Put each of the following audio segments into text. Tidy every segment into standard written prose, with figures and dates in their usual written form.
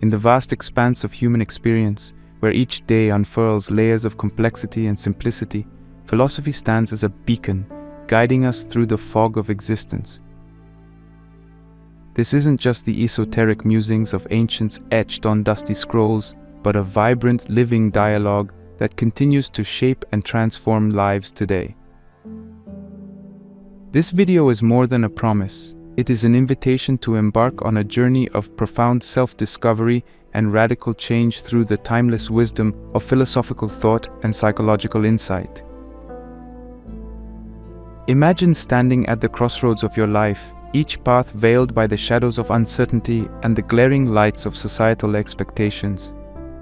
in the vast expanse of human experience, where each day unfurls layers of complexity and simplicity, philosophy stands as a beacon, guiding us through the fog of existence. This isn't just the esoteric musings of ancients etched on dusty scrolls, but a vibrant, living dialogue that continues to shape and transform lives today. This video is more than a promise. It is an invitation to embark on a journey of profound self-discovery and radical change through the timeless wisdom of philosophical thought and psychological insight. Imagine standing at the crossroads of your life, each path veiled by the shadows of uncertainty and the glaring lights of societal expectations.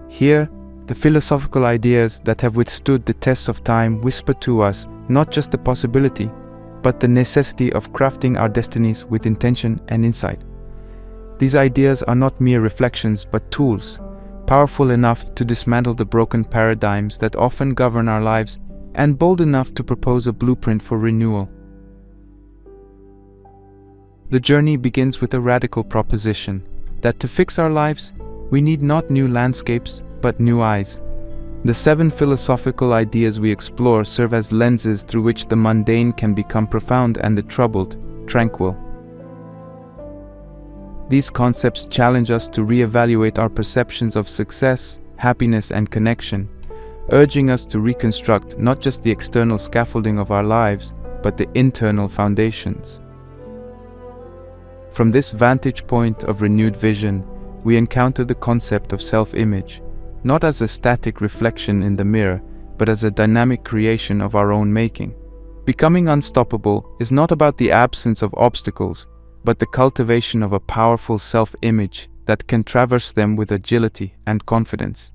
Here, the philosophical ideas that have withstood the tests of time whisper to us not just the possibility, but the necessity of crafting our destinies with intention and insight. These ideas are not mere reflections, but tools, powerful enough to dismantle the broken paradigms that often govern our lives, and bold enough to propose a blueprint for renewal. The journey begins with a radical proposition, that to fix our lives, we need not new landscapes, but new eyes. The 7 philosophical ideas we explore serve as lenses through which the mundane can become profound and the troubled, tranquil. These concepts challenge us to reevaluate our perceptions of success, happiness, and connection, urging us to reconstruct not just the external scaffolding of our lives, but the internal foundations. From this vantage point of renewed vision, we encounter the concept of self-image, not as a static reflection in the mirror, but as a dynamic creation of our own making. Becoming unstoppable is not about the absence of obstacles, but the cultivation of a powerful self-image that can traverse them with agility and confidence.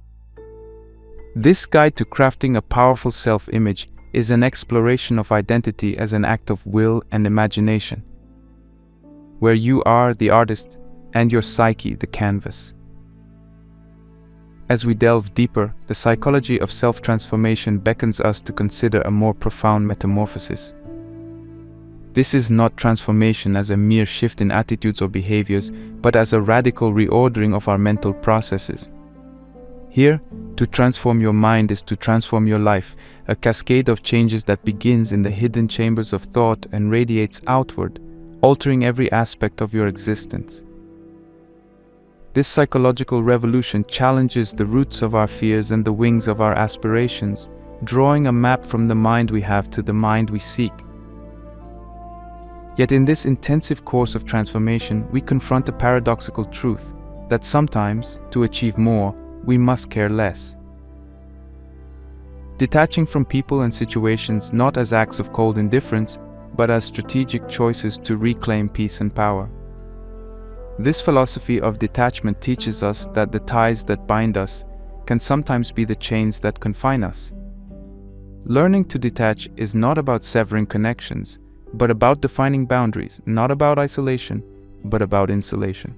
This guide to crafting a powerful self-image is an exploration of identity as an act of will and imagination, where you are the artist and your psyche the canvas. As we delve deeper, the psychology of self-transformation beckons us to consider a more profound metamorphosis. This is not transformation as a mere shift in attitudes or behaviors, but as a radical reordering of our mental processes. Here, to transform your mind is to transform your life, a cascade of changes that begins in the hidden chambers of thought and radiates outward, altering every aspect of your existence. This psychological revolution challenges the roots of our fears and the wings of our aspirations, drawing a map from the mind we have to the mind we seek. Yet in this intensive course of transformation, we confront a paradoxical truth, that sometimes, to achieve more, we must care less. Detaching from people and situations not as acts of cold indifference, but as strategic choices to reclaim peace and power. This philosophy of detachment teaches us that the ties that bind us can sometimes be the chains that confine us. Learning to detach is not about severing connections, but about defining boundaries, not about isolation, but about insulation.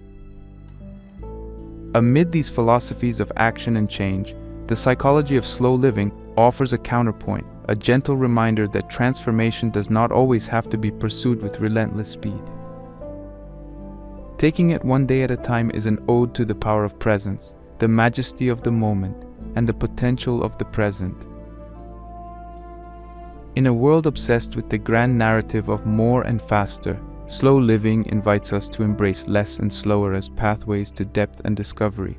Amid these philosophies of action and change, the psychology of slow living offers a counterpoint, a gentle reminder that transformation does not always have to be pursued with relentless speed. Taking it one day at a time is an ode to the power of presence, the majesty of the moment, and the potential of the present. In a world obsessed with the grand narrative of more and faster, slow living invites us to embrace less and slower as pathways to depth and discovery.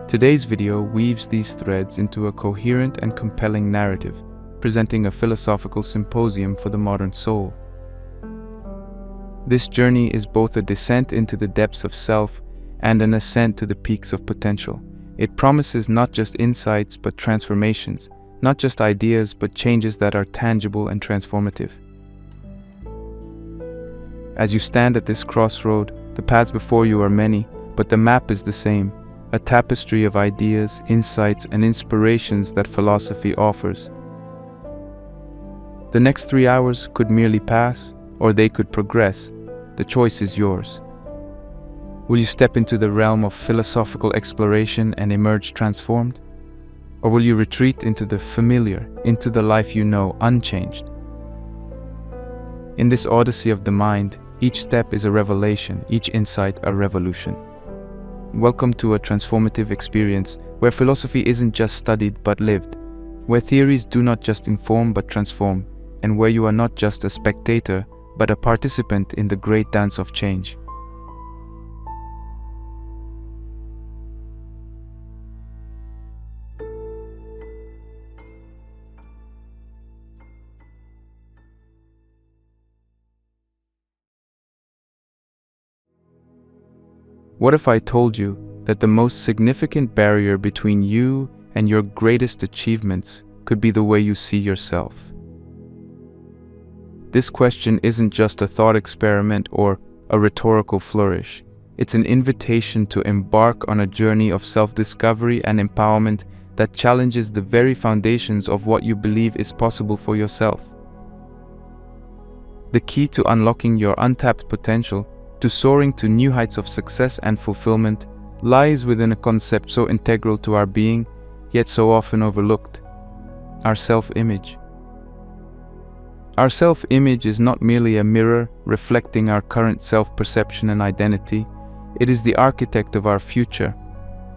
Today's video weaves these threads into a coherent and compelling narrative, presenting a philosophical symposium for the modern soul. This journey is both a descent into the depths of self and an ascent to the peaks of potential. It promises not just insights but transformations, not just ideas but changes that are tangible and transformative. As you stand at this crossroad, the paths before you are many, but the map is the same, a tapestry of ideas, insights, and inspirations that philosophy offers. The next 3 hours could merely pass, or they could progress. The choice is yours. Will you step into the realm of philosophical exploration and emerge transformed? Or will you retreat into the familiar, into the life you know, unchanged? In this odyssey of the mind, each step is a revelation, each insight a revolution. welcome to a transformative experience where philosophy isn't just studied but lived, where theories do not just inform but transform, and where you are not just a spectator but a participant in the great dance of change. What if I told you that the most significant barrier between you and your greatest achievements could be the way you see yourself? This question isn't just a thought experiment or a rhetorical flourish. It's an invitation to embark on a journey of self-discovery and empowerment that challenges the very foundations of what you believe is possible for yourself. The key to unlocking your untapped potential, to soaring to new heights of success and fulfillment, lies within a concept so integral to our being, yet so often overlooked: our self-image. Our self-image is not merely a mirror reflecting our current self-perception and identity. It is the architect of our future.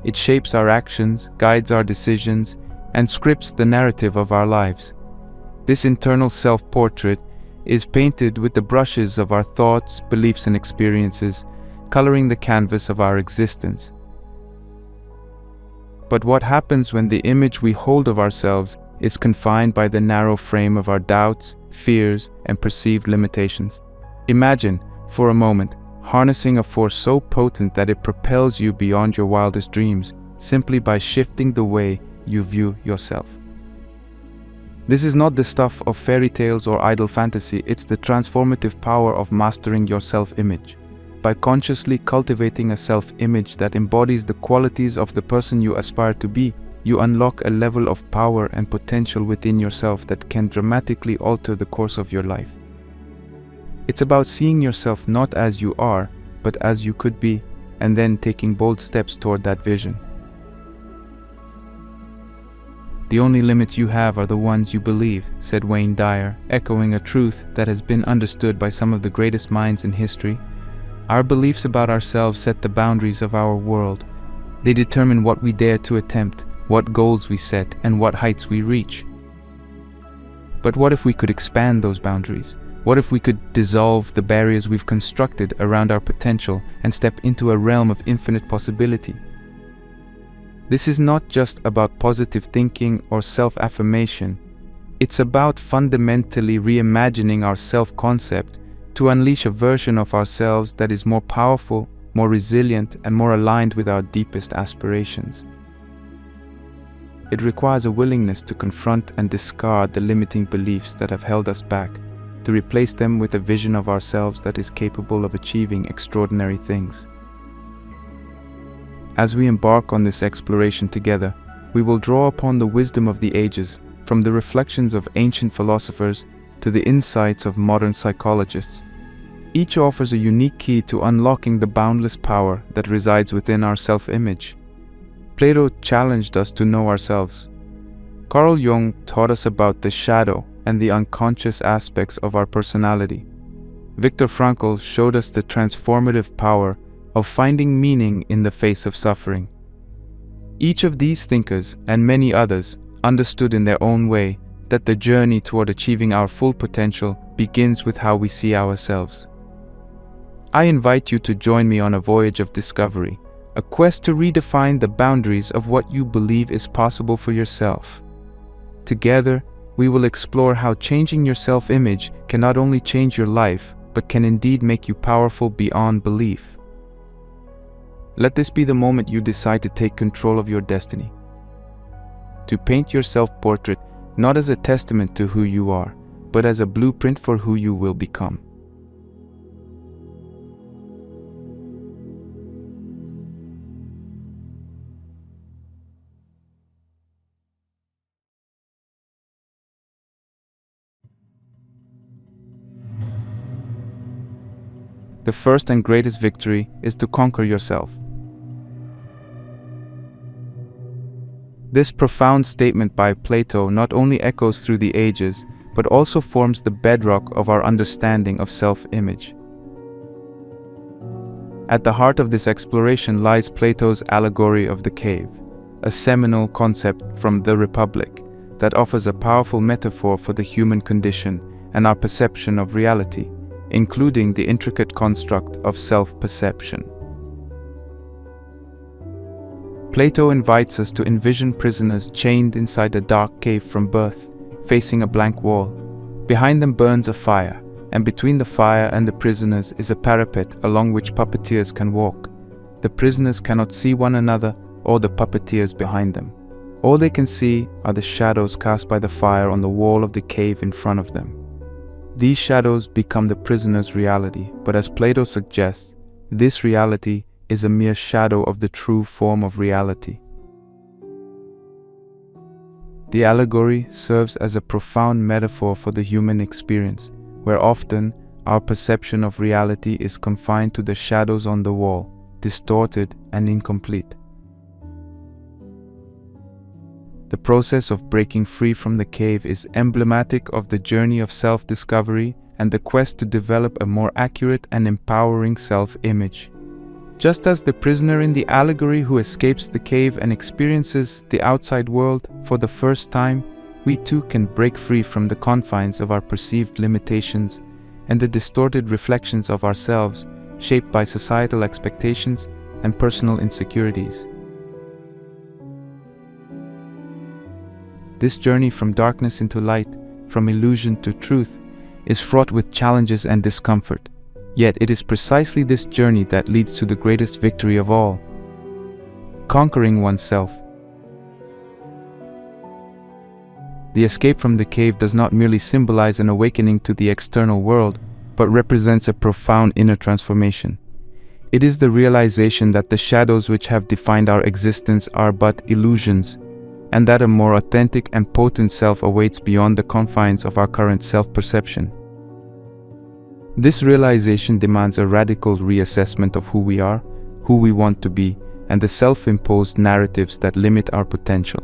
It shapes our actions, guides our decisions, and scripts the narrative of our lives. This internal self-portrait is painted with the brushes of our thoughts, beliefs, and experiences, coloring the canvas of our existence. But what happens when the image we hold of ourselves is confined by the narrow frame of our doubts, fears, and perceived limitations? Imagine, for a moment, harnessing a force so potent that it propels you beyond your wildest dreams, simply by shifting the way you view yourself. This is not the stuff of fairy tales or idle fantasy, it's the transformative power of mastering your self-image. By consciously cultivating a self-image that embodies the qualities of the person you aspire to be, you unlock a level of power and potential within yourself that can dramatically alter the course of your life. It's about seeing yourself not as you are, but as you could be, and then taking bold steps toward that vision. "The only limits you have are the ones you believe," said Wayne Dyer, echoing a truth that has been understood by some of the greatest minds in history. Our beliefs about ourselves set the boundaries of our world. They determine what we dare to attempt, what goals we set, and what heights we reach. But what if we could expand those boundaries? What if we could dissolve the barriers we've constructed around our potential and step into a realm of infinite possibility? This is not just about positive thinking or self-affirmation. It's about fundamentally reimagining our self-concept to unleash a version of ourselves that is more powerful, more resilient, and more aligned with our deepest aspirations. It requires a willingness to confront and discard the limiting beliefs that have held us back, to replace them with a vision of ourselves that is capable of achieving extraordinary things. As we embark on this exploration together, we will draw upon the wisdom of the ages, from the reflections of ancient philosophers to the insights of modern psychologists. Each offers a unique key to unlocking the boundless power that resides within our self-image. Plato challenged us to know ourselves. Carl Jung taught us about the shadow and the unconscious aspects of our personality. Viktor Frankl showed us the transformative power of finding meaning in the face of suffering. Each of these thinkers, and many others, understood in their own way that the journey toward achieving our full potential begins with how we see ourselves. I invite you to join me on a voyage of discovery, a quest to redefine the boundaries of what you believe is possible for yourself. Together, we will explore how changing your self-image can not only change your life, but can indeed make you powerful beyond belief. Let this be the moment you decide to take control of your destiny. To paint your self-portrait not as a testament to who you are, but as a blueprint for who you will become. The first and greatest victory is to conquer yourself. This profound statement by Plato not only echoes through the ages, but also forms the bedrock of our understanding of self-image. At the heart of this exploration lies Plato's allegory of the cave, a seminal concept from the Republic that offers a powerful metaphor for the human condition and our perception of reality, including the intricate construct of self-perception. Plato invites us to envision prisoners chained inside a dark cave from birth, facing a blank wall. Behind them burns a fire, and between the fire and the prisoners is a parapet along which puppeteers can walk. The prisoners cannot see one another or the puppeteers behind them. All they can see are the shadows cast by the fire on the wall of the cave in front of them. These shadows become the prisoner's reality, but as Plato suggests, this reality is a mere shadow of the true form of reality. The allegory serves as a profound metaphor for the human experience, where often our perception of reality is confined to the shadows on the wall, distorted and incomplete. The process of breaking free from the cave is emblematic of the journey of self-discovery and the quest to develop a more accurate and empowering self-image. Just as the prisoner in the allegory who escapes the cave and experiences the outside world for the first time, we too can break free from the confines of our perceived limitations and the distorted reflections of ourselves shaped by societal expectations and personal insecurities. This journey from darkness into light, from illusion to truth, is fraught with challenges and discomfort. Yet it is precisely this journey that leads to the greatest victory of all: conquering oneself. The escape from the cave does not merely symbolize an awakening to the external world, but represents a profound inner transformation. It is the realization that the shadows which have defined our existence are but illusions, and that a more authentic and potent self awaits beyond the confines of our current self-perception. This realization demands a radical reassessment of who we are, who we want to be, and the self-imposed narratives that limit our potential.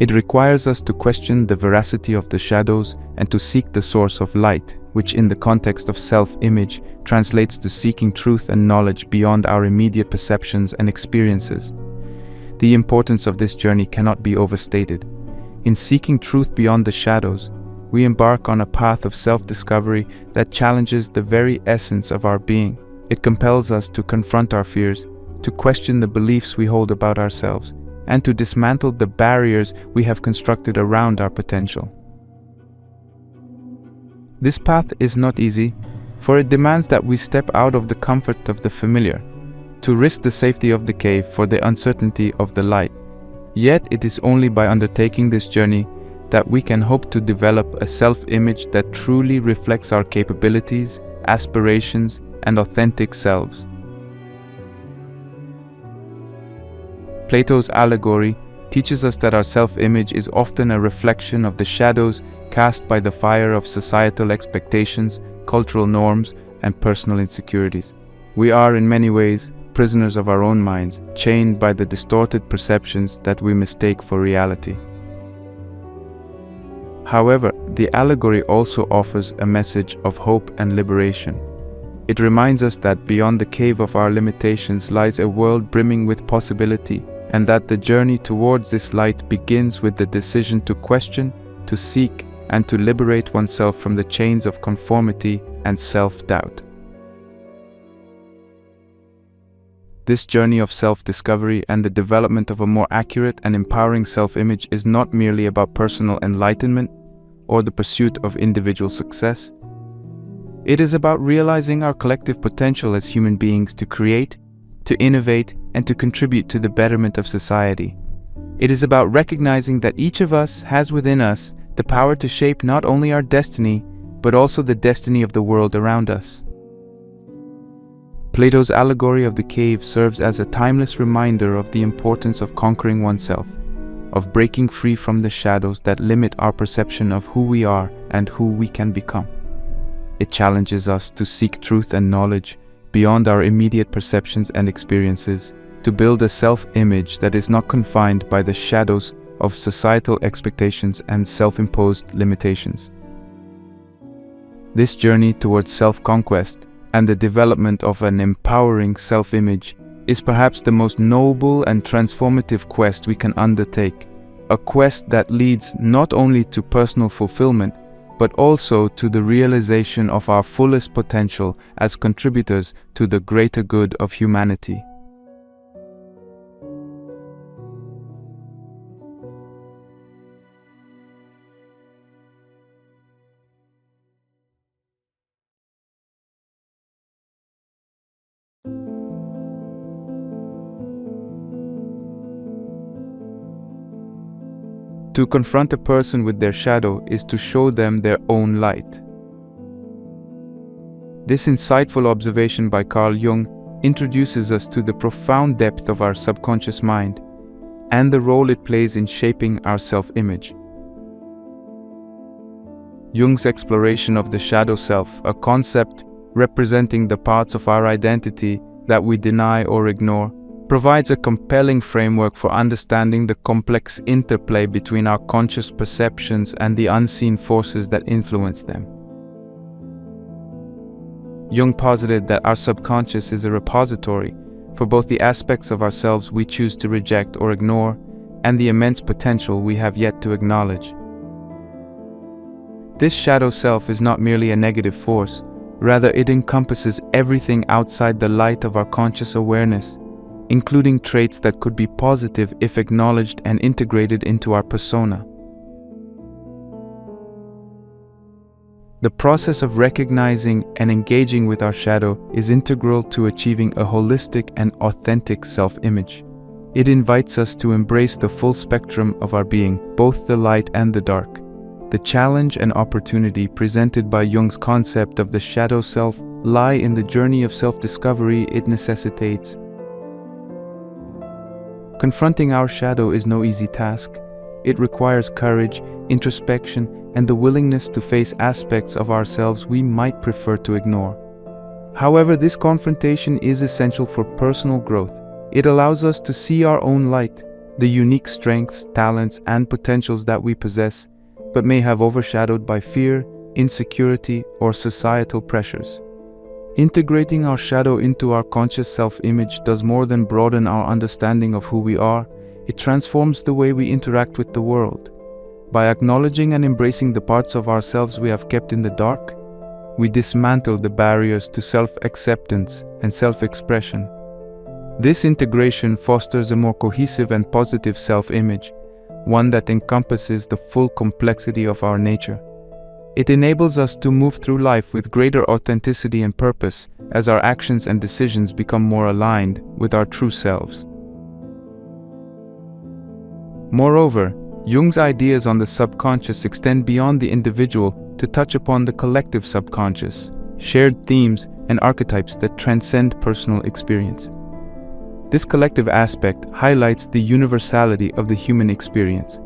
It requires us to question the veracity of the shadows and to seek the source of light, which in the context of self-image translates to seeking truth and knowledge beyond our immediate perceptions and experiences. The importance of this journey cannot be overstated. In seeking truth beyond the shadows, we embark on a path of self-discovery that challenges the very essence of our being. It compels us to confront our fears, to question the beliefs we hold about ourselves, and to dismantle the barriers we have constructed around our potential. This path is not easy, for it demands that we step out of the comfort of the familiar, to risk the safety of the cave for the uncertainty of the light. Yet it is only by undertaking this journey that we can hope to develop a self-image that truly reflects our capabilities, aspirations, and authentic selves. Plato's allegory teaches us that our self-image is often a reflection of the shadows cast by the fire of societal expectations, cultural norms, and personal insecurities. We are, in many ways, prisoners of our own minds, chained by the distorted perceptions that we mistake for reality. However, the allegory also offers a message of hope and liberation. It reminds us that beyond the cave of our limitations lies a world brimming with possibility, and that the journey towards this light begins with the decision to question, to seek, and to liberate oneself from the chains of conformity and self-doubt. This journey of self-discovery and the development of a more accurate and empowering self-image is not merely about personal enlightenment or the pursuit of individual success. It is about realizing our collective potential as human beings to create, to innovate, and to contribute to the betterment of society. It is about recognizing that each of us has within us the power to shape not only our destiny, but also the destiny of the world around us. Plato's allegory of the cave serves as a timeless reminder of the importance of conquering oneself, of breaking free from the shadows that limit our perception of who we are and who we can become. It challenges us to seek truth and knowledge beyond our immediate perceptions and experiences, to build a self-image that is not confined by the shadows of societal expectations and self-imposed limitations. This journey towards self-conquest and the development of an empowering self-image is perhaps the most noble and transformative quest we can undertake, a quest that leads not only to personal fulfillment, but also to the realization of our fullest potential as contributors to the greater good of humanity. To confront a person with their shadow is to show them their own light. This insightful observation by Carl Jung introduces us to the profound depth of our subconscious mind and the role it plays in shaping our self-image. Jung's exploration of the shadow self, a concept representing the parts of our identity that we deny or ignore, provides a compelling framework for understanding the complex interplay between our conscious perceptions and the unseen forces that influence them. Jung posited that our subconscious is a repository for both the aspects of ourselves we choose to reject or ignore and the immense potential we have yet to acknowledge. This shadow self is not merely a negative force, rather it encompasses everything outside the light of our conscious awareness, including traits that could be positive if acknowledged and integrated into our persona. The process of recognizing and engaging with our shadow is integral to achieving a holistic and authentic self-image. It invites us to embrace the full spectrum of our being, both the light and the dark. The challenge and opportunity presented by Jung's concept of the shadow self lie in the journey of self-discovery it necessitates. Confronting our shadow is no easy task. It requires courage, introspection, and the willingness to face aspects of ourselves we might prefer to ignore. However, this confrontation is essential for personal growth. It allows us to see our own light, the unique strengths, talents, and potentials that we possess, but may have overshadowed by fear, insecurity, or societal pressures. Integrating our shadow into our conscious self-image does more than broaden our understanding of who we are. It transforms the way we interact with the world. By acknowledging and embracing the parts of ourselves we have kept in the dark, we dismantle the barriers to self-acceptance and self-expression. This integration fosters a more cohesive and positive self-image, one that encompasses the full complexity of our nature. It enables us to move through life with greater authenticity and purpose as our actions and decisions become more aligned with our true selves. Moreover, Jung's ideas on the subconscious extend beyond the individual to touch upon the collective subconscious, shared themes and archetypes that transcend personal experience. This collective aspect highlights the universality of the human experience,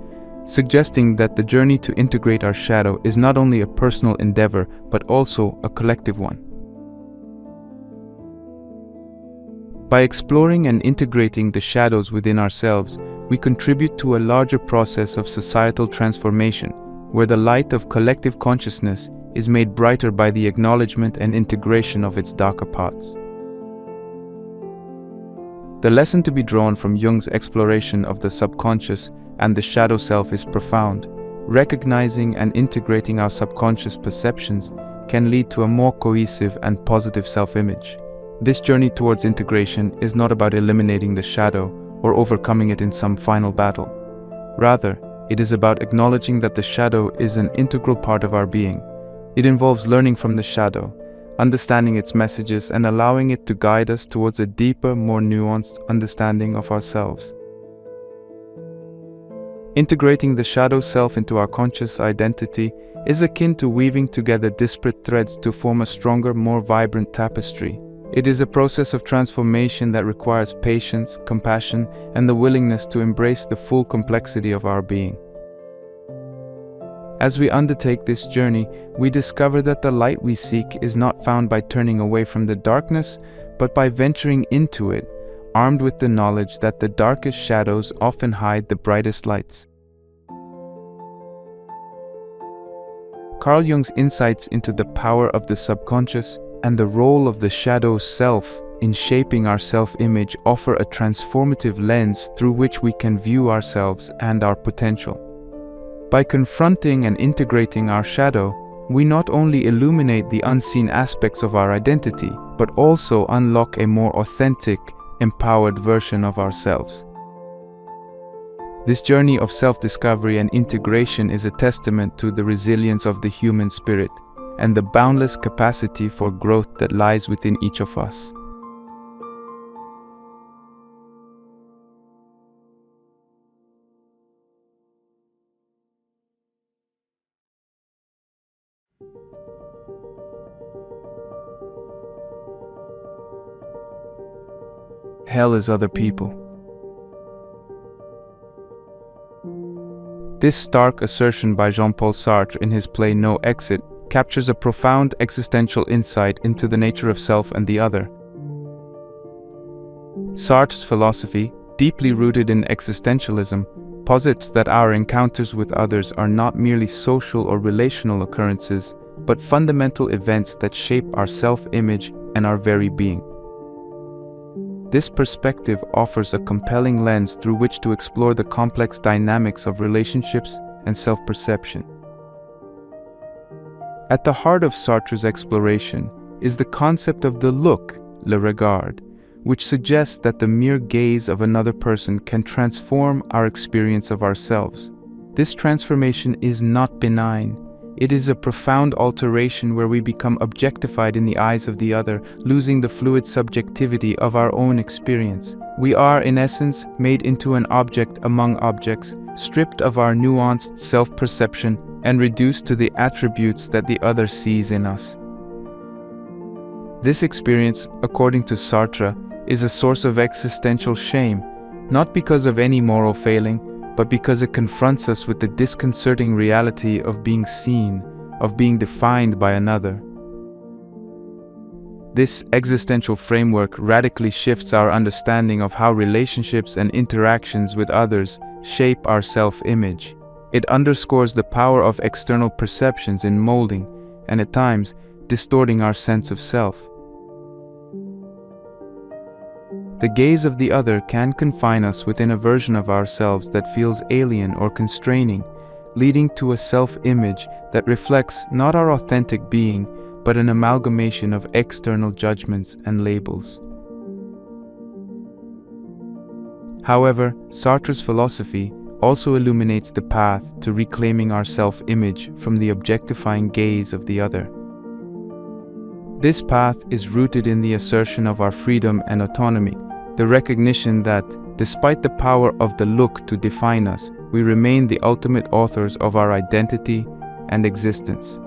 suggesting that the journey to integrate our shadow is not only a personal endeavor, but also a collective one. By exploring and integrating the shadows within ourselves, we contribute to a larger process of societal transformation, where the light of collective consciousness is made brighter by the acknowledgement and integration of its darker parts. The lesson to be drawn from Jung's exploration of the subconscious and the shadow self is profound. Recognizing and integrating our subconscious perceptions can lead to a more cohesive and positive self-image. This journey towards integration is not about eliminating the shadow or overcoming it in some final battle. Rather, it is about acknowledging that the shadow is an integral part of our being. It involves learning from the shadow, understanding its messages, and allowing it to guide us towards a deeper, more nuanced understanding of ourselves. Integrating the shadow self into our conscious identity is akin to weaving together disparate threads to form a stronger, more vibrant tapestry. It is a process of transformation that requires patience, compassion, and the willingness to embrace the full complexity of our being. As we undertake this journey, we discover that the light we seek is not found by turning away from the darkness, but by venturing into it, armed with the knowledge that the darkest shadows often hide the brightest lights. Carl Jung's insights into the power of the subconscious and the role of the shadow self in shaping our self-image offer a transformative lens through which we can view ourselves and our potential. By confronting and integrating our shadow, we not only illuminate the unseen aspects of our identity, but also unlock a more authentic, empowered version of ourselves. This journey of self-discovery and integration is a testament to the resilience of the human spirit and the boundless capacity for growth that lies within each of us. Hell is other people. This stark assertion by Jean-Paul Sartre in his play No Exit captures a profound existential insight into the nature of self and the other. Sartre's philosophy, deeply rooted in existentialism, posits that our encounters with others are not merely social or relational occurrences, but fundamental events that shape our self-image and our very being. This perspective offers a compelling lens through which to explore the complex dynamics of relationships and self-perception. At the heart of Sartre's exploration is the concept of the look, le regard, which suggests that the mere gaze of another person can transform our experience of ourselves. This transformation is not benign. It is a profound alteration where we become objectified in the eyes of the other, losing the fluid subjectivity of our own experience. We are, in essence, made into an object among objects, stripped of our nuanced self-perception and reduced to the attributes that the other sees in us. This experience, according to Sartre, is a source of existential shame, not because of any moral failing, but because it confronts us with the disconcerting reality of being seen, of being defined by another. This existential framework radically shifts our understanding of how relationships and interactions with others shape our self-image. It underscores the power of external perceptions in molding, and at times, distorting our sense of self. The gaze of the other can confine us within a version of ourselves that feels alien or constraining, leading to a self-image that reflects not our authentic being, but an amalgamation of external judgments and labels. However, Sartre's philosophy also illuminates the path to reclaiming our self-image from the objectifying gaze of the other. This path is rooted in the assertion of our freedom and autonomy, the recognition that, despite the power of the look to define us, we remain the ultimate authors of our identity and existence.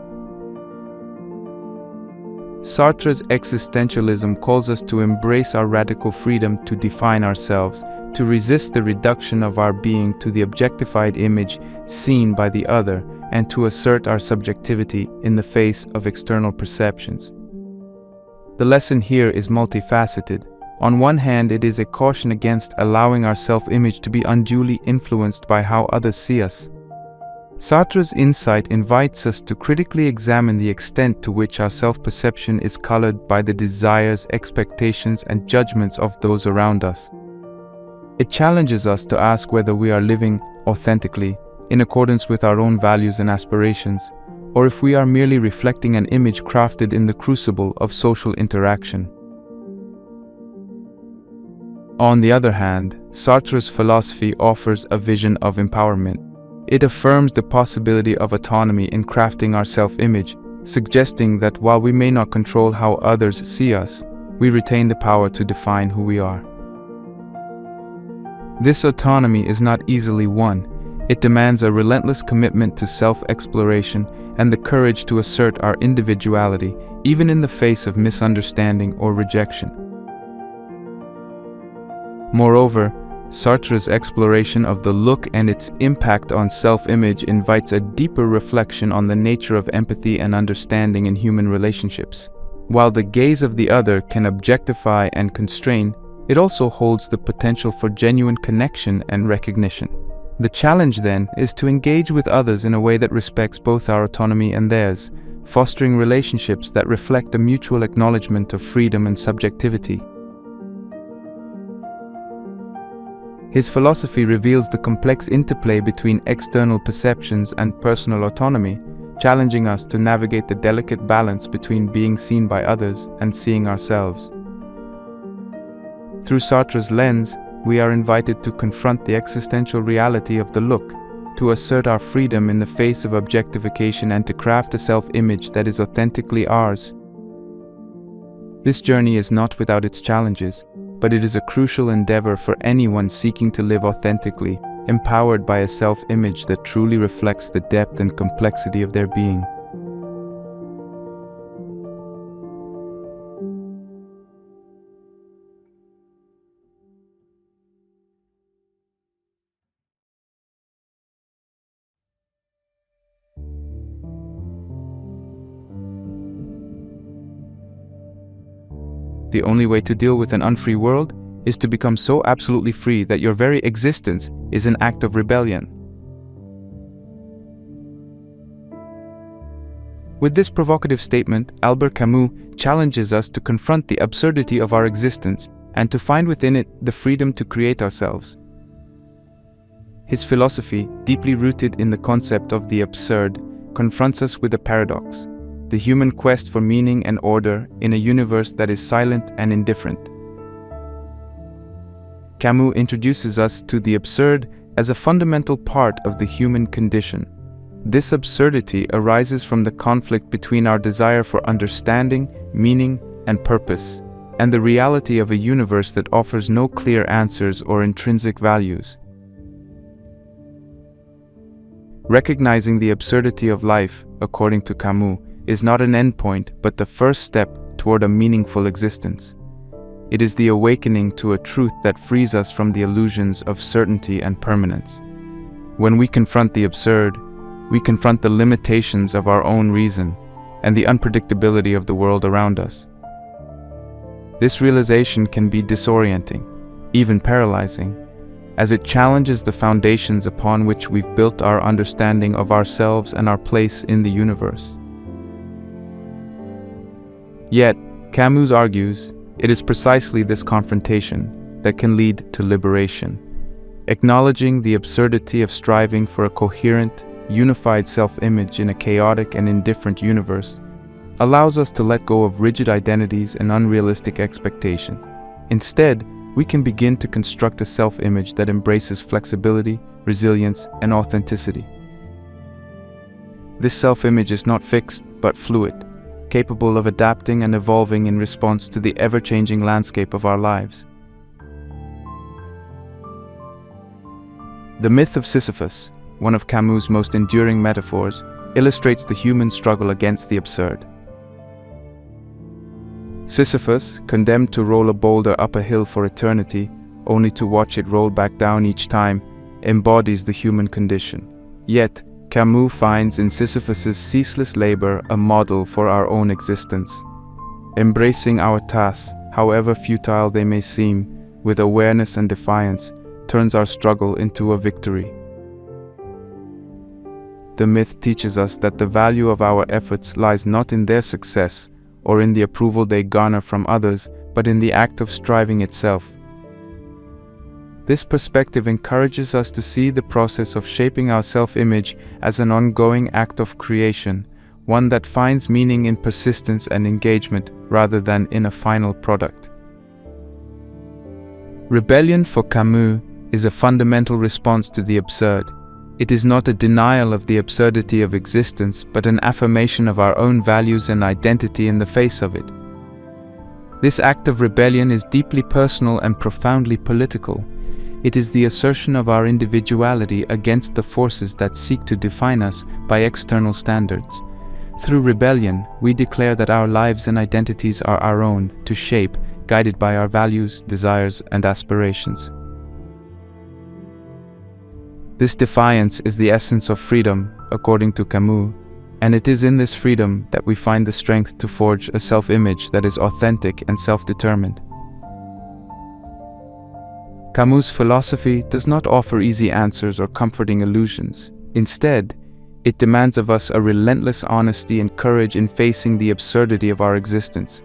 Sartre's existentialism calls us to embrace our radical freedom to define ourselves, to resist the reduction of our being to the objectified image seen by the other, and to assert our subjectivity in the face of external perceptions. The lesson here is multifaceted. On one hand, it is a caution against allowing our self-image to be unduly influenced by how others see us. Sartre's insight invites us to critically examine the extent to which our self-perception is colored by the desires, expectations, and judgments of those around us. It challenges us to ask whether we are living authentically, in accordance with our own values and aspirations, or if we are merely reflecting an image crafted in the crucible of social interaction. On the other hand, Sartre's philosophy offers a vision of empowerment. It affirms the possibility of autonomy in crafting our self-image, suggesting that while we may not control how others see us, we retain the power to define who we are. This autonomy is not easily won. It demands a relentless commitment to self-exploration and the courage to assert our individuality, even in the face of misunderstanding or rejection. Moreover, Sartre's exploration of the look and its impact on self-image invites a deeper reflection on the nature of empathy and understanding in human relationships. While the gaze of the other can objectify and constrain, it also holds the potential for genuine connection and recognition. The challenge, then, is to engage with others in a way that respects both our autonomy and theirs, fostering relationships that reflect a mutual acknowledgement of freedom and subjectivity. His philosophy reveals the complex interplay between external perceptions and personal autonomy, challenging us to navigate the delicate balance between being seen by others and seeing ourselves. Through Sartre's lens, we are invited to confront the existential reality of the look, to assert our freedom in the face of objectification, and to craft a self-image that is authentically ours. This journey is not without its challenges, but it is a crucial endeavor for anyone seeking to live authentically, empowered by a self-image that truly reflects the depth and complexity of their being. The only way to deal with an unfree world is to become so absolutely free that your very existence is an act of rebellion. With this provocative statement, Albert Camus challenges us to confront the absurdity of our existence and to find within it the freedom to create ourselves. His philosophy, deeply rooted in the concept of the absurd, confronts us with a paradox: the human quest for meaning and order in a universe that is silent and indifferent. Camus introduces us to the absurd as a fundamental part of the human condition. This absurdity arises from the conflict between our desire for understanding, meaning, and purpose, and the reality of a universe that offers no clear answers or intrinsic values. Recognizing the absurdity of life, according to Camus, is not an endpoint, but the first step toward a meaningful existence. It is the awakening to a truth that frees us from the illusions of certainty and permanence. When we confront the absurd, we confront the limitations of our own reason and the unpredictability of the world around us. This realization can be disorienting, even paralyzing, as it challenges the foundations upon which we've built our understanding of ourselves and our place in the universe. Yet, Camus argues, it is precisely this confrontation that can lead to liberation. Acknowledging the absurdity of striving for a coherent, unified self-image in a chaotic and indifferent universe allows us to let go of rigid identities and unrealistic expectations. Instead, we can begin to construct a self-image that embraces flexibility, resilience, and authenticity. This self-image is not fixed, but fluid, capable of adapting and evolving in response to the ever-changing landscape of our lives. The myth of Sisyphus, one of Camus' most enduring metaphors, illustrates the human struggle against the absurd. Sisyphus, condemned to roll a boulder up a hill for eternity, only to watch it roll back down each time, embodies the human condition. Yet, Camus finds in Sisyphus's ceaseless labor a model for our own existence. Embracing our tasks, however futile they may seem, with awareness and defiance, turns our struggle into a victory. The myth teaches us that the value of our efforts lies not in their success or in the approval they garner from others, but in the act of striving itself. This perspective encourages us to see the process of shaping our self-image as an ongoing act of creation, one that finds meaning in persistence and engagement rather than in a final product. Rebellion for Camus is a fundamental response to the absurd. It is not a denial of the absurdity of existence, but an affirmation of our own values and identity in the face of it. This act of rebellion is deeply personal and profoundly political. It is the assertion of our individuality against the forces that seek to define us by external standards. Through rebellion, we declare that our lives and identities are our own, to shape, guided by our values, desires, and aspirations. This defiance is the essence of freedom, according to Camus, and it is in this freedom that we find the strength to forge a self-image that is authentic and self-determined. Camus' philosophy does not offer easy answers or comforting illusions. Instead, It demands of us a relentless honesty and courage in facing the absurdity of our existence.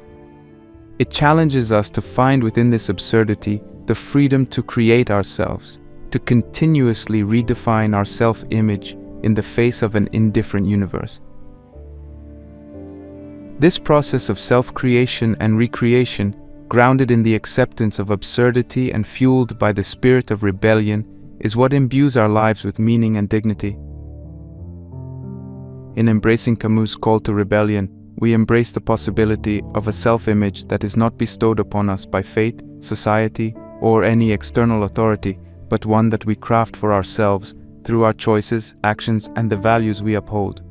It challenges us to find within this absurdity the freedom to create ourselves, to continuously redefine our self-image in the face of an indifferent universe. This process of self-creation and recreation, grounded in the acceptance of absurdity and fueled by the spirit of rebellion, is what imbues our lives with meaning and dignity. In embracing Camus' call to rebellion, we embrace the possibility of a self-image that is not bestowed upon us by fate, society, or any external authority, but one that we craft for ourselves through our choices, actions, and the values we uphold.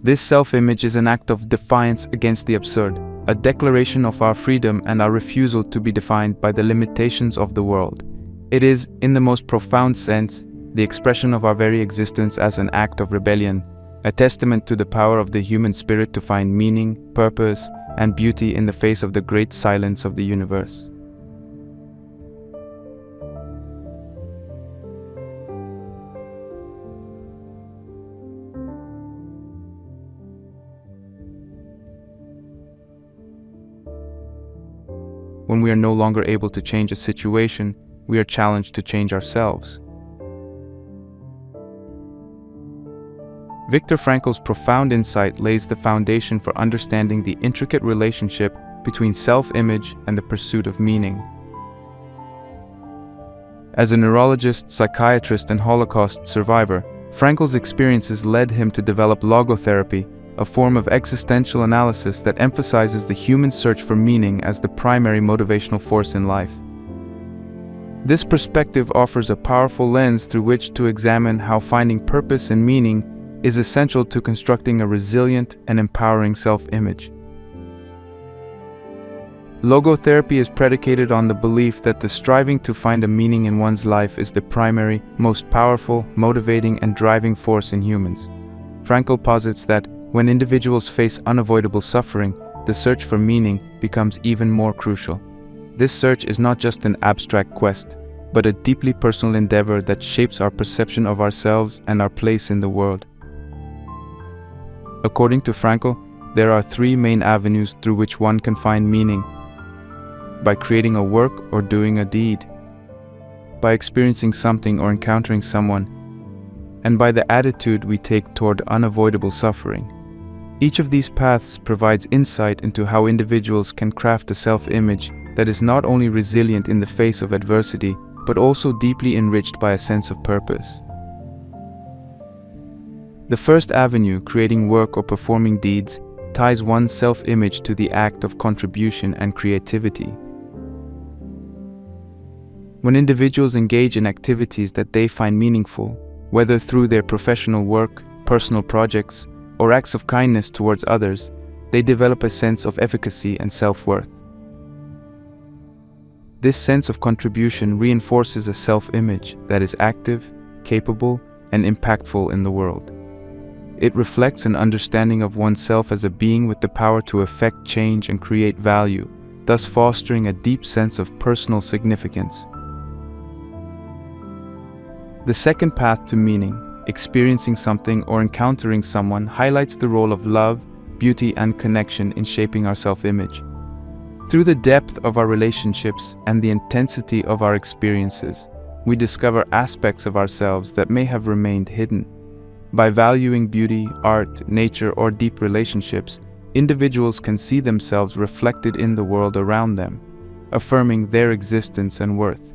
This self-image is an act of defiance against the absurd, a declaration of our freedom and our refusal to be defined by the limitations of the world. It is, in the most profound sense, the expression of our very existence as an act of rebellion, a testament to the power of the human spirit to find meaning, purpose, and beauty in the face of the great silence of the universe. When we are no longer able to change a situation, we are challenged to change ourselves. Viktor Frankl's profound insight lays the foundation for understanding the intricate relationship between self-image and the pursuit of meaning. As a neurologist, psychiatrist, and Holocaust survivor, Frankl's experiences led him to develop logotherapy, a form of existential analysis that emphasizes the human search for meaning as the primary motivational force in life. This perspective offers a powerful lens through which to examine how finding purpose and meaning is essential to constructing a resilient and empowering self-image. Logotherapy is predicated on the belief that the striving to find a meaning in one's life is the primary, most powerful, motivating, and driving force in humans. Frankl posits that when individuals face unavoidable suffering, the search for meaning becomes even more crucial. This search is not just an abstract quest, but a deeply personal endeavor that shapes our perception of ourselves and our place in the world. According to Frankl, there are three main avenues through which one can find meaning: by creating a work or doing a deed, by experiencing something or encountering someone, and by the attitude we take toward unavoidable suffering. Each of these paths provides insight into how individuals can craft a self-image that is not only resilient in the face of adversity, but also deeply enriched by a sense of purpose. The first avenue, creating work or performing deeds, ties one's self-image to the act of contribution and creativity. When individuals engage in activities that they find meaningful, whether through their professional work, personal projects, or acts of kindness towards others, they develop a sense of efficacy and self-worth. This sense of contribution reinforces a self-image that is active, capable, and impactful in the world. It reflects an understanding of oneself as a being with the power to effect change and create value, thus fostering a deep sense of personal significance. The second path to meaning, experiencing something or encountering someone, highlights the role of love, beauty, and connection in shaping our self-image. Through the depth of our relationships and the intensity of our experiences, we discover aspects of ourselves that may have remained hidden. By valuing beauty, art, nature, or deep relationships, individuals can see themselves reflected in the world around them, affirming their existence and worth.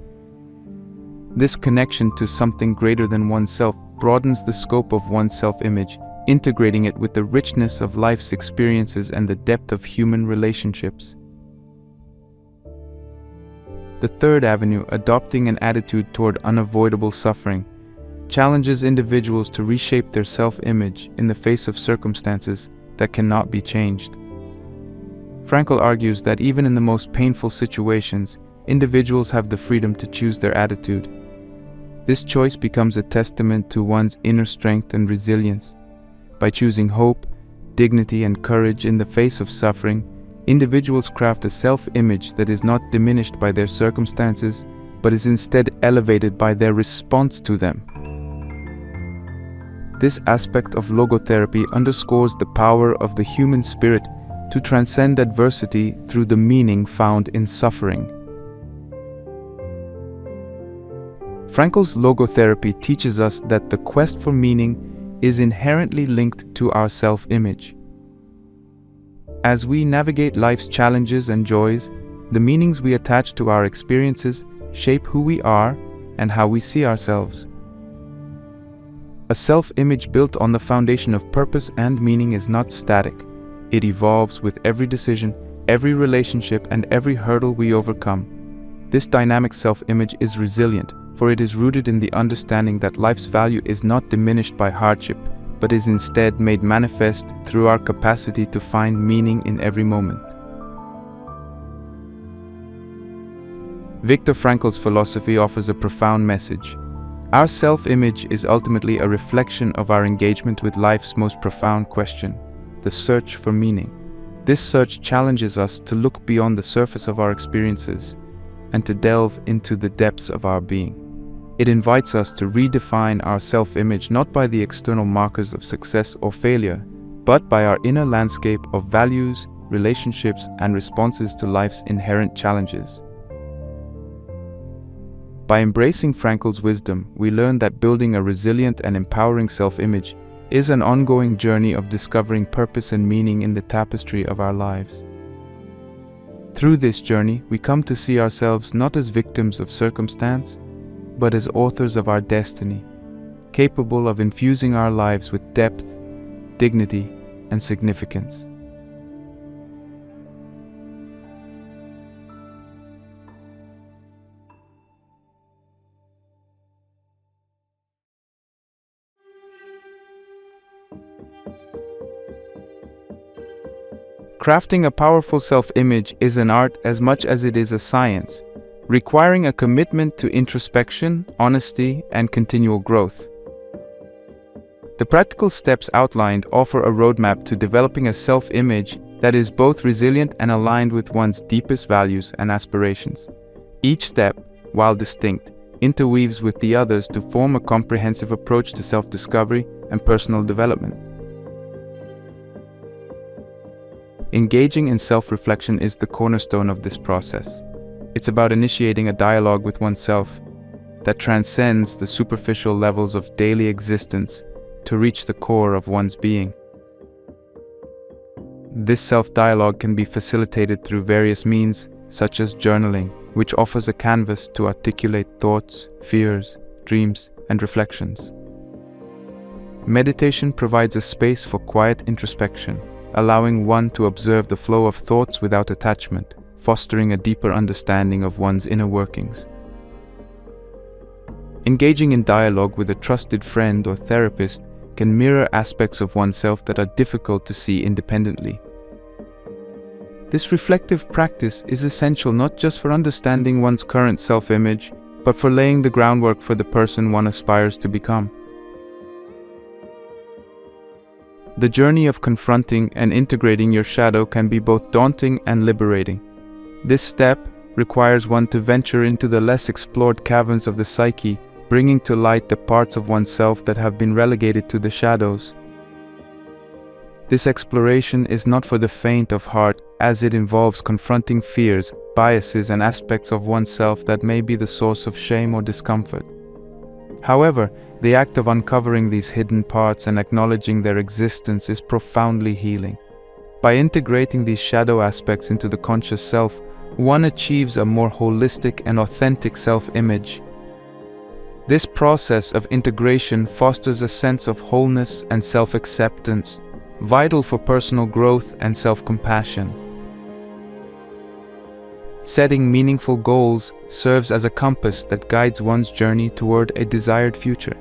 This connection to something greater than oneself broadens the scope of one's self-image, integrating it with the richness of life's experiences and the depth of human relationships. The third avenue, adopting an attitude toward unavoidable suffering, challenges individuals to reshape their self-image in the face of circumstances that cannot be changed. Frankl argues that even in the most painful situations, individuals have the freedom to choose their attitude. This choice becomes a testament to one's inner strength and resilience. By choosing hope, dignity, and courage in the face of suffering, individuals craft a self-image that is not diminished by their circumstances, but is instead elevated by their response to them. This aspect of logotherapy underscores the power of the human spirit to transcend adversity through the meaning found in suffering. Frankl's logotherapy teaches us that the quest for meaning is inherently linked to our self-image. As we navigate life's challenges and joys, the meanings we attach to our experiences shape who we are and how we see ourselves. A self-image built on the foundation of purpose and meaning is not static. It evolves with every decision, every relationship, and every hurdle we overcome. This dynamic self-image is resilient, for it is rooted in the understanding that life's value is not diminished by hardship, but is instead made manifest through our capacity to find meaning in every moment. Viktor Frankl's philosophy offers a profound message. Our self-image is ultimately a reflection of our engagement with life's most profound question, the search for meaning. This search challenges us to look beyond the surface of our experiences and to delve into the depths of our being. It invites us to redefine our self-image not by the external markers of success or failure, but by our inner landscape of values, relationships, and responses to life's inherent challenges. By embracing Frankl's wisdom, we learn that building a resilient and empowering self-image is an ongoing journey of discovering purpose and meaning in the tapestry of our lives. Through this journey, we come to see ourselves not as victims of circumstance, but as authors of our destiny, capable of infusing our lives with depth, dignity, and significance. Crafting a powerful self-image is an art as much as it is a science, requiring a commitment to introspection, honesty, and continual growth. The practical steps outlined offer a roadmap to developing a self-image that is both resilient and aligned with one's deepest values and aspirations. Each step, while distinct, interweaves with the others to form a comprehensive approach to self-discovery and personal development. Engaging in self-reflection is the cornerstone of this process. It's about initiating a dialogue with oneself that transcends the superficial levels of daily existence to reach the core of one's being. This self-dialogue can be facilitated through various means, such as journaling, which offers a canvas to articulate thoughts, fears, dreams, and reflections. Meditation provides a space for quiet introspection, allowing one to observe the flow of thoughts without attachment, fostering a deeper understanding of one's inner workings. Engaging in dialogue with a trusted friend or therapist can mirror aspects of oneself that are difficult to see independently. This reflective practice is essential not just for understanding one's current self-image, but for laying the groundwork for the person one aspires to become. The journey of confronting and integrating your shadow can be both daunting and liberating. This step requires one to venture into the less explored caverns of the psyche, bringing to light the parts of oneself that have been relegated to the shadows. This exploration is not for the faint of heart, as it involves confronting fears, biases, and aspects of oneself that may be the source of shame or discomfort. However, the act of uncovering these hidden parts and acknowledging their existence is profoundly healing. By integrating these shadow aspects into the conscious self, one achieves a more holistic and authentic self-image. This process of integration fosters a sense of wholeness and self-acceptance, vital for personal growth and self-compassion. Setting meaningful goals serves as a compass that guides one's journey toward a desired future.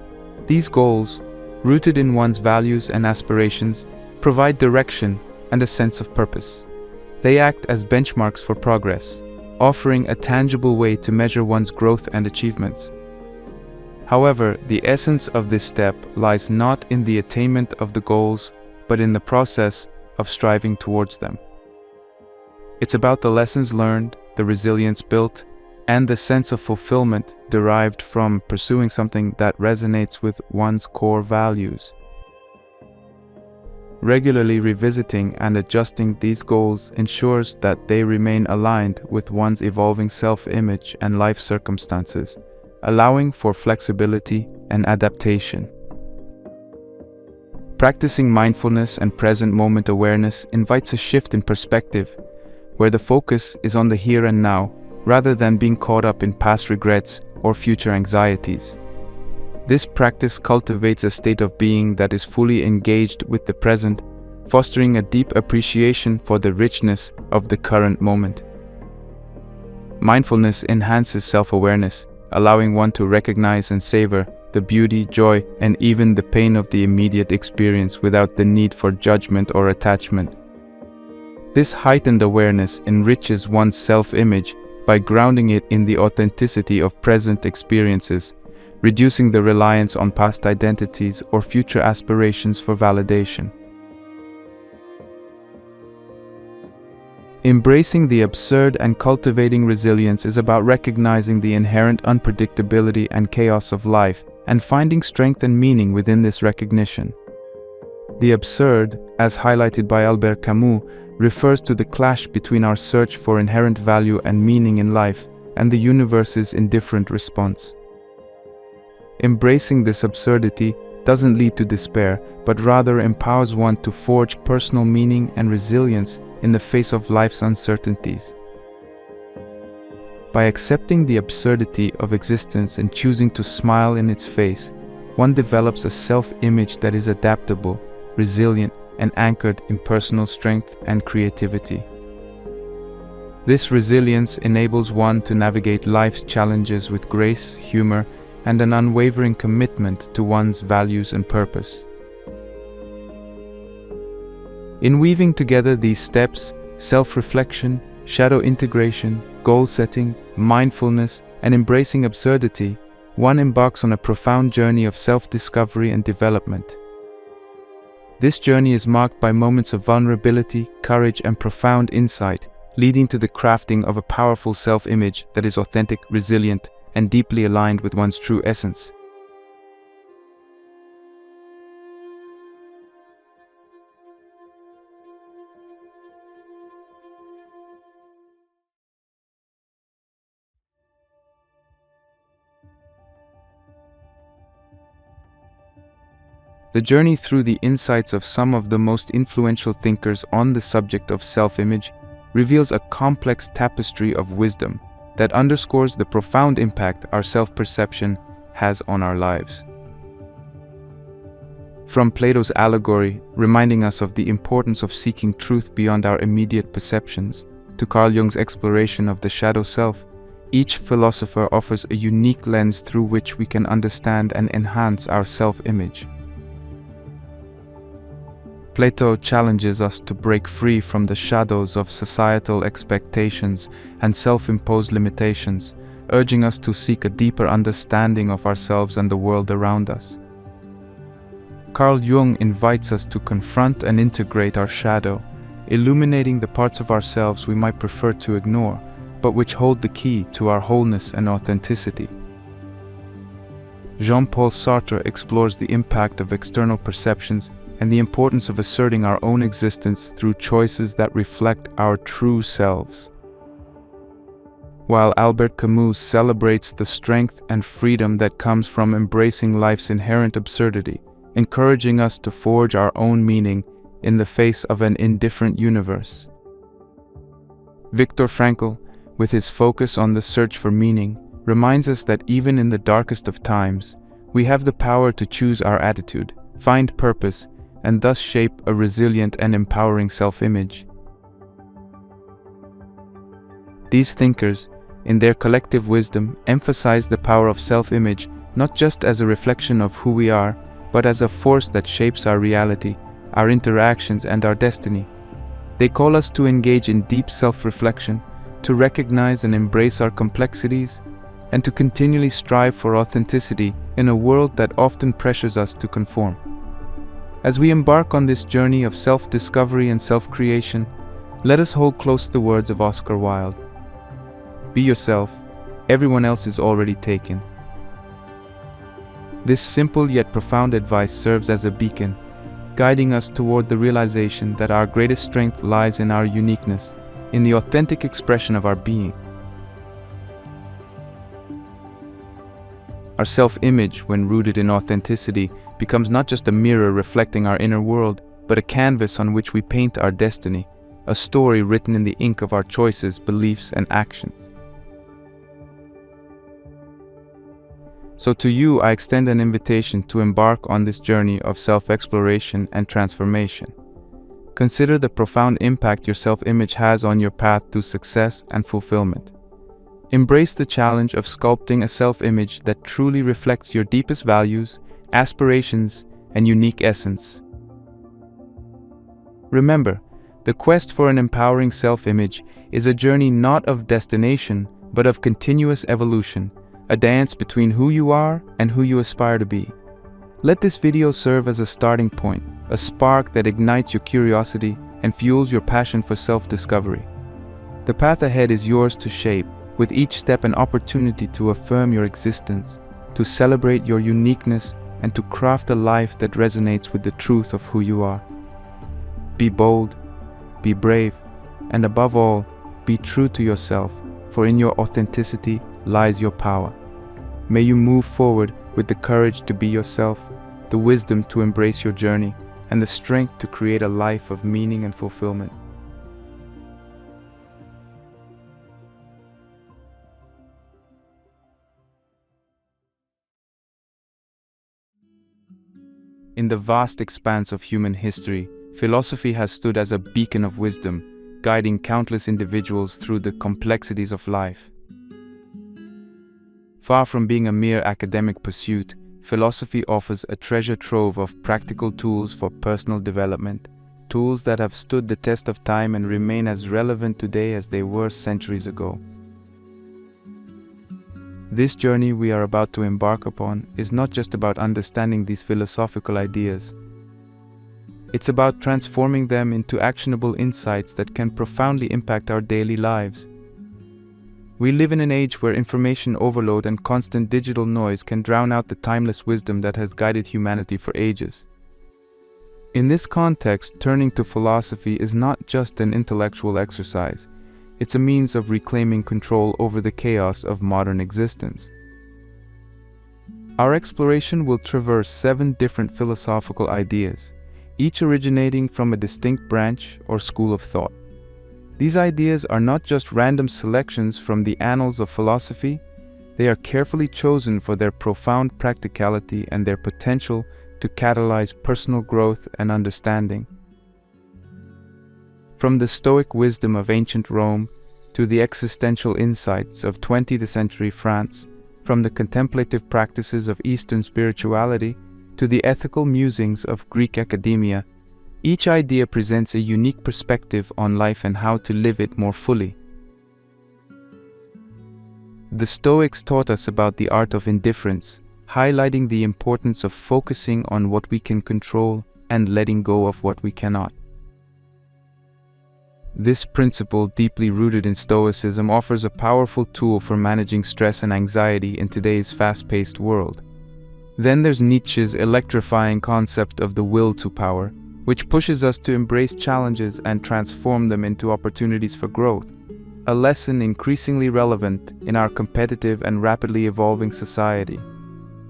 These goals, rooted in one's values and aspirations, provide direction and a sense of purpose. They act as benchmarks for progress, offering a tangible way to measure one's growth and achievements. However, the essence of this step lies not in the attainment of the goals, but in the process of striving towards them. It's about the lessons learned, the resilience built, and the sense of fulfillment derived from pursuing something that resonates with one's core values. Regularly revisiting and adjusting these goals ensures that they remain aligned with one's evolving self-image and life circumstances, allowing for flexibility and adaptation. Practicing mindfulness and present moment awareness invites a shift in perspective, where the focus is on the here and now, rather than being caught up in past regrets or future anxieties. This practice cultivates a state of being that is fully engaged with the present, fostering a deep appreciation for the richness of the current moment. Mindfulness enhances self-awareness, allowing one to recognize and savor the beauty, joy, and even the pain of the immediate experience without the need for judgment or attachment. This heightened awareness enriches one's self-image by grounding it in the authenticity of present experiences, reducing the reliance on past identities or future aspirations for validation. Embracing the absurd and cultivating resilience is about recognizing the inherent unpredictability and chaos of life and finding strength and meaning within this recognition. The absurd, as highlighted by Albert Camus, refers to the clash between our search for inherent value and meaning in life and the universe's indifferent response. Embracing this absurdity doesn't lead to despair, but rather empowers one to forge personal meaning and resilience in the face of life's uncertainties. By accepting the absurdity of existence and choosing to smile in its face, one develops a self-image that is adaptable, resilient, and anchored in personal strength and creativity. This resilience enables one to navigate life's challenges with grace, humor, and an unwavering commitment to one's values and purpose. In weaving together these steps, self-reflection, shadow integration, goal-setting, mindfulness, and embracing absurdity, one embarks on a profound journey of self-discovery and development. This journey is marked by moments of vulnerability, courage, and profound insight, leading to the crafting of a powerful self-image that is authentic, resilient, and deeply aligned with one's true essence. The journey through the insights of some of the most influential thinkers on the subject of self-image reveals a complex tapestry of wisdom that underscores the profound impact our self-perception has on our lives. From Plato's allegory, reminding us of the importance of seeking truth beyond our immediate perceptions, to Carl Jung's exploration of the shadow self, each philosopher offers a unique lens through which we can understand and enhance our self-image. Plato challenges us to break free from the shadows of societal expectations and self-imposed limitations, urging us to seek a deeper understanding of ourselves and the world around us. Carl Jung invites us to confront and integrate our shadow, illuminating the parts of ourselves we might prefer to ignore, but which hold the key to our wholeness and authenticity. Jean-Paul Sartre explores the impact of external perceptions and the importance of asserting our own existence through choices that reflect our true selves. While Albert Camus celebrates the strength and freedom that comes from embracing life's inherent absurdity, encouraging us to forge our own meaning in the face of an indifferent universe. Viktor Frankl, with his focus on the search for meaning, reminds us that even in the darkest of times, we have the power to choose our attitude, find purpose, and thus shape a resilient and empowering self-image. These thinkers, in their collective wisdom, emphasize the power of self-image not just as a reflection of who we are, but as a force that shapes our reality, our interactions, and our destiny. They call us to engage in deep self-reflection, to recognize and embrace our complexities, and to continually strive for authenticity in a world that often pressures us to conform. As we embark on this journey of self-discovery and self-creation, let us hold close the words of Oscar Wilde. Be yourself, everyone else is already taken. This simple yet profound advice serves as a beacon, guiding us toward the realization that our greatest strength lies in our uniqueness, in the authentic expression of our being. Our self-image, when rooted in authenticity, becomes not just a mirror reflecting our inner world, but a canvas on which we paint our destiny, a story written in the ink of our choices, beliefs, and actions. So to you, I extend an invitation to embark on this journey of self-exploration and transformation. Consider the profound impact your self-image has on your path to success and fulfillment. Embrace the challenge of sculpting a self-image that truly reflects your deepest values, aspirations, and unique essence. Remember, the quest for an empowering self-image is a journey not of destination, but of continuous evolution, a dance between who you are and who you aspire to be. Let this video serve as a starting point, a spark that ignites your curiosity and fuels your passion for self-discovery. The path ahead is yours to shape, with each step an opportunity to affirm your existence, to celebrate your uniqueness, and to craft a life that resonates with the truth of who you are. Be bold, be brave, and above all, be true to yourself, for in your authenticity lies your power. May you move forward with the courage to be yourself, the wisdom to embrace your journey, and the strength to create a life of meaning and fulfillment. In the vast expanse of human history, philosophy has stood as a beacon of wisdom, guiding countless individuals through the complexities of life. Far from being a mere academic pursuit, philosophy offers a treasure trove of practical tools for personal development, tools that have stood the test of time and remain as relevant today as they were centuries ago. This journey we are about to embark upon is not just about understanding these philosophical ideas. It's about transforming them into actionable insights that can profoundly impact our daily lives. We live in an age where information overload and constant digital noise can drown out the timeless wisdom that has guided humanity for ages. In this context, turning to philosophy is not just an intellectual exercise. It's a means of reclaiming control over the chaos of modern existence. Our exploration will traverse 7 different philosophical ideas, each originating from a distinct branch or school of thought. These ideas are not just random selections from the annals of philosophy, they are carefully chosen for their profound practicality and their potential to catalyze personal growth and understanding. From the Stoic wisdom of ancient Rome to the existential insights of 20th century France, from the contemplative practices of Eastern spirituality to the ethical musings of Greek academia, each idea presents a unique perspective on life and how to live it more fully. The Stoics taught us about the art of indifference, highlighting the importance of focusing on what we can control and letting go of what we cannot. This principle, deeply rooted in Stoicism, offers a powerful tool for managing stress and anxiety in today's fast-paced world. Then there's Nietzsche's electrifying concept of the will to power, which pushes us to embrace challenges and transform them into opportunities for growth, a lesson increasingly relevant in our competitive and rapidly evolving society.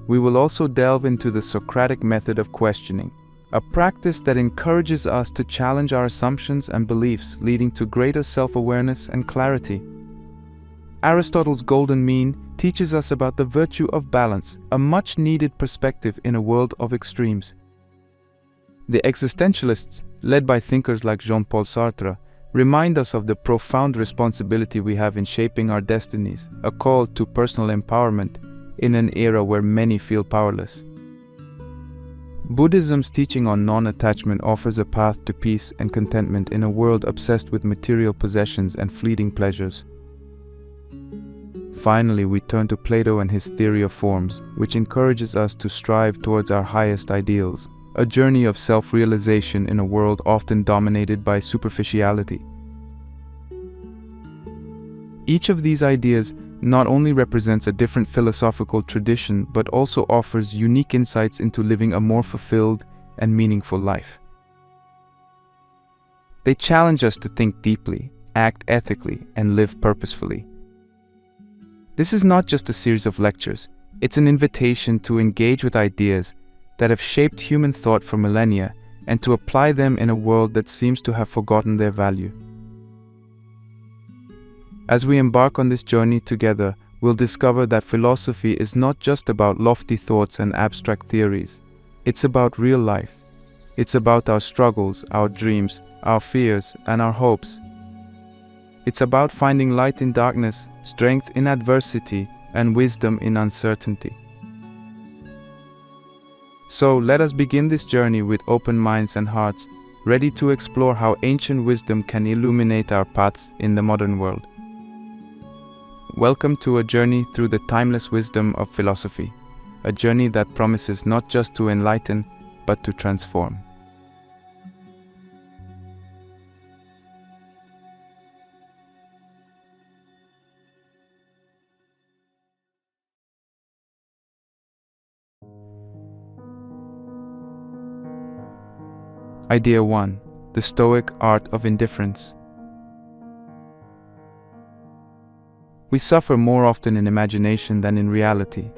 We will also delve into the Socratic method of questioning, a practice that encourages us to challenge our assumptions and beliefs, leading to greater self-awareness and clarity. Aristotle's golden mean teaches us about the virtue of balance, a much-needed perspective in a world of extremes. The existentialists, led by thinkers like Jean-Paul Sartre, remind us of the profound responsibility we have in shaping our destinies, a call to personal empowerment in an era where many feel powerless. Buddhism's teaching on non-attachment offers a path to peace and contentment in a world obsessed with material possessions and fleeting pleasures. Finally, we turn to Plato and his theory of forms, which encourages us to strive towards our highest ideals, a journey of self-realization in a world often dominated by superficiality. Each of these ideas not only represents a different philosophical tradition, but also offers unique insights into living a more fulfilled, and meaningful life. They challenge us to think deeply, act ethically, and live purposefully. This is not just a series of lectures, it's an invitation to engage with ideas that have shaped human thought for millennia and to apply them in a world that seems to have forgotten their value. As we embark on this journey together, we'll discover that philosophy is not just about lofty thoughts and abstract theories. It's about real life. It's about our struggles, our dreams, our fears, and our hopes. It's about finding light in darkness, strength in adversity, and wisdom in uncertainty. So let us begin this journey with open minds and hearts, ready to explore how ancient wisdom can illuminate our paths in the modern world. Welcome to a journey through the timeless wisdom of philosophy, a journey that promises not just to enlighten, but to transform. Idea 1. The Stoic Art of Indifference. We suffer more often in imagination than in reality.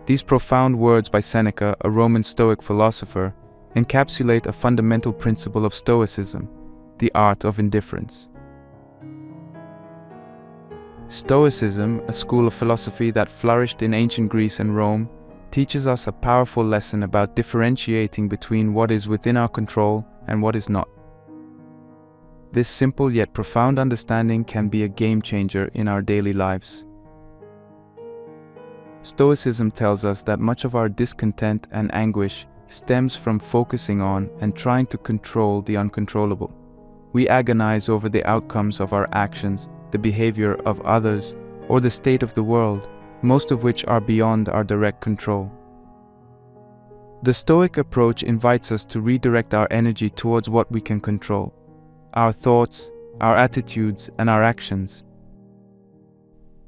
These profound words by Seneca, a Roman Stoic philosopher, encapsulate a fundamental principle of Stoicism, the art of indifference. Stoicism, a school of philosophy that flourished in ancient Greece and Rome, teaches us a powerful lesson about differentiating between what is within our control and what is not. This simple yet profound understanding can be a game changer in our daily lives. Stoicism tells us that much of our discontent and anguish stems from focusing on and trying to control the uncontrollable. We agonize over the outcomes of our actions, the behavior of others, or the state of the world, most of which are beyond our direct control. The Stoic approach invites us to redirect our energy towards what we can control: our thoughts, our attitudes, and our actions.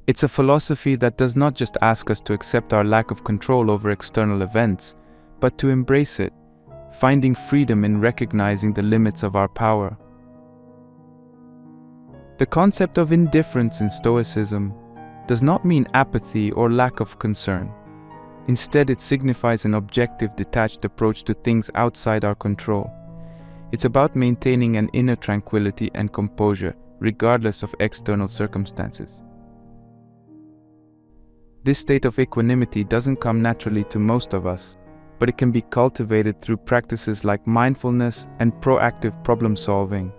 It's a philosophy that does not just ask us to accept our lack of control over external events, but to embrace it, finding freedom in recognizing the limits of our power. The concept of indifference in Stoicism does not mean apathy or lack of concern. Instead, it signifies an objective, detached approach to things outside our control. It's about maintaining an inner tranquility and composure, regardless of external circumstances. This state of equanimity doesn't come naturally to most of us, but it can be cultivated through practices like mindfulness and proactive problem solving.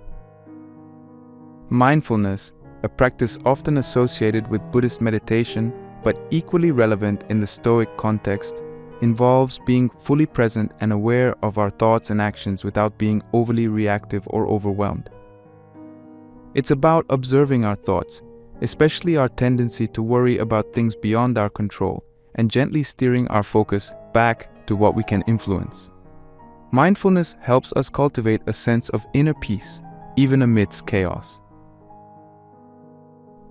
Mindfulness, a practice often associated with Buddhist meditation, but equally relevant in the Stoic context, involves being fully present and aware of our thoughts and actions without being overly reactive or overwhelmed. It's about observing our thoughts, especially our tendency to worry about things beyond our control, and gently steering our focus back to what we can influence. Mindfulness helps us cultivate a sense of inner peace, even amidst chaos.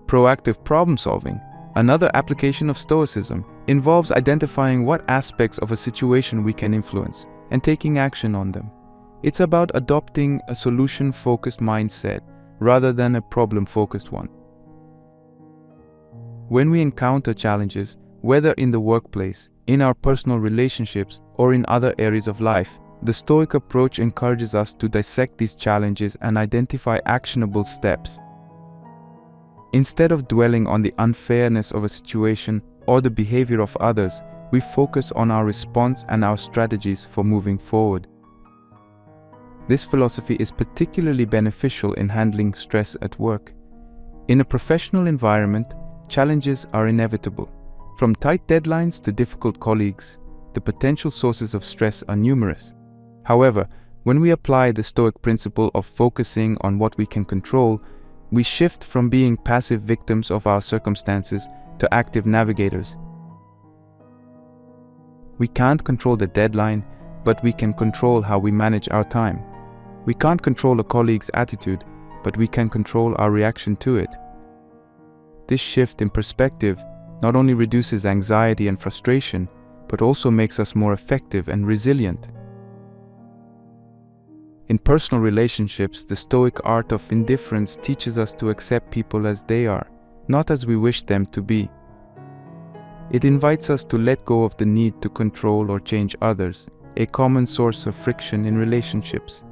Proactive problem solving, another application of Stoicism, involves identifying what aspects of a situation we can influence and taking action on them. It's about adopting a solution-focused mindset rather than a problem-focused one. When we encounter challenges, whether in the workplace, in our personal relationships, or in other areas of life, the Stoic approach encourages us to dissect these challenges and identify actionable steps. Instead of dwelling on the unfairness of a situation or the behavior of others, we focus on our response and our strategies for moving forward. This philosophy is particularly beneficial in handling stress at work. In a professional environment, challenges are inevitable. From tight deadlines to difficult colleagues, the potential sources of stress are numerous. However, when we apply the Stoic principle of focusing on what we can control, we shift from being passive victims of our circumstances to active navigators. We can't control the deadline, but we can control how we manage our time. We can't control a colleague's attitude, but we can control our reaction to it. This shift in perspective not only reduces anxiety and frustration, but also makes us more effective and resilient. In personal relationships, the Stoic Art of Indifference teaches us to accept people as they are, not as we wish them to be. It invites us to let go of the need to control or change others, a common source of friction in relationships.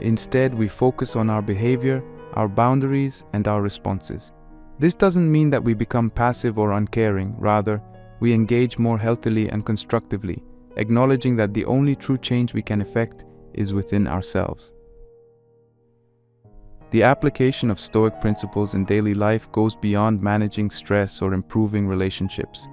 Instead, we focus on our behavior, our boundaries, and our responses. This doesn't mean that we become passive or uncaring. Rather, we engage more healthily and constructively, acknowledging that the only true change we can effect is within ourselves. The application of Stoic principles in daily life goes beyond managing stress or improving relationships.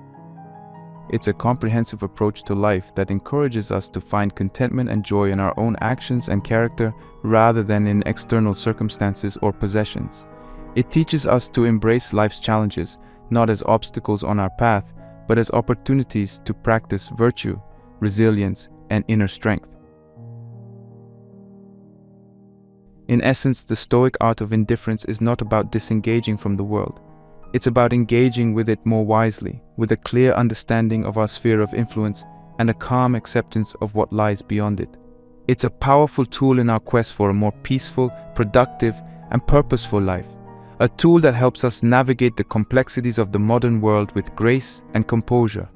It's a comprehensive approach to life that encourages us to find contentment and joy in our own actions and character rather than in external circumstances or possessions. It teaches us to embrace life's challenges, not as obstacles on our path, but as opportunities to practice virtue, resilience, and inner strength. In essence, the Stoic Art of Indifference is not about disengaging from the world. It's about engaging with it more wisely, with a clear understanding of our sphere of influence and a calm acceptance of what lies beyond it. It's a powerful tool in our quest for a more peaceful, productive, and purposeful life. A tool that helps us navigate the complexities of the modern world with grace and composure.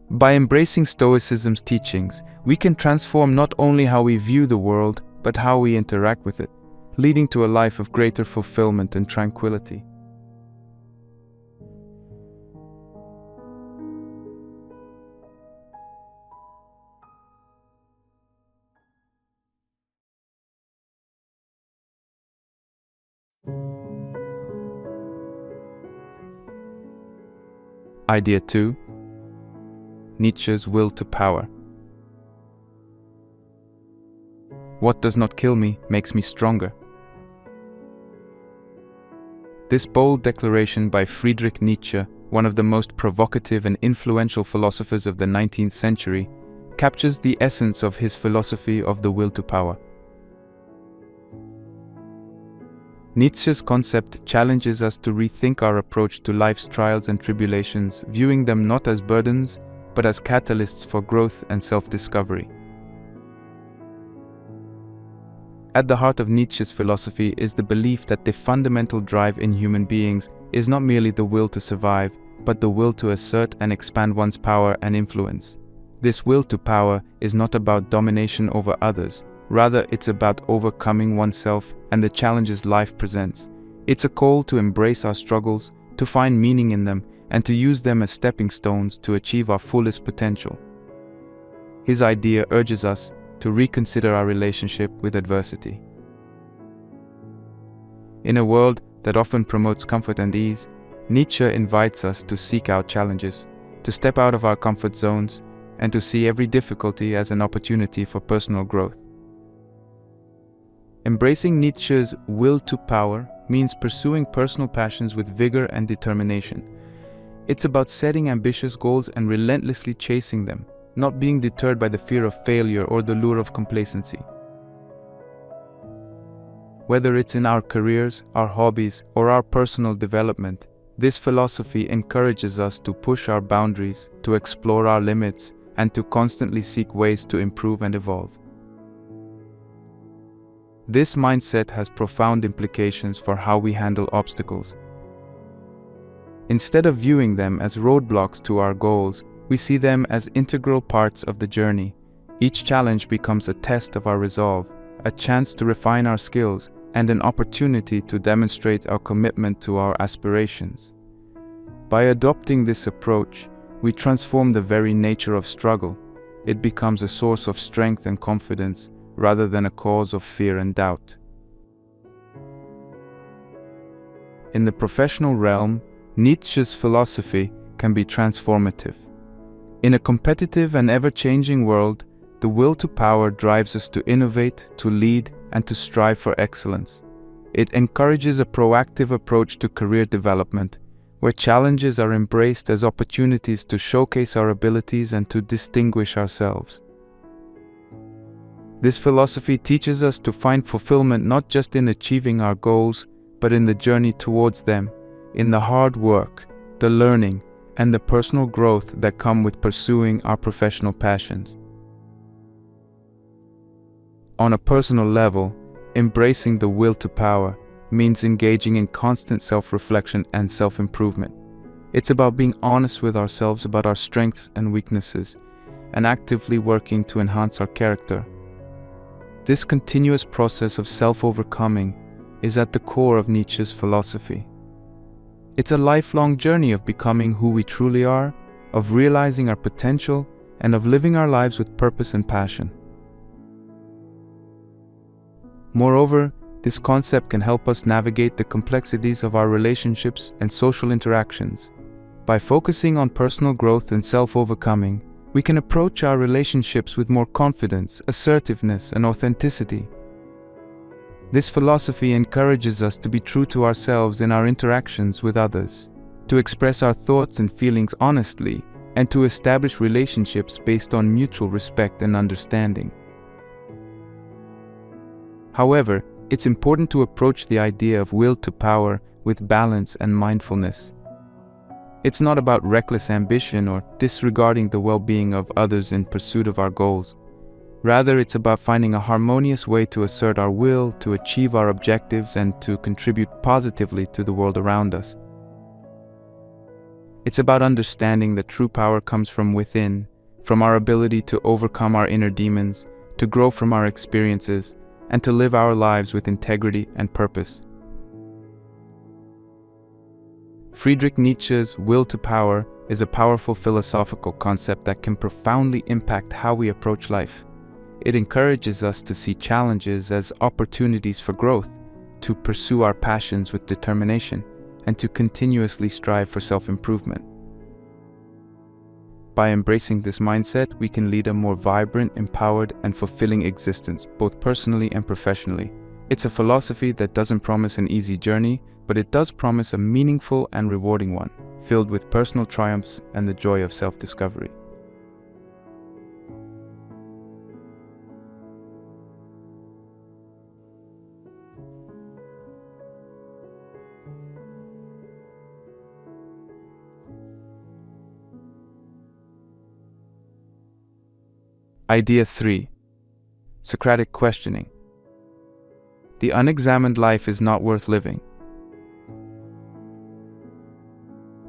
By embracing Stoicism's teachings, we can transform not only how we view the world, but how we interact with it, leading to a life of greater fulfillment and tranquility. Idea 2. Nietzsche's will to power. What does not kill me makes me stronger. This bold declaration by Friedrich Nietzsche, one of the most provocative and influential philosophers of the 19th century, captures the essence of his philosophy of the will to power. Nietzsche's concept challenges us to rethink our approach to life's trials and tribulations, viewing them not as burdens, but as catalysts for growth and self-discovery. At the heart of Nietzsche's philosophy is the belief that the fundamental drive in human beings is not merely the will to survive, but the will to assert and expand one's power and influence. This will to power is not about domination over others. Rather, it's about overcoming oneself and the challenges life presents. It's a call to embrace our struggles, to find meaning in them, and to use them as stepping stones to achieve our fullest potential. His idea urges us to reconsider our relationship with adversity. In a world that often promotes comfort and ease, Nietzsche invites us to seek out challenges, to step out of our comfort zones, and to see every difficulty as an opportunity for personal growth. Embracing Nietzsche's will to power means pursuing personal passions with vigor and determination. It's about setting ambitious goals and relentlessly chasing them, not being deterred by the fear of failure or the lure of complacency. Whether it's in our careers, our hobbies, or our personal development, this philosophy encourages us to push our boundaries, to explore our limits, and to constantly seek ways to improve and evolve. This mindset has profound implications for how we handle obstacles. Instead of viewing them as roadblocks to our goals, we see them as integral parts of the journey. Each challenge becomes a test of our resolve, a chance to refine our skills, and an opportunity to demonstrate our commitment to our aspirations. By adopting this approach, we transform the very nature of struggle. It becomes a source of strength and confidence, rather than a cause of fear and doubt. In the professional realm, Nietzsche's philosophy can be transformative. In a competitive and ever-changing world, the will to power drives us to innovate, to lead, and to strive for excellence. It encourages a proactive approach to career development, where challenges are embraced as opportunities to showcase our abilities and to distinguish ourselves. This philosophy teaches us to find fulfillment not just in achieving our goals, but in the journey towards them, in the hard work, the learning, and the personal growth that come with pursuing our professional passions. On a personal level, embracing the will to power means engaging in constant self-reflection and self-improvement. It's about being honest with ourselves about our strengths and weaknesses, and actively working to enhance our character. This continuous process of self-overcoming is at the core of Nietzsche's philosophy. It's a lifelong journey of becoming who we truly are, of realizing our potential, and of living our lives with purpose and passion. Moreover, this concept can help us navigate the complexities of our relationships and social interactions. By focusing on personal growth and self-overcoming, we can approach our relationships with more confidence, assertiveness, and authenticity. This philosophy encourages us to be true to ourselves in our interactions with others, to express our thoughts and feelings honestly, and to establish relationships based on mutual respect and understanding. However, it's important to approach the idea of will to power with balance and mindfulness. It's not about reckless ambition or disregarding the well-being of others in pursuit of our goals. Rather, it's about finding a harmonious way to assert our will, to achieve our objectives, and to contribute positively to the world around us. It's about understanding that true power comes from within, from our ability to overcome our inner demons, to grow from our experiences, and to live our lives with integrity and purpose. Friedrich Nietzsche's will to power is a powerful philosophical concept that can profoundly impact how we approach life. It encourages us to see challenges as opportunities for growth, to pursue our passions with determination, and to continuously strive for self-improvement. By embracing this mindset, we can lead a more vibrant, empowered, and fulfilling existence, both personally and professionally. It's a philosophy that doesn't promise an easy journey, but it does promise a meaningful and rewarding one, filled with personal triumphs and the joy of self-discovery. Idea 3. Socratic questioning. The unexamined life is not worth living.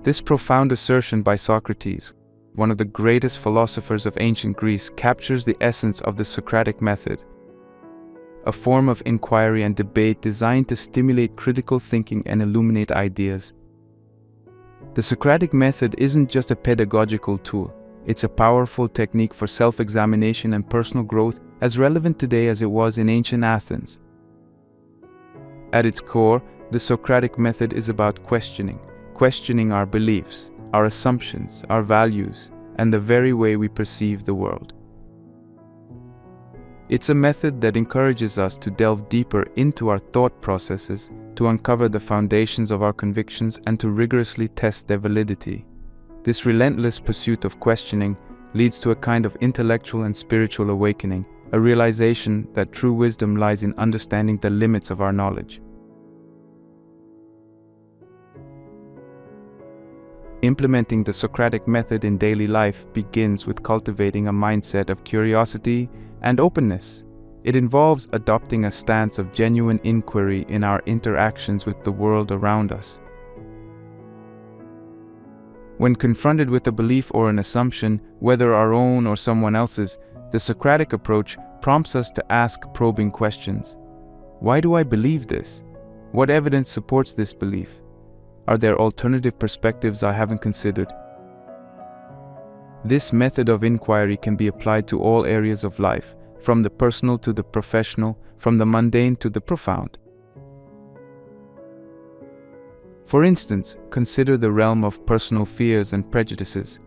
This profound assertion by Socrates, one of the greatest philosophers of ancient Greece, captures the essence of the Socratic method, a form of inquiry and debate designed to stimulate critical thinking and illuminate ideas. The Socratic method isn't just a pedagogical tool. It's a powerful technique for self-examination and personal growth, as relevant today as it was in ancient Athens. At its core, the Socratic method is about questioning our beliefs, our assumptions, our values, and the very way we perceive the world. It's a method that encourages us to delve deeper into our thought processes, to uncover the foundations of our convictions, and to rigorously test their validity. This relentless pursuit of questioning leads to a kind of intellectual and spiritual awakening, a realization that true wisdom lies in understanding the limits of our knowledge. Implementing the Socratic method in daily life begins with cultivating a mindset of curiosity and openness. It involves adopting a stance of genuine inquiry in our interactions with the world around us. When confronted with a belief or an assumption, whether our own or someone else's, the Socratic approach prompts us to ask probing questions. Why do I believe this? What evidence supports this belief? Are there alternative perspectives I haven't considered? This method of inquiry can be applied to all areas of life, from the personal to the professional, from the mundane to the profound. For instance, consider the realm of personal fears and prejudices.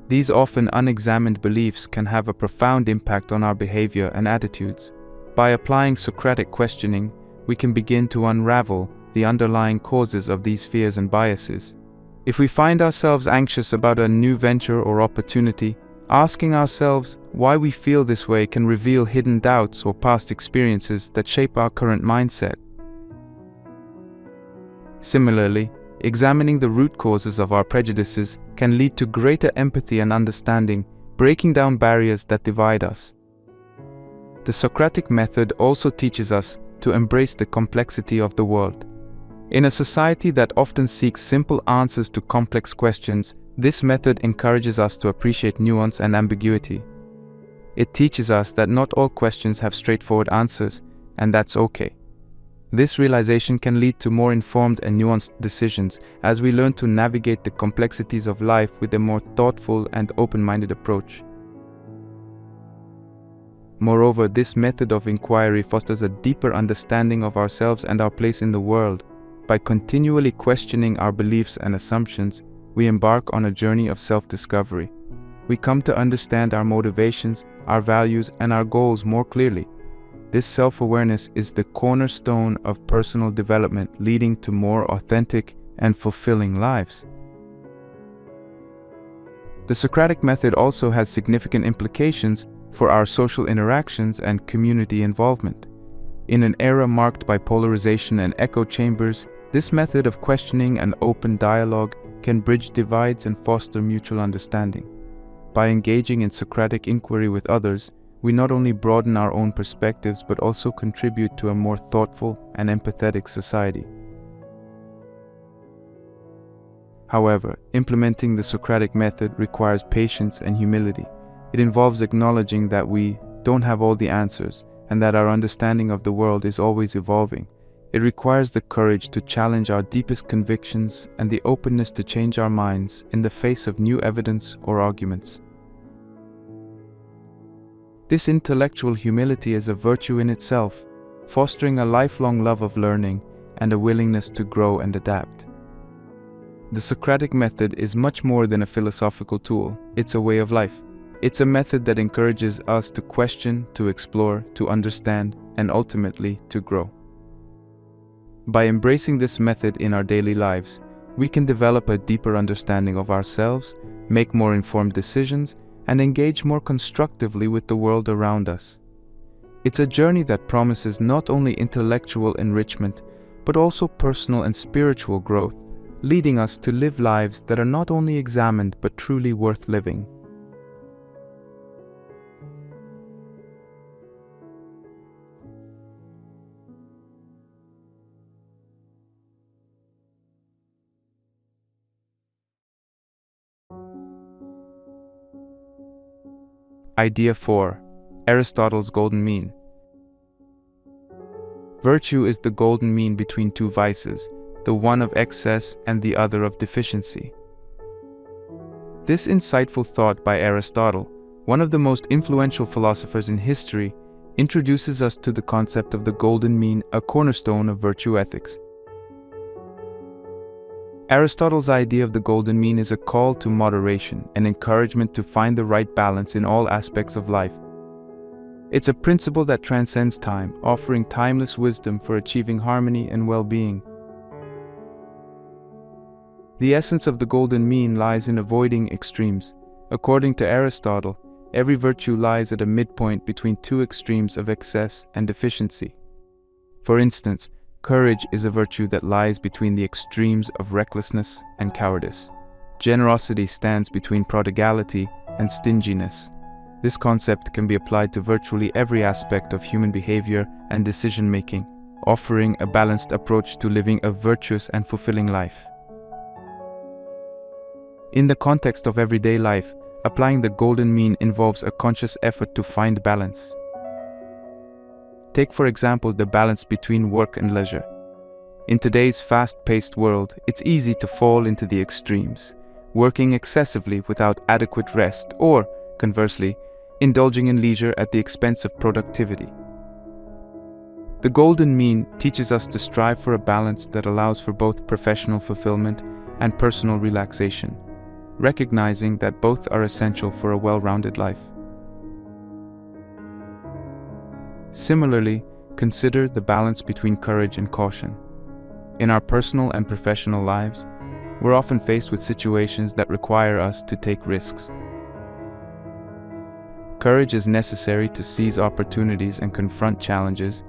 These often unexamined beliefs can have a profound impact on our behavior and attitudes. By applying Socratic questioning, we can begin to unravel the underlying causes of these fears and biases. If we find ourselves anxious about a new venture or opportunity, asking ourselves why we feel this way can reveal hidden doubts or past experiences that shape our current mindset. Similarly, examining the root causes of our prejudices can lead to greater empathy and understanding, breaking down barriers that divide us. The Socratic method also teaches us to embrace the complexity of the world. In a society that often seeks simple answers to complex questions, this method encourages us to appreciate nuance and ambiguity. It teaches us that not all questions have straightforward answers, and that's okay. This realization can lead to more informed and nuanced decisions as we learn to navigate the complexities of life with a more thoughtful and open-minded approach. Moreover, this method of inquiry fosters a deeper understanding of ourselves and our place in the world. By continually questioning our beliefs and assumptions, we embark on a journey of self-discovery. We come to understand our motivations, our values, and our goals more clearly. This self-awareness is the cornerstone of personal development, leading to more authentic and fulfilling lives. The Socratic method also has significant implications for our social interactions and community involvement. In an era marked by polarization and echo chambers, this method of questioning and open dialogue can bridge divides and foster mutual understanding. By engaging in Socratic inquiry with others, we not only broaden our own perspectives but also contribute to a more thoughtful and empathetic society. However, implementing the Socratic method requires patience and humility. It involves acknowledging that we don't have all the answers and that our understanding of the world is always evolving. It requires the courage to challenge our deepest convictions and the openness to change our minds in the face of new evidence or arguments. This intellectual humility is a virtue in itself, fostering a lifelong love of learning and a willingness to grow and adapt. The Socratic method is much more than a philosophical tool. It's a way of life. It's a method that encourages us to question, to explore, to understand, and ultimately to grow. By embracing this method in our daily lives, we can develop a deeper understanding of ourselves, make more informed decisions, and engage more constructively with the world around us. It's a journey that promises not only intellectual enrichment, but also personal and spiritual growth, leading us to live lives that are not only examined but truly worth living. Idea 4. Aristotle's Golden Mean. Virtue is the golden mean between two vices, the one of excess and the other of deficiency. This insightful thought by Aristotle, one of the most influential philosophers in history, introduces us to the concept of the golden mean, a cornerstone of virtue ethics. Aristotle's idea of the golden mean is a call to moderation, an encouragement to find the right balance in all aspects of life. It's a principle that transcends time, offering timeless wisdom for achieving harmony and well-being. The essence of the golden mean lies in avoiding extremes. According to Aristotle, every virtue lies at a midpoint between two extremes of excess and deficiency. For instance, courage is a virtue that lies between the extremes of recklessness and cowardice. Generosity stands between prodigality and stinginess. This concept can be applied to virtually every aspect of human behavior and decision-making, offering a balanced approach to living a virtuous and fulfilling life. In the context of everyday life, applying the golden mean involves a conscious effort to find balance. Take, for example, the balance between work and leisure. In today's fast-paced world, it's easy to fall into the extremes, working excessively without adequate rest, or, conversely, indulging in leisure at the expense of productivity. The golden mean teaches us to strive for a balance that allows for both professional fulfillment and personal relaxation, recognizing that both are essential for a well-rounded life. Similarly, consider the balance between courage and caution. In our personal and professional lives, we're often faced with situations that require us to take risks. Courage is necessary to seize opportunities and confront challenges,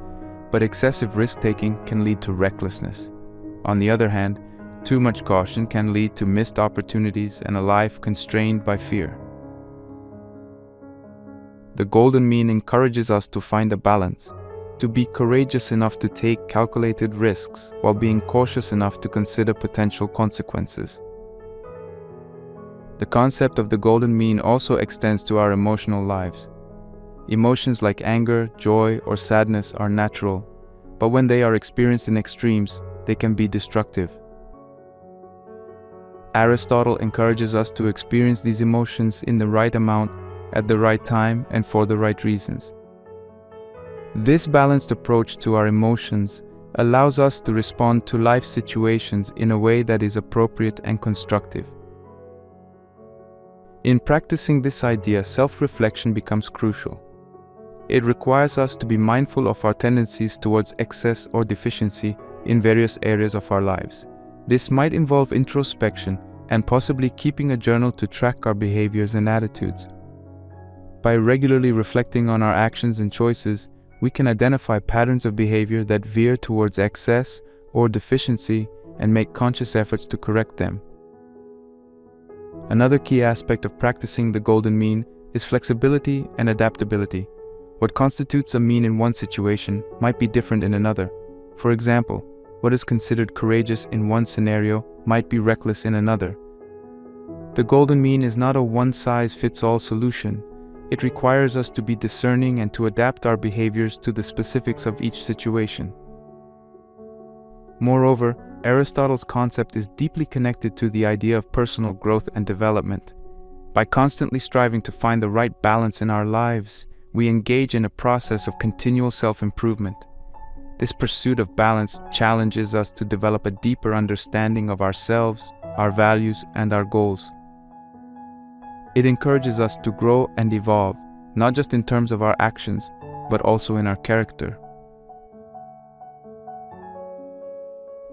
but excessive risk-taking can lead to recklessness. On the other hand, too much caution can lead to missed opportunities and a life constrained by fear. The golden mean encourages us to find a balance, to be courageous enough to take calculated risks while being cautious enough to consider potential consequences. The concept of the golden mean also extends to our emotional lives. Emotions like anger, joy, or sadness are natural, but when they are experienced in extremes, they can be destructive. Aristotle encourages us to experience these emotions in the right amount, at the right time, and for the right reasons. This balanced approach to our emotions allows us to respond to life situations in a way that is appropriate and constructive. In practicing this idea, self-reflection becomes crucial. It requires us to be mindful of our tendencies towards excess or deficiency in various areas of our lives. This might involve introspection and possibly keeping a journal to track our behaviors and attitudes. By regularly reflecting on our actions and choices, we can identify patterns of behavior that veer towards excess or deficiency and make conscious efforts to correct them. Another key aspect of practicing the golden mean is flexibility and adaptability. What constitutes a mean in one situation might be different in another. For example, what is considered courageous in one scenario might be reckless in another. The golden mean is not a one-size-fits-all solution. It requires us to be discerning and to adapt our behaviors to the specifics of each situation. Moreover, Aristotle's concept is deeply connected to the idea of personal growth and development. By constantly striving to find the right balance in our lives, we engage in a process of continual self-improvement. This pursuit of balance challenges us to develop a deeper understanding of ourselves, our values, and our goals. It encourages us to grow and evolve, not just in terms of our actions, but also in our character.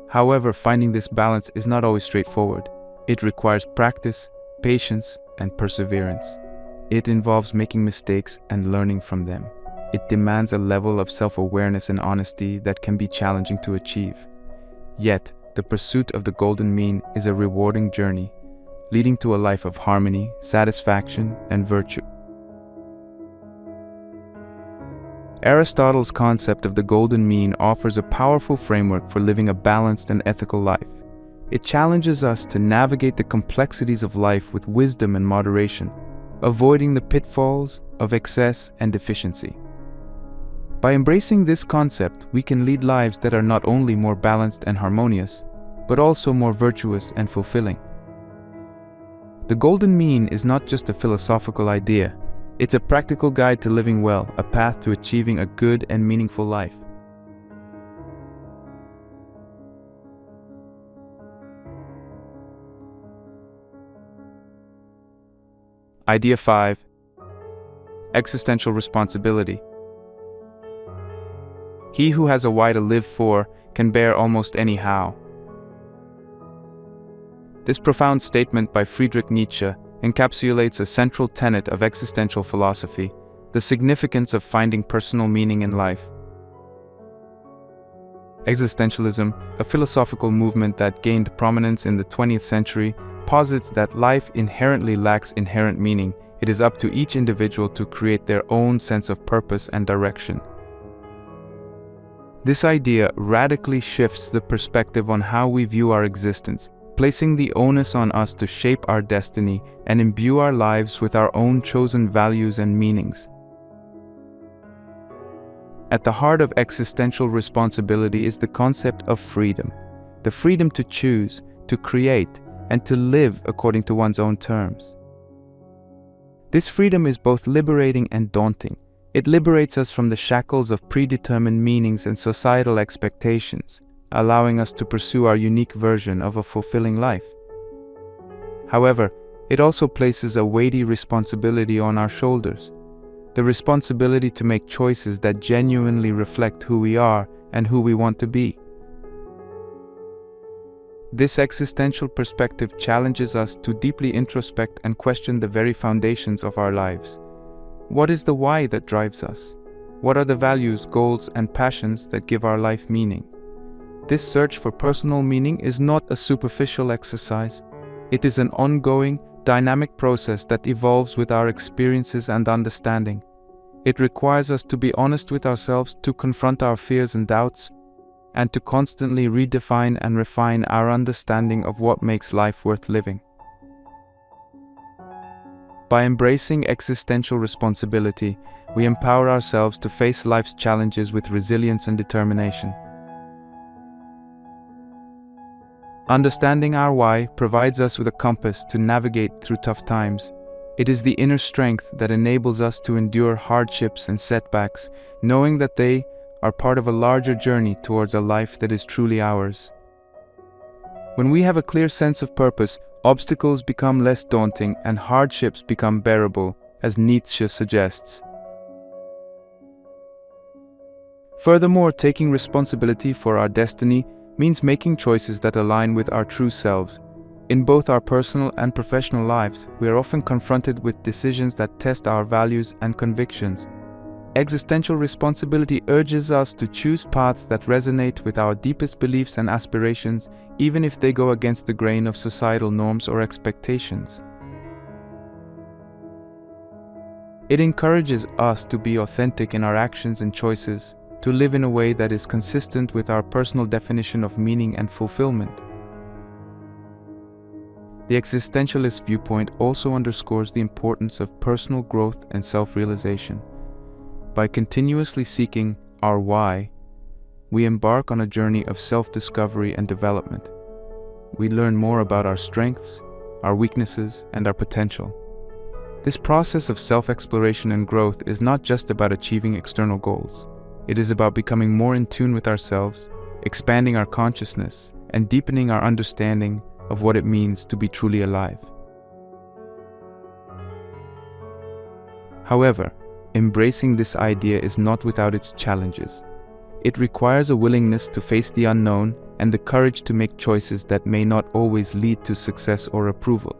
However, finding this balance is not always straightforward. It requires practice, patience, and perseverance. It involves making mistakes and learning from them. It demands a level of self-awareness and honesty that can be challenging to achieve. Yet, the pursuit of the golden mean is a rewarding journey, leading to a life of harmony, satisfaction, and virtue. Aristotle's concept of the golden mean offers a powerful framework for living a balanced and ethical life. It challenges us to navigate the complexities of life with wisdom and moderation, avoiding the pitfalls of excess and deficiency. By embracing this concept, we can lead lives that are not only more balanced and harmonious, but also more virtuous and fulfilling. The golden mean is not just a philosophical idea. It's a practical guide to living well, a path to achieving a good and meaningful life. Idea 5. Existential responsibility. He who has a why to live for can bear almost any how. This profound statement by Friedrich Nietzsche encapsulates a central tenet of existential philosophy, the significance of finding personal meaning in life. Existentialism, a philosophical movement that gained prominence in the 20th century, posits that life inherently lacks inherent meaning. It is up to each individual to create their own sense of purpose and direction. This idea radically shifts the perspective on how we view our existence, placing the onus on us to shape our destiny and imbue our lives with our own chosen values and meanings. At the heart of existential responsibility is the concept of freedom, the freedom to choose, to create, and to live according to one's own terms. This freedom is both liberating and daunting. It liberates us from the shackles of predetermined meanings and societal expectations, allowing us to pursue our unique version of a fulfilling life. However, it also places a weighty responsibility on our shoulders, the responsibility to make choices that genuinely reflect who we are and who we want to be. This existential perspective challenges us to deeply introspect and question the very foundations of our lives. What is the why that drives us? What are the values, goals, and passions that give our life meaning? This search for personal meaning is not a superficial exercise. It is an ongoing, dynamic process that evolves with our experiences and understanding. It requires us to be honest with ourselves, to confront our fears and doubts, and to constantly redefine and refine our understanding of what makes life worth living. By embracing existential responsibility, we empower ourselves to face life's challenges with resilience and determination. Understanding our why provides us with a compass to navigate through tough times. It is the inner strength that enables us to endure hardships and setbacks, knowing that they are part of a larger journey towards a life that is truly ours. When we have a clear sense of purpose, obstacles become less daunting and hardships become bearable, as Nietzsche suggests. Furthermore, taking responsibility for our destiny means making choices that align with our true selves. In both our personal and professional lives, we are often confronted with decisions that test our values and convictions. Existential responsibility urges us to choose paths that resonate with our deepest beliefs and aspirations, even if they go against the grain of societal norms or expectations. It encourages us to be authentic in our actions and choices, to live in a way that is consistent with our personal definition of meaning and fulfillment. The existentialist viewpoint also underscores the importance of personal growth and self-realization. By continuously seeking our why, we embark on a journey of self-discovery and development. We learn more about our strengths, our weaknesses, and our potential. This process of self-exploration and growth is not just about achieving external goals. It is about becoming more in tune with ourselves, expanding our consciousness, and deepening our understanding of what it means to be truly alive. However, embracing this idea is not without its challenges. It requires a willingness to face the unknown and the courage to make choices that may not always lead to success or approval.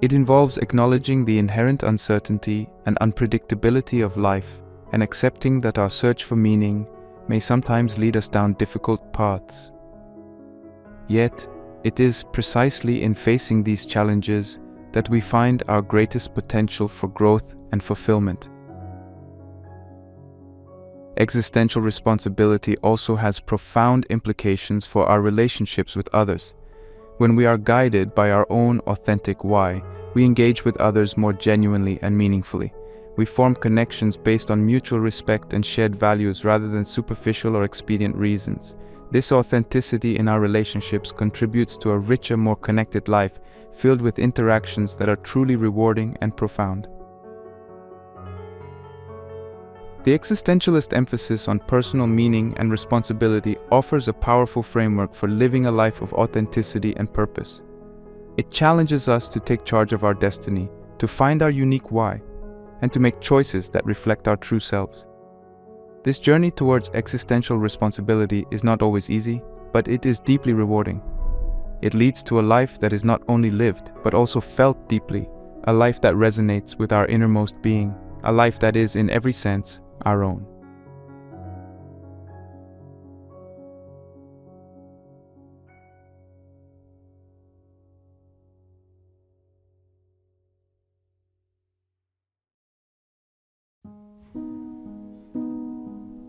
It involves acknowledging the inherent uncertainty and unpredictability of life and accepting that our search for meaning may sometimes lead us down difficult paths. Yet, it is precisely in facing these challenges that we find our greatest potential for growth and fulfillment. Existential responsibility also has profound implications for our relationships with others. When we are guided by our own authentic why, we engage with others more genuinely and meaningfully. We form connections based on mutual respect and shared values rather than superficial or expedient reasons. This authenticity in our relationships contributes to a richer, more connected life, filled with interactions that are truly rewarding and profound. The existentialist emphasis on personal meaning and responsibility offers a powerful framework for living a life of authenticity and purpose. It challenges us to take charge of our destiny, to find our unique why, and to make choices that reflect our true selves. This journey towards existential responsibility is not always easy, but it is deeply rewarding. It leads to a life that is not only lived, but also felt deeply, a life that resonates with our innermost being, a life that is, in every sense, our own.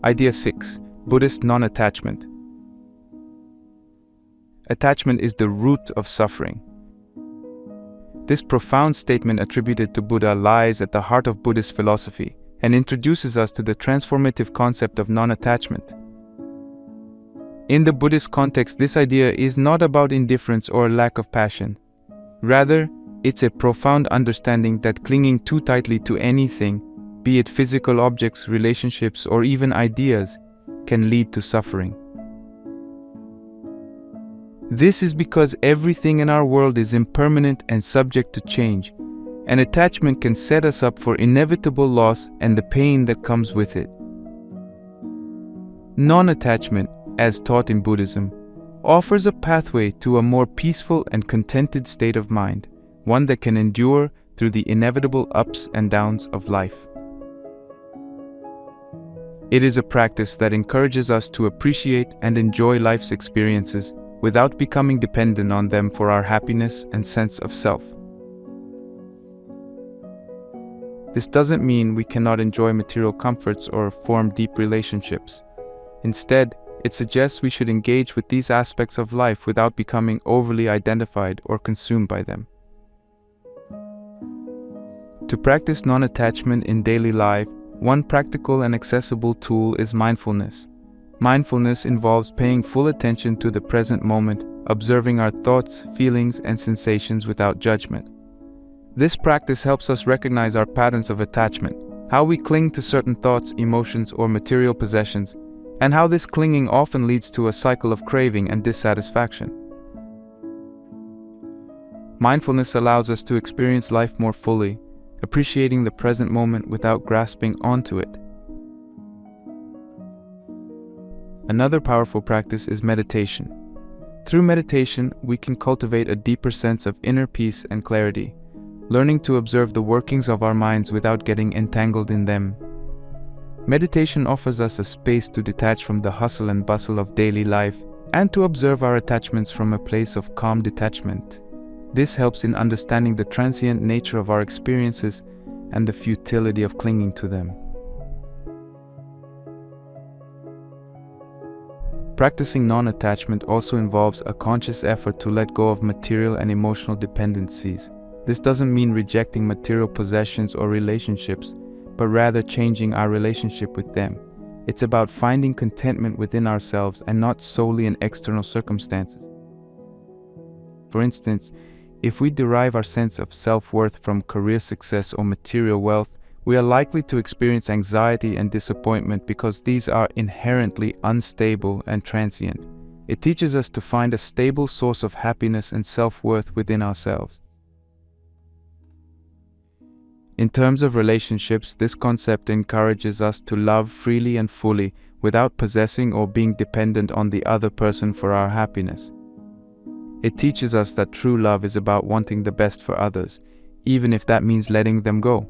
Idea 6. Buddhist non-attachment. Attachment is the root of suffering. This profound statement attributed to Buddha lies at the heart of Buddhist philosophy and introduces us to the transformative concept of non-attachment. In the Buddhist context, this idea is not about indifference or lack of passion. Rather, it's a profound understanding that clinging too tightly to anything, be it physical objects, relationships, or even ideas, can lead to suffering. This is because everything in our world is impermanent and subject to change, and attachment can set us up for inevitable loss and the pain that comes with it. Non-attachment, as taught in Buddhism, offers a pathway to a more peaceful and contented state of mind, one that can endure through the inevitable ups and downs of life. It is a practice that encourages us to appreciate and enjoy life's experiences without becoming dependent on them for our happiness and sense of self. This doesn't mean we cannot enjoy material comforts or form deep relationships. Instead, it suggests we should engage with these aspects of life without becoming overly identified or consumed by them. To practice non-attachment in daily life, one practical and accessible tool is mindfulness. Mindfulness involves paying full attention to the present moment, observing our thoughts, feelings, and sensations without judgment. This practice helps us recognize our patterns of attachment, how we cling to certain thoughts, emotions, or material possessions, and how this clinging often leads to a cycle of craving and dissatisfaction. Mindfulness allows us to experience life more fully, appreciating the present moment without grasping onto it. Another powerful practice is meditation. Through meditation, we can cultivate a deeper sense of inner peace and clarity, learning to observe the workings of our minds without getting entangled in them. Meditation offers us a space to detach from the hustle and bustle of daily life and to observe our attachments from a place of calm detachment. This helps in understanding the transient nature of our experiences and the futility of clinging to them. Practicing non-attachment also involves a conscious effort to let go of material and emotional dependencies. This doesn't mean rejecting material possessions or relationships, but rather changing our relationship with them. It's about finding contentment within ourselves and not solely in external circumstances. For instance, if we derive our sense of self-worth from career success or material wealth, we are likely to experience anxiety and disappointment because these are inherently unstable and transient. It teaches us to find a stable source of happiness and self-worth within ourselves. In terms of relationships, this concept encourages us to love freely and fully without possessing or being dependent on the other person for our happiness. It teaches us that true love is about wanting the best for others, even if that means letting them go.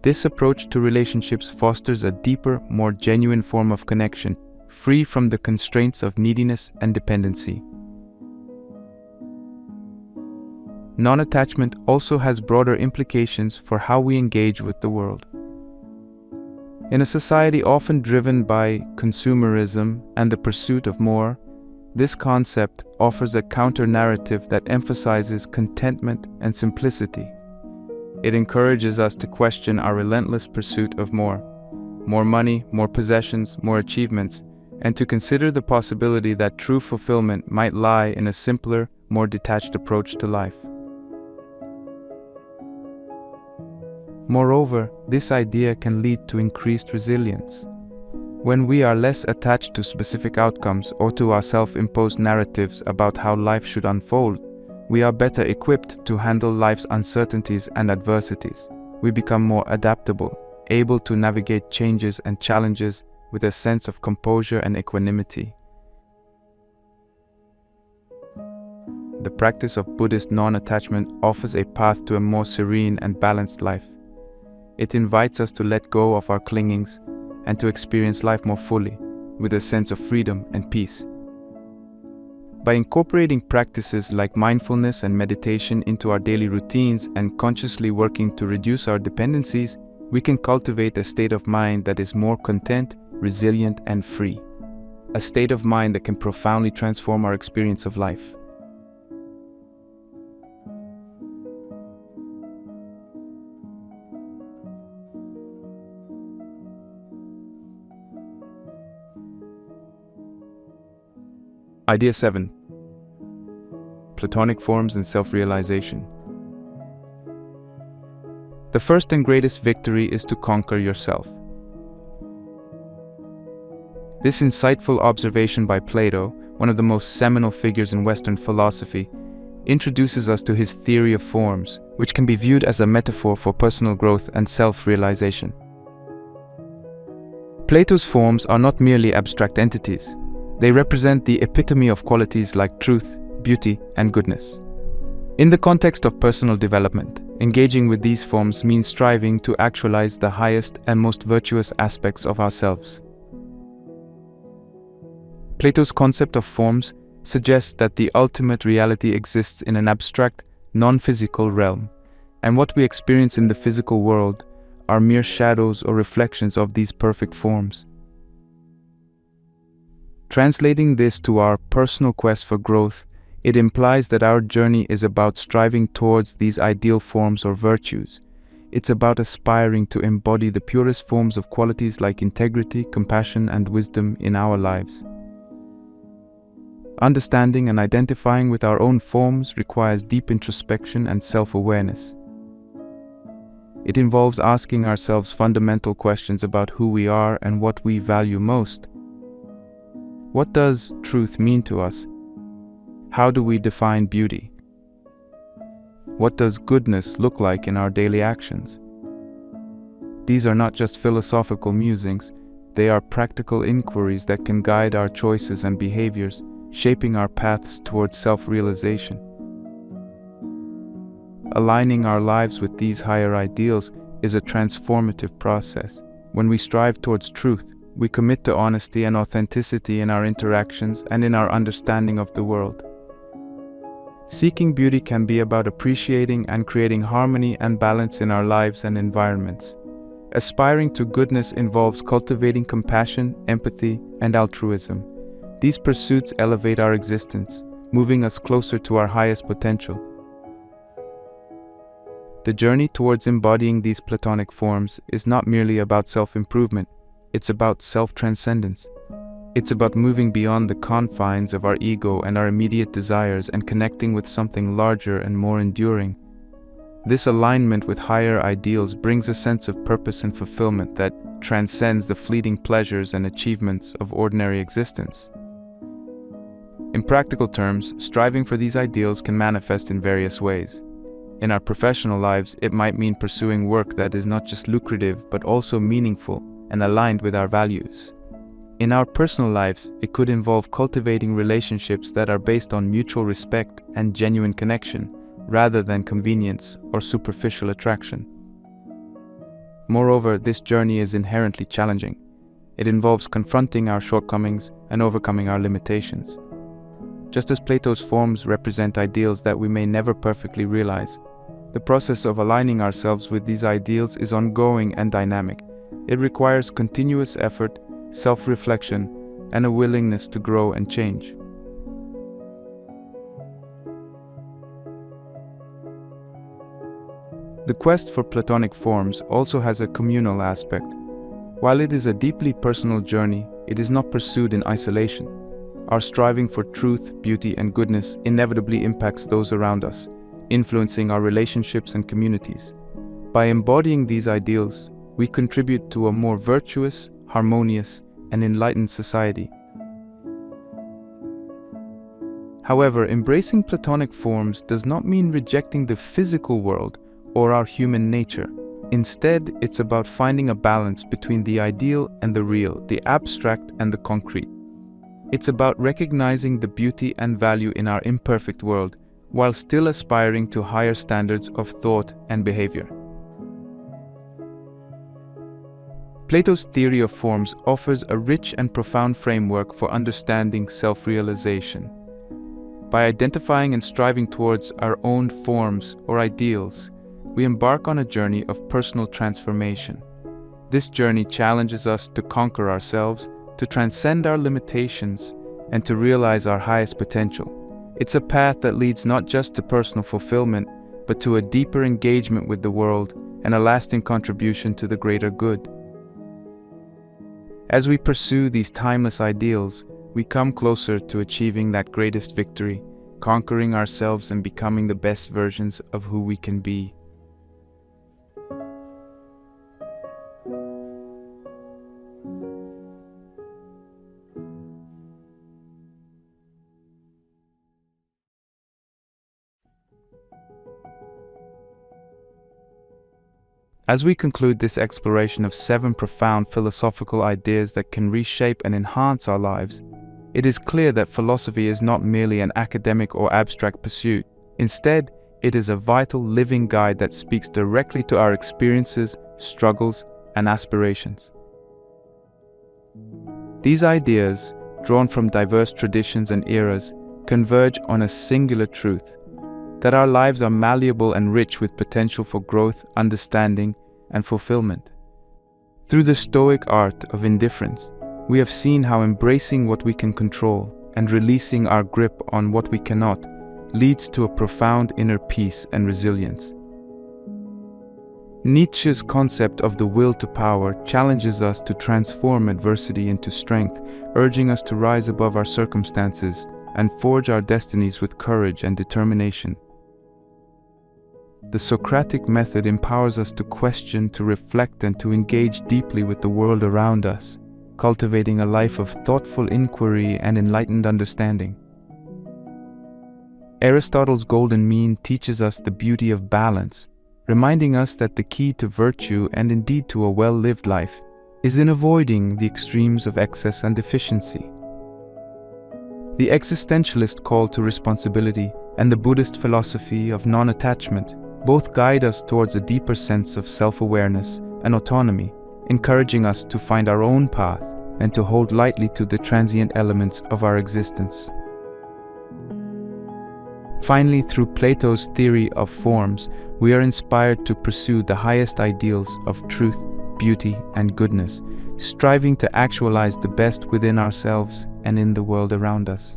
This approach to relationships fosters a deeper, more genuine form of connection, free from the constraints of neediness and dependency. Non-attachment also has broader implications for how we engage with the world. In a society often driven by consumerism and the pursuit of more, this concept offers a counter-narrative that emphasizes contentment and simplicity. It encourages us to question our relentless pursuit of more money, more possessions, more achievements, and to consider the possibility that true fulfillment might lie in a simpler, more detached approach to life. Moreover, this idea can lead to increased resilience. When we are less attached to specific outcomes or to our self-imposed narratives about how life should unfold, we are better equipped to handle life's uncertainties and adversities. We become more adaptable, able to navigate changes and challenges with a sense of composure and equanimity. The practice of Buddhist non-attachment offers a path to a more serene and balanced life. It invites us to let go of our clingings and to experience life more fully, with a sense of freedom and peace. By incorporating practices like mindfulness and meditation into our daily routines and consciously working to reduce our dependencies, we can cultivate a state of mind that is more content, resilient, and free. A state of mind that can profoundly transform our experience of life. Idea 7. Platonic forms and self-realization. The first and greatest victory is to conquer yourself. This insightful observation by Plato, one of the most seminal figures in Western philosophy, introduces us to his theory of forms, which can be viewed as a metaphor for personal growth and self-realization. Plato's forms are not merely abstract entities. They represent the epitome of qualities like truth, beauty, and goodness. In the context of personal development, engaging with these forms means striving to actualize the highest and most virtuous aspects of ourselves. Plato's concept of forms suggests that the ultimate reality exists in an abstract, non-physical realm, and what we experience in the physical world are mere shadows or reflections of these perfect forms. Translating this to our personal quest for growth, it implies that our journey is about striving towards these ideal forms or virtues. It's about aspiring to embody the purest forms of qualities like integrity, compassion, and wisdom in our lives. Understanding and identifying with our own forms requires deep introspection and self-awareness. It involves asking ourselves fundamental questions about who we are and what we value most. What does truth mean to us? How do we define beauty? What does goodness look like in our daily actions? These are not just philosophical musings, they are practical inquiries that can guide our choices and behaviors, shaping our paths towards self-realization. Aligning our lives with these higher ideals is a transformative process. When we strive towards truth, we commit to honesty and authenticity in our interactions and in our understanding of the world. Seeking beauty can be about appreciating and creating harmony and balance in our lives and environments. Aspiring to goodness involves cultivating compassion, empathy, and altruism. These pursuits elevate our existence, moving us closer to our highest potential. The journey towards embodying these Platonic forms is not merely about self-improvement, it's about self-transcendence. It's about moving beyond the confines of our ego and our immediate desires and connecting with something larger and more enduring. This alignment with higher ideals brings a sense of purpose and fulfillment that transcends the fleeting pleasures and achievements of ordinary existence. In practical terms, striving for these ideals can manifest in various ways. In our professional lives, it might mean pursuing work that is not just lucrative but also meaningful and aligned with our values. In our personal lives, it could involve cultivating relationships that are based on mutual respect and genuine connection, rather than convenience or superficial attraction. Moreover, this journey is inherently challenging. It involves confronting our shortcomings and overcoming our limitations. Just as Plato's forms represent ideals that we may never perfectly realize, the process of aligning ourselves with these ideals is ongoing and dynamic. It requires continuous effort, self-reflection, and a willingness to grow and change. The quest for Platonic forms also has a communal aspect. While it is a deeply personal journey, it is not pursued in isolation. Our striving for truth, beauty, and goodness inevitably impacts those around us, influencing our relationships and communities. By embodying these ideals, we contribute to a more virtuous, harmonious, and enlightened society. However, embracing Platonic forms does not mean rejecting the physical world or our human nature. Instead, it's about finding a balance between the ideal and the real, the abstract and the concrete. It's about recognizing the beauty and value in our imperfect world, while still aspiring to higher standards of thought and behavior. Plato's theory of forms offers a rich and profound framework for understanding self-realization. By identifying and striving towards our own forms or ideals, we embark on a journey of personal transformation. This journey challenges us to conquer ourselves, to transcend our limitations, and to realize our highest potential. It's a path that leads not just to personal fulfillment, but to a deeper engagement with the world and a lasting contribution to the greater good. As we pursue these timeless ideals, we come closer to achieving that greatest victory, conquering ourselves and becoming the best versions of who we can be. As we conclude this exploration of 7 profound philosophical ideas that can reshape and enhance our lives, it is clear that philosophy is not merely an academic or abstract pursuit. Instead, it is a vital living guide that speaks directly to our experiences, struggles, and aspirations. These ideas, drawn from diverse traditions and eras, converge on a singular truth: that our lives are malleable and rich with potential for growth, understanding, and fulfillment. Through the Stoic Art of Indifference, we have seen how embracing what we can control and releasing our grip on what we cannot leads to a profound inner peace and resilience. Nietzsche's concept of the will to power challenges us to transform adversity into strength, urging us to rise above our circumstances and forge our destinies with courage and determination. The Socratic method empowers us to question, to reflect, and to engage deeply with the world around us, cultivating a life of thoughtful inquiry and enlightened understanding. Aristotle's Golden Mean teaches us the beauty of balance, reminding us that the key to virtue and indeed to a well-lived life is in avoiding the extremes of excess and deficiency. The existentialist call to responsibility and the Buddhist philosophy of non-attachment both guide us towards a deeper sense of self-awareness and autonomy, encouraging us to find our own path and to hold lightly to the transient elements of our existence. Finally, through Plato's theory of forms, we are inspired to pursue the highest ideals of truth, beauty, and goodness, striving to actualize the best within ourselves and in the world around us.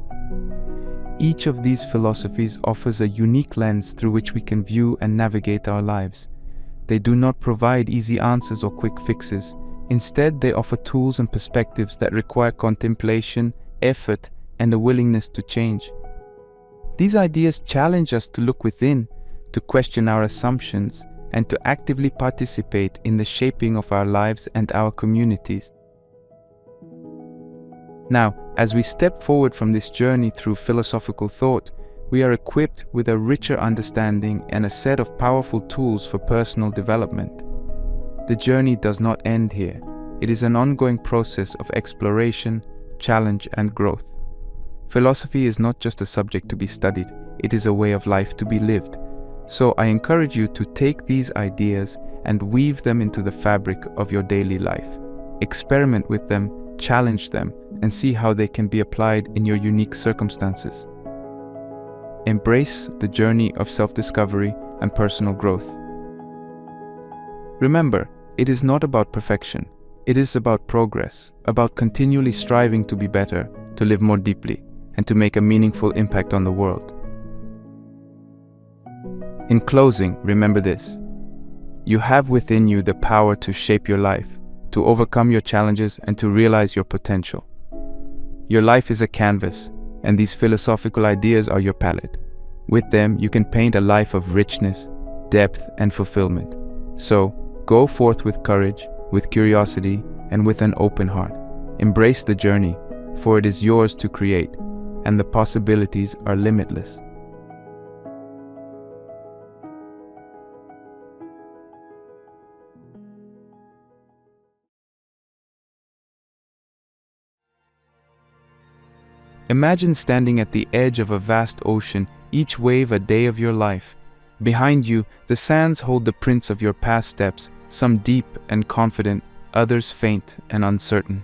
Each of these philosophies offers a unique lens through which we can view and navigate our lives. They do not provide easy answers or quick fixes. Instead, they offer tools and perspectives that require contemplation, effort, and a willingness to change. These ideas challenge us to look within, to question our assumptions, and to actively participate in the shaping of our lives and our communities. Now, as we step forward from this journey through philosophical thought, we are equipped with a richer understanding and a set of powerful tools for personal development. The journey does not end here. It is an ongoing process of exploration, challenge, and growth. Philosophy is not just a subject to be studied, it is a way of life to be lived. So I encourage you to take these ideas and weave them into the fabric of your daily life. Experiment with them, challenge them, and see how they can be applied in your unique circumstances. Embrace the journey of self-discovery and personal growth. Remember, it is not about perfection. It is about progress, about continually striving to be better, to live more deeply, and to make a meaningful impact on the world. In closing, remember this: you have within you the power to shape your life, to overcome your challenges, and to realize your potential. Your life is a canvas, and these philosophical ideas are your palette. With them, you can paint a life of richness, depth, and fulfillment. So, go forth with courage, with curiosity, and with an open heart. Embrace the journey, for it is yours to create, and the possibilities are limitless. Imagine standing at the edge of a vast ocean, each wave a day of your life. Behind you, the sands hold the prints of your past steps, some deep and confident, others faint and uncertain.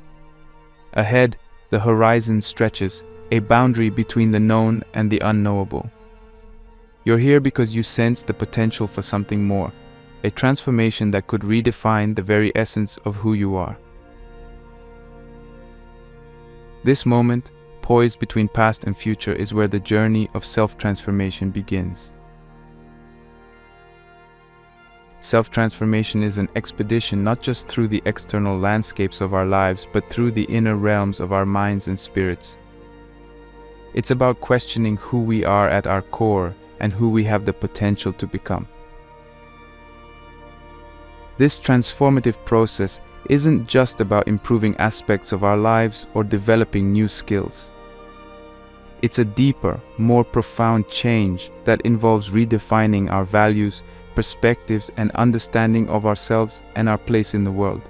Ahead, the horizon stretches, a boundary between the known and the unknowable. You're here because you sense the potential for something more, a transformation that could redefine the very essence of who you are. This moment, poised between past and future, is where the journey of self-transformation begins. Self-transformation is an expedition not just through the external landscapes of our lives, but through the inner realms of our minds and spirits. It's about questioning who we are at our core and who we have the potential to become. This transformative process isn't just about improving aspects of our lives or developing new skills. It's a deeper, more profound change that involves redefining our values, perspectives, and understanding of ourselves and our place in the world.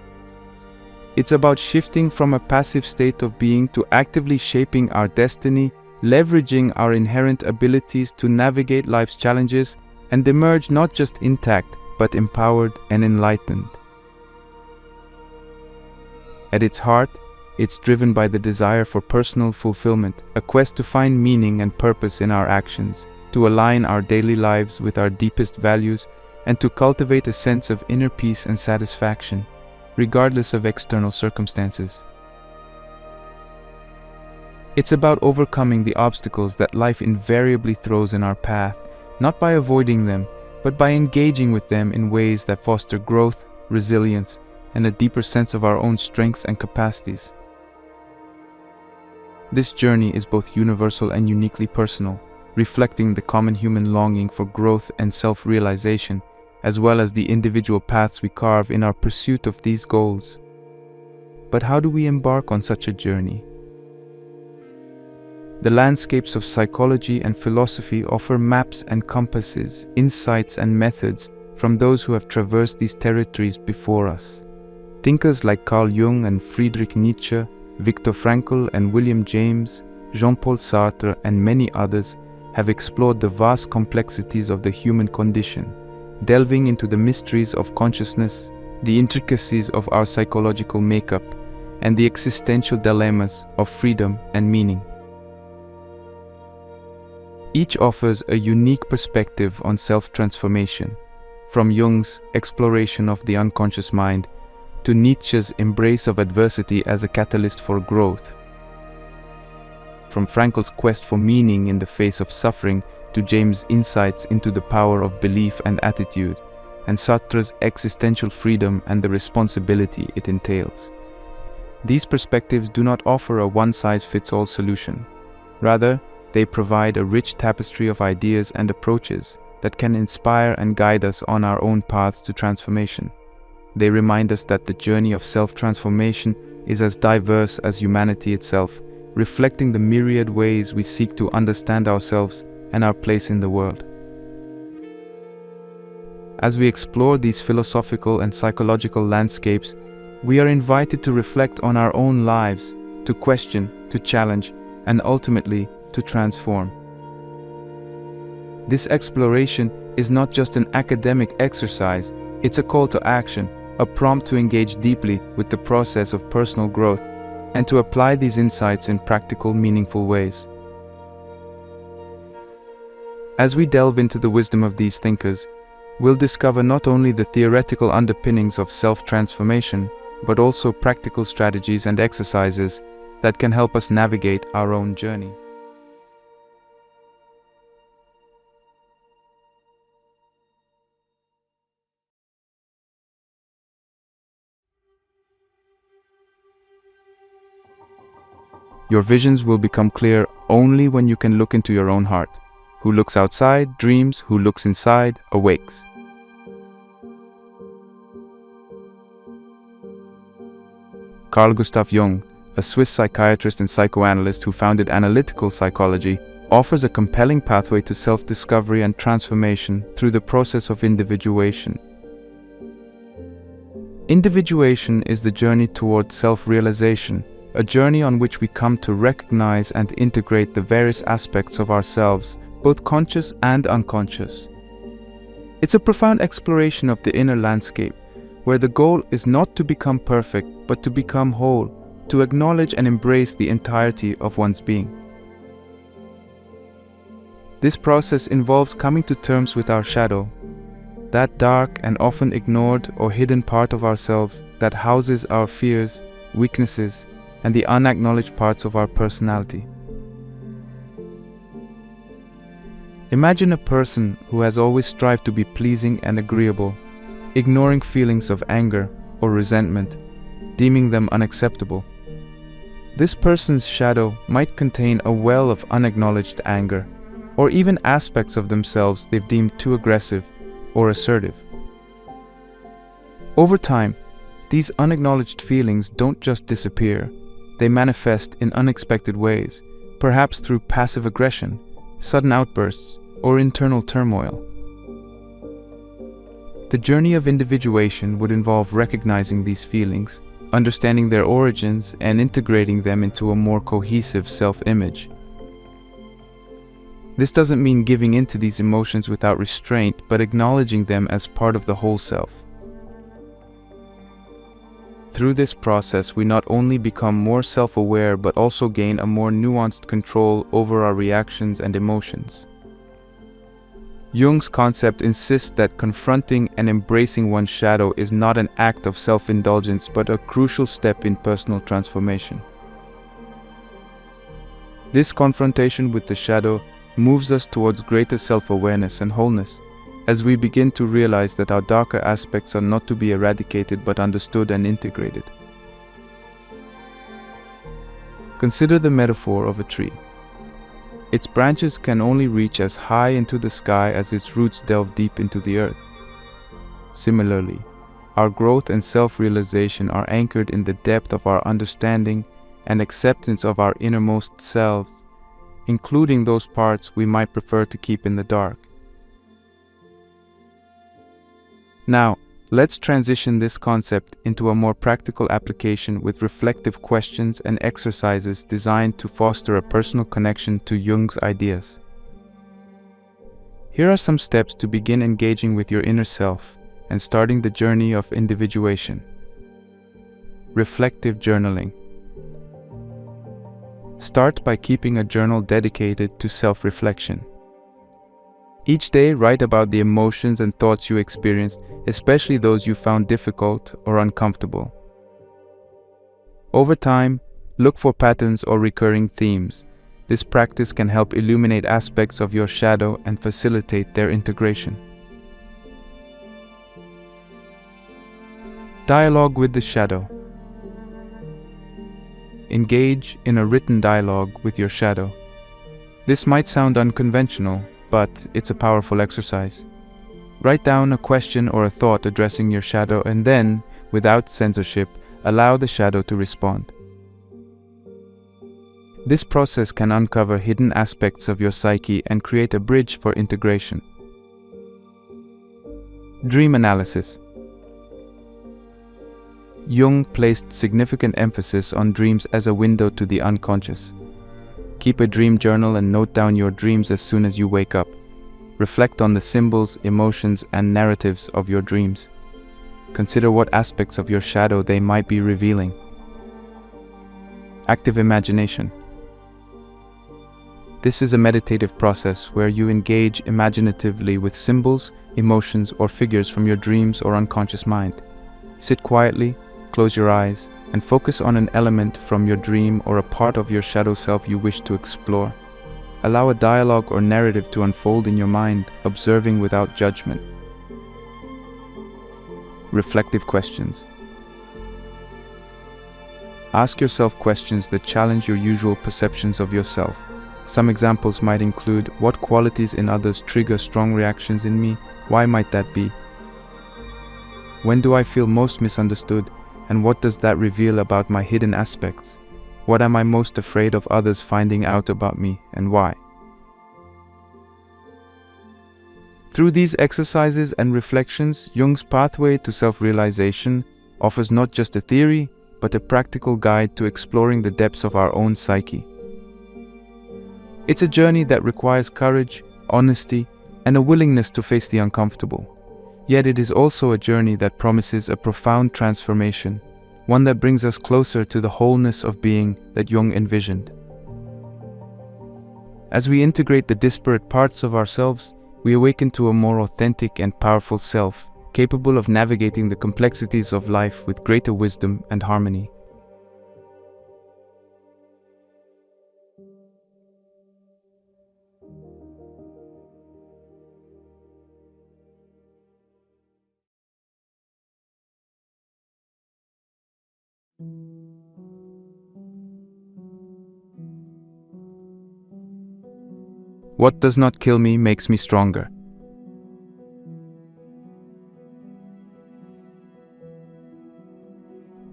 It's about shifting from a passive state of being to actively shaping our destiny, leveraging our inherent abilities to navigate life's challenges and emerge not just intact, but empowered and enlightened. At its heart, it's driven by the desire for personal fulfillment, a quest to find meaning and purpose in our actions, to align our daily lives with our deepest values, and to cultivate a sense of inner peace and satisfaction, regardless of external circumstances. It's about overcoming the obstacles that life invariably throws in our path, not by avoiding them, but by engaging with them in ways that foster growth, resilience, and a deeper sense of our own strengths and capacities. This journey is both universal and uniquely personal, reflecting the common human longing for growth and self-realization, as well as the individual paths we carve in our pursuit of these goals. But how do we embark on such a journey? The landscapes of psychology and philosophy offer maps and compasses, insights and methods from those who have traversed these territories before us. Thinkers like Carl Jung and Friedrich Nietzsche, Viktor Frankl and William James, Jean-Paul Sartre and many others have explored the vast complexities of the human condition, delving into the mysteries of consciousness, the intricacies of our psychological makeup, and the existential dilemmas of freedom and meaning. Each offers a unique perspective on self-transformation, from Jung's exploration of the unconscious mind to Nietzsche's embrace of adversity as a catalyst for growth. From Frankl's quest for meaning in the face of suffering to James' insights into the power of belief and attitude, and Sartre's existential freedom and the responsibility it entails. These perspectives do not offer a one-size-fits-all solution. Rather, they provide a rich tapestry of ideas and approaches that can inspire and guide us on our own paths to transformation. They remind us that the journey of self-transformation is as diverse as humanity itself, reflecting the myriad ways we seek to understand ourselves and our place in the world. As we explore these philosophical and psychological landscapes, we are invited to reflect on our own lives, to question, to challenge, and ultimately to transform. This exploration is not just an academic exercise, it's a call to action, a prompt to engage deeply with the process of personal growth and to apply these insights in practical, meaningful ways. As we delve into the wisdom of these thinkers, we'll discover not only the theoretical underpinnings of self-transformation, but also practical strategies and exercises that can help us navigate our own journey. Your visions will become clear only when you can look into your own heart. Who looks outside dreams, who looks inside awakes. Carl Gustav Jung, a Swiss psychiatrist and psychoanalyst who founded analytical psychology, offers a compelling pathway to self-discovery and transformation through the process of individuation. Individuation is the journey toward self-realization, a journey on which we come to recognize and integrate the various aspects of ourselves, both conscious and unconscious. It's a profound exploration of the inner landscape, where the goal is not to become perfect, but to become whole, to acknowledge and embrace the entirety of one's being. This process involves coming to terms with our shadow, that dark and often ignored or hidden part of ourselves that houses our fears, weaknesses, and the unacknowledged parts of our personality. Imagine a person who has always strived to be pleasing and agreeable, ignoring feelings of anger or resentment, deeming them unacceptable. This person's shadow might contain a well of unacknowledged anger, or even aspects of themselves they've deemed too aggressive or assertive. Over time, these unacknowledged feelings don't just disappear. They manifest in unexpected ways, perhaps through passive aggression, sudden outbursts, or internal turmoil. The journey of individuation would involve recognizing these feelings, understanding their origins, and integrating them into a more cohesive self-image. This doesn't mean giving in to these emotions without restraint, but acknowledging them as part of the whole self. Through this process, we not only become more self-aware, but also gain a more nuanced control over our reactions and emotions. Jung's concept insists that confronting and embracing one's shadow is not an act of self-indulgence but a crucial step in personal transformation. This confrontation with the shadow moves us towards greater self-awareness and wholeness, as we begin to realize that our darker aspects are not to be eradicated but understood and integrated. Consider the metaphor of a tree. Its branches can only reach as high into the sky as its roots delve deep into the earth. Similarly, our growth and self-realization are anchored in the depth of our understanding and acceptance of our innermost selves, including those parts we might prefer to keep in the dark. Now, let's transition this concept into a more practical application with reflective questions and exercises designed to foster a personal connection to Jung's ideas. Here are some steps to begin engaging with your inner self and starting the journey of individuation. Reflective journaling. Start by keeping a journal dedicated to self-reflection. Each day, write about the emotions and thoughts you experienced, especially those you found difficult or uncomfortable. Over time, look for patterns or recurring themes. This practice can help illuminate aspects of your shadow and facilitate their integration. Dialogue with the shadow. Engage in a written dialogue with your shadow. This might sound unconventional, but it's a powerful exercise. Write down a question or a thought addressing your shadow and then, without censorship, allow the shadow to respond. This process can uncover hidden aspects of your psyche and create a bridge for integration. Dream analysis. Jung placed significant emphasis on dreams as a window to the unconscious. Keep a dream journal and note down your dreams as soon as you wake up. Reflect on the symbols, emotions, and narratives of your dreams. Consider what aspects of your shadow they might be revealing. Active imagination. This is a meditative process where you engage imaginatively with symbols, emotions, or figures from your dreams or unconscious mind. Sit quietly, close your eyes, and focus on an element from your dream or a part of your shadow self you wish to explore. Allow a dialogue or narrative to unfold in your mind, observing without judgment. Reflective questions. Ask yourself questions that challenge your usual perceptions of yourself. Some examples might include: what qualities in others trigger strong reactions in me? Why might that be? When do I feel most misunderstood? And what does that reveal about my hidden aspects? What am I most afraid of others finding out about me, and why? Through these exercises and reflections, Jung's pathway to self-realization offers not just a theory, but a practical guide to exploring the depths of our own psyche. It's a journey that requires courage, honesty, and a willingness to face the uncomfortable. Yet it is also a journey that promises a profound transformation, one that brings us closer to the wholeness of being that Jung envisioned. As we integrate the disparate parts of ourselves, we awaken to a more authentic and powerful self, capable of navigating the complexities of life with greater wisdom and harmony. What does not kill me makes me stronger.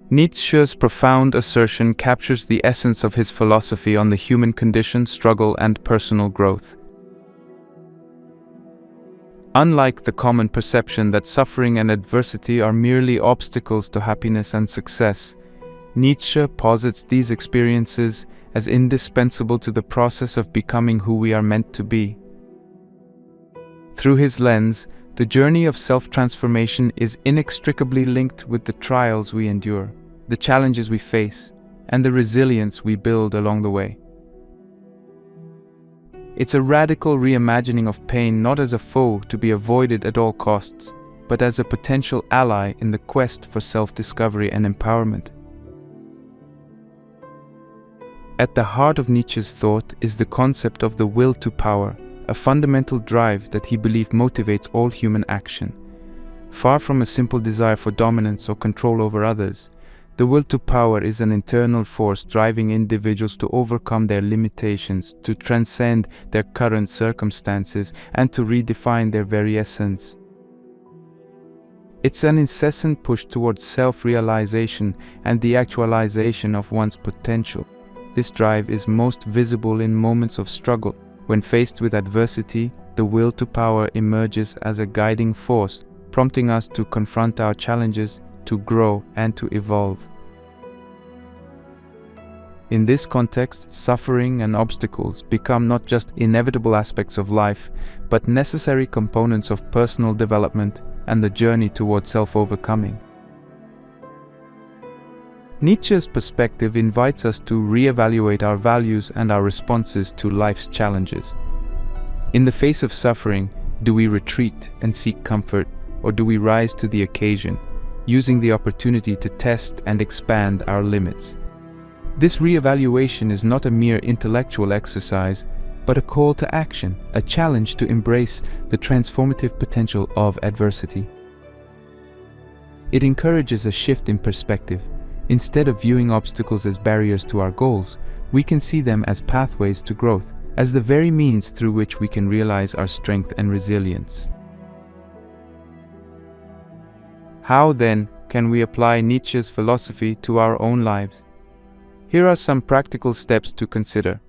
Nietzsche's profound assertion captures the essence of his philosophy on the human condition, struggle, and personal growth. Unlike the common perception that suffering and adversity are merely obstacles to happiness and success, Nietzsche posits these experiences as indispensable to the process of becoming who we are meant to be. Through his lens, the journey of self-transformation is inextricably linked with the trials we endure, the challenges we face, and the resilience we build along the way. It's a radical reimagining of pain not as a foe to be avoided at all costs, but as a potential ally in the quest for self-discovery and empowerment. At the heart of Nietzsche's thought is the concept of the will to power, a fundamental drive that he believed motivates all human action. Far from a simple desire for dominance or control over others, the will to power is an internal force driving individuals to overcome their limitations, to transcend their current circumstances, and to redefine their very essence. It's an incessant push towards self-realization and the actualization of one's potential. This drive is most visible in moments of struggle. When faced with adversity, the will to power emerges as a guiding force, prompting us to confront our challenges, to grow, and to evolve. In this context, suffering and obstacles become not just inevitable aspects of life, but necessary components of personal development and the journey towards self-overcoming. Nietzsche's perspective invites us to re-evaluate our values and our responses to life's challenges. In the face of suffering, do we retreat and seek comfort, or do we rise to the occasion, using the opportunity to test and expand our limits? This re-evaluation is not a mere intellectual exercise, but a call to action, a challenge to embrace the transformative potential of adversity. It encourages a shift in perspective. Instead of viewing obstacles as barriers to our goals, we can see them as pathways to growth, as the very means through which we can realize our strength and resilience. How, then, can we apply Nietzsche's philosophy to our own lives? Here are some practical steps to consider.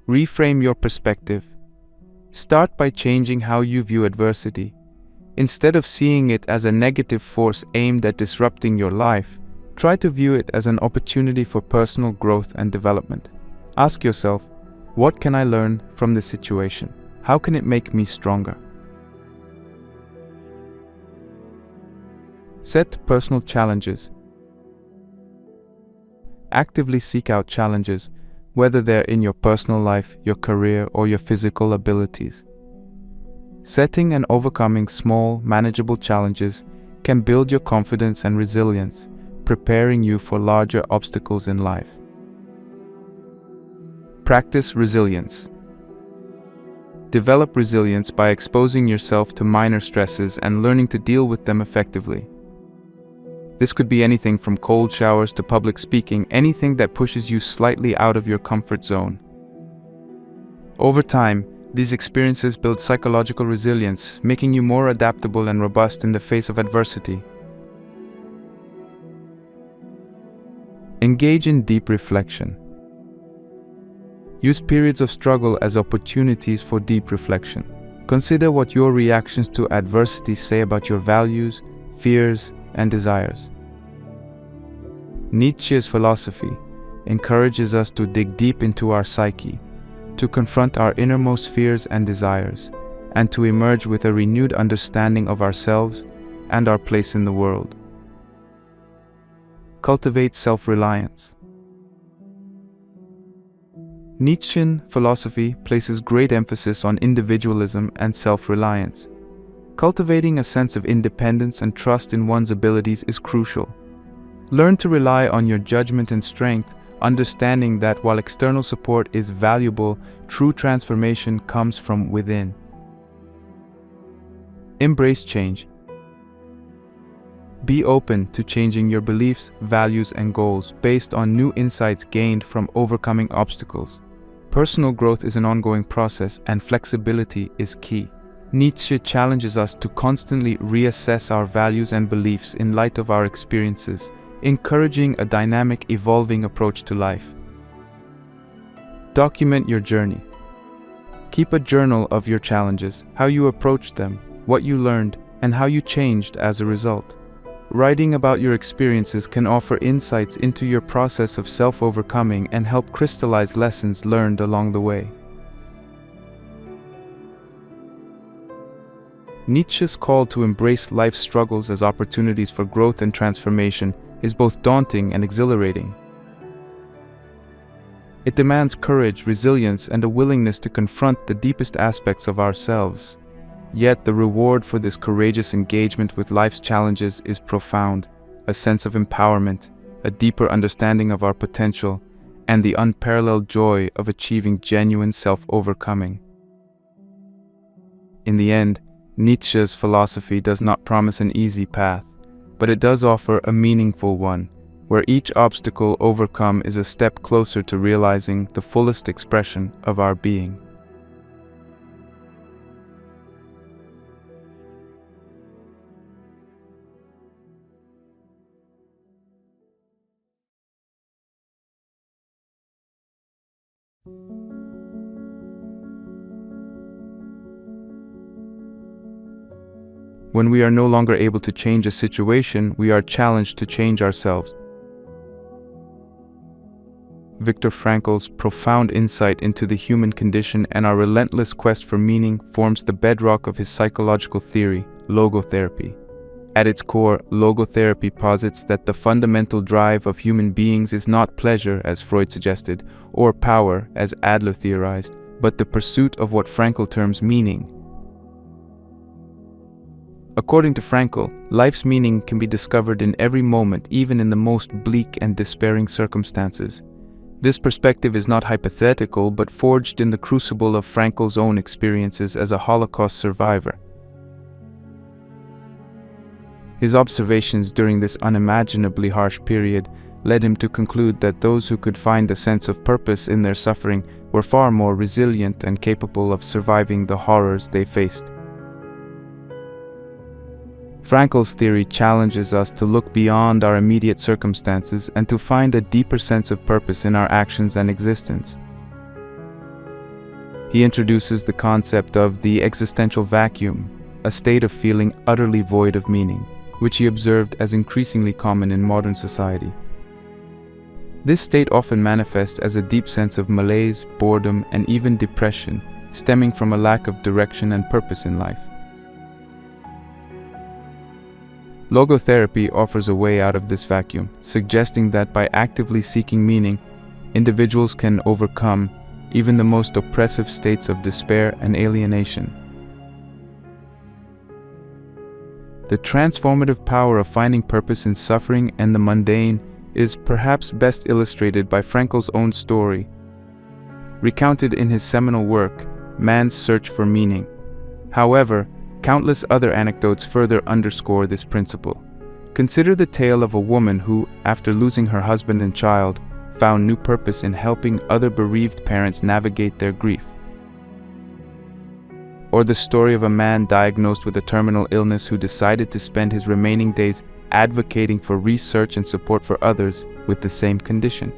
Reframe your perspective. Start by changing how you view adversity. Instead of seeing it as a negative force aimed at disrupting your life, try to view it as an opportunity for personal growth and development. Ask yourself, what can I learn from this situation? How can it make me stronger? Set personal challenges. Actively seek out challenges, whether they're in your personal life, your career, or your physical abilities. Setting and overcoming small, manageable challenges can build your confidence and resilience, preparing you for larger obstacles in life. Practice resilience. Develop resilience by exposing yourself to minor stresses and learning to deal with them effectively. This could be anything from cold showers to public speaking, anything that pushes you slightly out of your comfort zone. Over time, these experiences build psychological resilience, making you more adaptable and robust in the face of adversity. Engage in deep reflection. Use periods of struggle as opportunities for deep reflection. Consider what your reactions to adversity say about your values, fears, and desires. Nietzsche's philosophy encourages us to dig deep into our psyche, to confront our innermost fears and desires, and to emerge with a renewed understanding of ourselves and our place in the world. Cultivate self-reliance. Nietzschean philosophy places great emphasis on individualism and self-reliance. Cultivating a sense of independence and trust in one's abilities is crucial. Learn to rely on your judgment and strength, understanding that while external support is valuable, true transformation comes from within. Embrace change. Be open to changing your beliefs, values, and goals based on new insights gained from overcoming obstacles. Personal growth is an ongoing process, and flexibility is key. Nietzsche challenges us to constantly reassess our values and beliefs in light of our experiences, encouraging a dynamic, evolving approach to life. Document your journey. Keep a journal of your challenges, how you approached them, what you learned, and how you changed as a result. Writing about your experiences can offer insights into your process of self-overcoming and help crystallize lessons learned along the way. Nietzsche's call to embrace life's struggles as opportunities for growth and transformation is both daunting and exhilarating. It demands courage, resilience, and a willingness to confront the deepest aspects of ourselves. Yet the reward for this courageous engagement with life's challenges is profound: a sense of empowerment, a deeper understanding of our potential, and the unparalleled joy of achieving genuine self-overcoming. In the end, Nietzsche's philosophy does not promise an easy path, but it does offer a meaningful one, where each obstacle overcome is a step closer to realizing the fullest expression of our being. When we are no longer able to change a situation, we are challenged to change ourselves. Viktor Frankl's profound insight into the human condition and our relentless quest for meaning forms the bedrock of his psychological theory, logotherapy. At its core, logotherapy posits that the fundamental drive of human beings is not pleasure, as Freud suggested, or power, as Adler theorized, but the pursuit of what Frankl terms meaning. According to Frankl, life's meaning can be discovered in every moment, even in the most bleak and despairing circumstances. This perspective is not hypothetical, but forged in the crucible of Frankl's own experiences as a Holocaust survivor. His observations during this unimaginably harsh period led him to conclude that those who could find a sense of purpose in their suffering were far more resilient and capable of surviving the horrors they faced. Frankl's theory challenges us to look beyond our immediate circumstances and to find a deeper sense of purpose in our actions and existence. He introduces the concept of the existential vacuum, a state of feeling utterly void of meaning, which he observed as increasingly common in modern society. This state often manifests as a deep sense of malaise, boredom, and even depression, stemming from a lack of direction and purpose in life. Logotherapy offers a way out of this vacuum, suggesting that by actively seeking meaning, individuals can overcome even the most oppressive states of despair and alienation. The transformative power of finding purpose in suffering and the mundane is perhaps best illustrated by Frankl's own story, recounted in his seminal work, Man's Search for Meaning. However, countless other anecdotes further underscore this principle. Consider the tale of a woman who, after losing her husband and child, found new purpose in helping other bereaved parents navigate their grief. Or the story of a man diagnosed with a terminal illness who decided to spend his remaining days advocating for research and support for others with the same condition.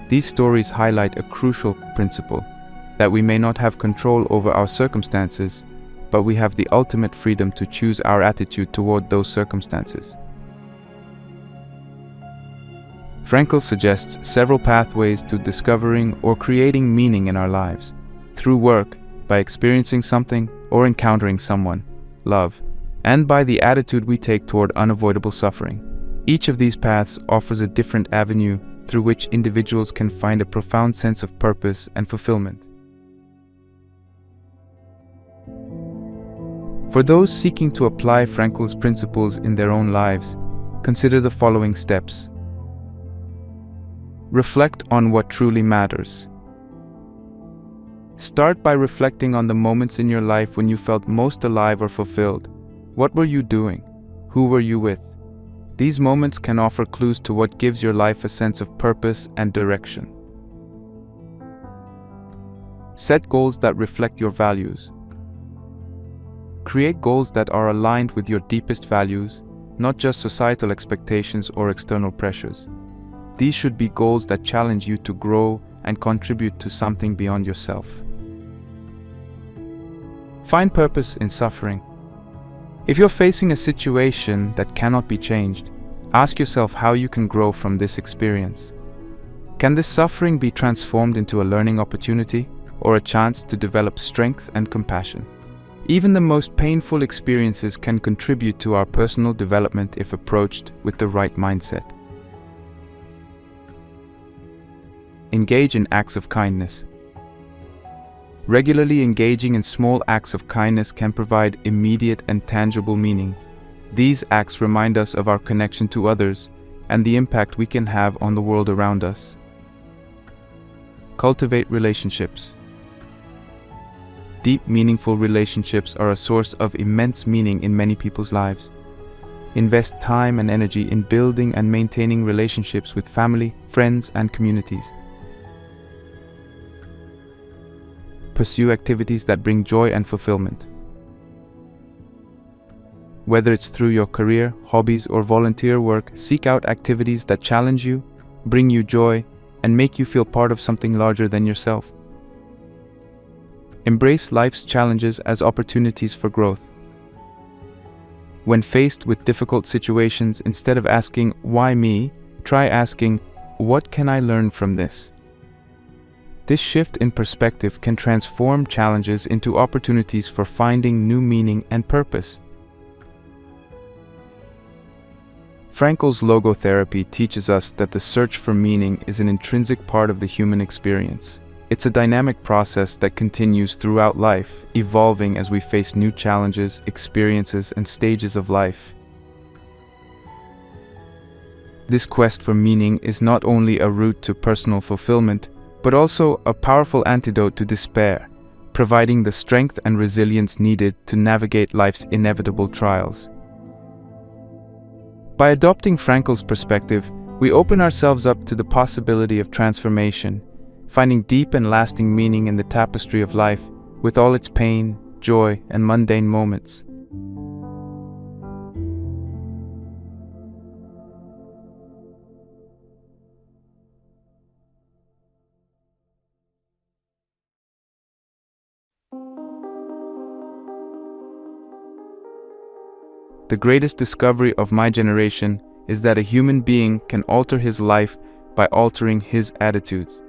These stories highlight a crucial principle: that we may not have control over our circumstances, but we have the ultimate freedom to choose our attitude toward those circumstances. Frankl suggests several pathways to discovering or creating meaning in our lives: through work, by experiencing something or encountering someone, love, and by the attitude we take toward unavoidable suffering. Each of these paths offers a different avenue through which individuals can find a profound sense of purpose and fulfillment. For those seeking to apply Frankl's principles in their own lives, consider the following steps. Reflect on what truly matters. Start by reflecting on the moments in your life when you felt most alive or fulfilled. What were you doing? Who were you with? These moments can offer clues to what gives your life a sense of purpose and direction. Set goals that reflect your values. Create goals that are aligned with your deepest values, not just societal expectations or external pressures. These should be goals that challenge you to grow and contribute to something beyond yourself. Find purpose in suffering. If you're facing a situation that cannot be changed, ask yourself how you can grow from this experience. Can this suffering be transformed into a learning opportunity or a chance to develop strength and compassion? Even the most painful experiences can contribute to our personal development if approached with the right mindset. engage in acts of kindness. Regularly engaging in small acts of kindness can provide immediate and tangible meaning. These acts remind us of our connection to others and the impact we can have on the world around us. Cultivate relationships. Deep, meaningful relationships are a source of immense meaning in many people's lives. Invest time and energy in building and maintaining relationships with family, friends, and communities. Pursue activities that bring joy and fulfillment. Whether it's through your career, hobbies, or volunteer work, seek out activities that challenge you, bring you joy, and make you feel part of something larger than yourself. Embrace life's challenges as opportunities for growth. When faced with difficult situations, instead of asking, "Why me?" try asking, "What can I learn from this?" This shift in perspective can transform challenges into opportunities for finding new meaning and purpose. Frankl's logotherapy teaches us that the search for meaning is an intrinsic part of the human experience. It's a dynamic process that continues throughout life, evolving as we face new challenges, experiences, and stages of life. This quest for meaning is not only a route to personal fulfillment, but also a powerful antidote to despair, providing the strength and resilience needed to navigate life's inevitable trials. By adopting Frankl's perspective, we open ourselves up to the possibility of transformation, finding deep and lasting meaning in the tapestry of life, with all its pain, joy, and mundane moments. The greatest discovery of my generation is that a human being can alter his life by altering his attitudes.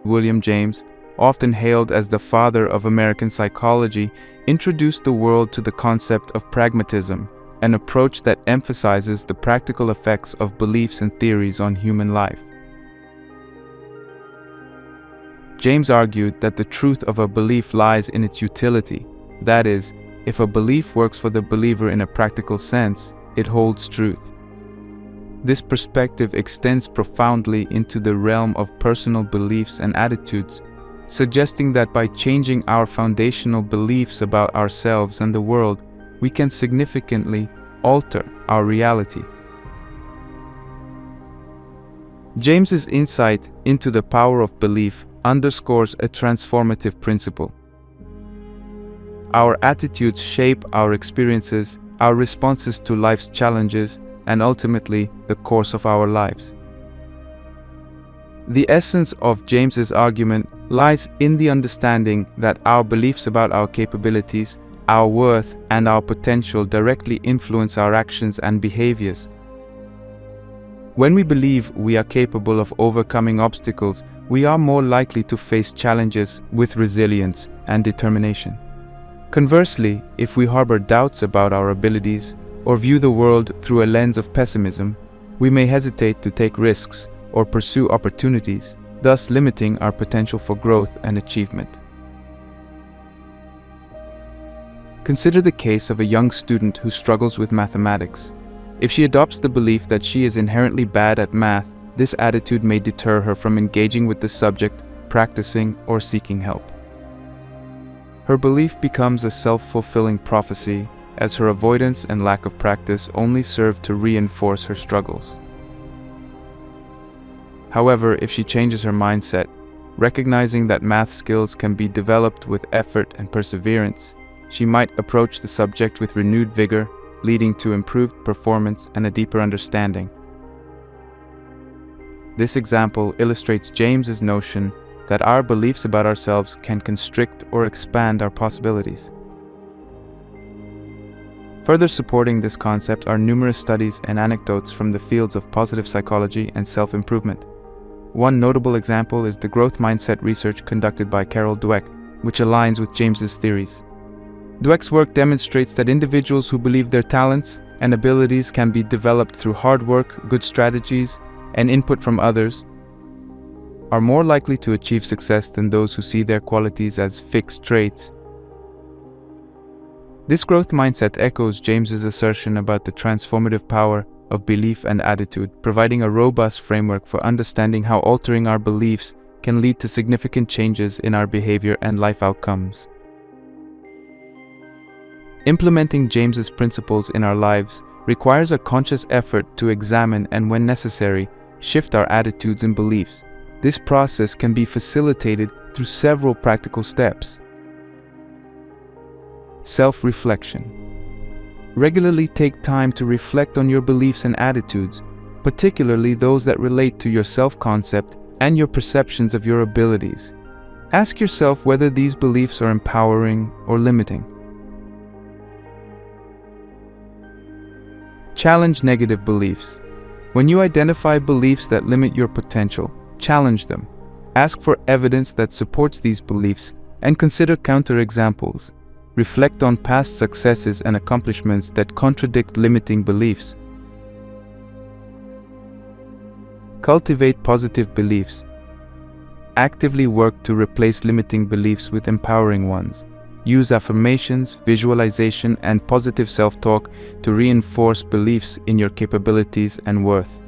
William James, often hailed as the father of American psychology, introduced the world to the concept of pragmatism, an approach that emphasizes the practical effects of beliefs and theories on human life. James argued that the truth of a belief lies in its utility. That is, if a belief works for the believer in a practical sense, it holds truth. This perspective extends profoundly into the realm of personal beliefs and attitudes, suggesting that by changing our foundational beliefs about ourselves and the world, we can significantly alter our reality. James's insight into the power of belief underscores a transformative principle. Our attitudes shape our experiences, our responses to life's challenges, and ultimately the course of our lives. The essence of James's argument lies in the understanding that our beliefs about our capabilities, our worth, and our potential directly influence our actions and behaviors. When we believe we are capable of overcoming obstacles, we are more likely to face challenges with resilience and determination. Conversely, if we harbor doubts about our abilities or view the world through a lens of pessimism, we may hesitate to take risks or pursue opportunities, thus limiting our potential for growth and achievement. Consider the case of a young student who struggles with mathematics. If she adopts the belief that she is inherently bad at math, this attitude may deter her from engaging with the subject, practicing, or seeking help. Her belief becomes a self-fulfilling prophecy, as her avoidance and lack of practice only serve to reinforce her struggles. However, if she changes her mindset, recognizing that math skills can be developed with effort and perseverance, she might approach the subject with renewed vigor, leading to improved performance and a deeper understanding. This example illustrates James's notion that our beliefs about ourselves can constrict or expand our possibilities. Further supporting this concept are numerous studies and anecdotes from the fields of positive psychology and self-improvement. One notable example is the growth mindset research conducted by Carol Dweck, which aligns with James's theories. Dweck's work demonstrates that individuals who believe their talents and abilities can be developed through hard work, good strategies, and input from others are more likely to achieve success than those who see their qualities as fixed traits. This growth mindset echoes James's assertion about the transformative power of belief and attitude, providing a robust framework for understanding how altering our beliefs can lead to significant changes in our behavior and life outcomes. Implementing James's principles in our lives requires a conscious effort to examine and, when necessary, shift our attitudes and beliefs. This process can be facilitated through several practical steps. Self-reflection. Regularly take time to reflect on your beliefs and attitudes, particularly those that relate to your self-concept and your perceptions of your abilities. Ask yourself whether these beliefs are empowering or limiting. Challenge negative beliefs. When you identify beliefs that limit your potential, challenge them. Ask for evidence that supports these beliefs and consider counterexamples. Reflect on past successes and accomplishments that contradict limiting beliefs. Cultivate positive beliefs. Actively work to replace limiting beliefs with empowering ones. Use affirmations, visualization, and positive self-talk to reinforce beliefs in your capabilities and worth.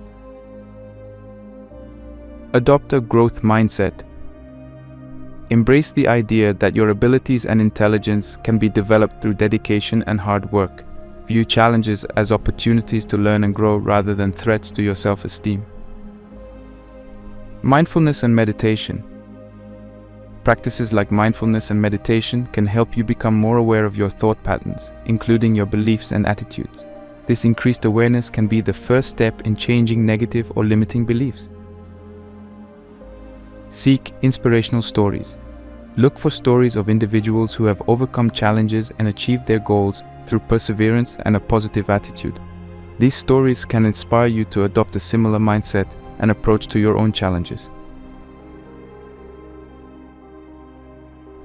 Adopt a growth mindset. Embrace the idea that your abilities and intelligence can be developed through dedication and hard work. View challenges as opportunities to learn and grow rather than threats to your self-esteem. Mindfulness and meditation. Practices like mindfulness and meditation can help you become more aware of your thought patterns, including your beliefs and attitudes. This increased awareness can be the first step in changing negative or limiting beliefs. Seek inspirational stories. Look for stories of individuals who have overcome challenges and achieved their goals through perseverance and a positive attitude. These stories can inspire you to adopt a similar mindset and approach to your own challenges.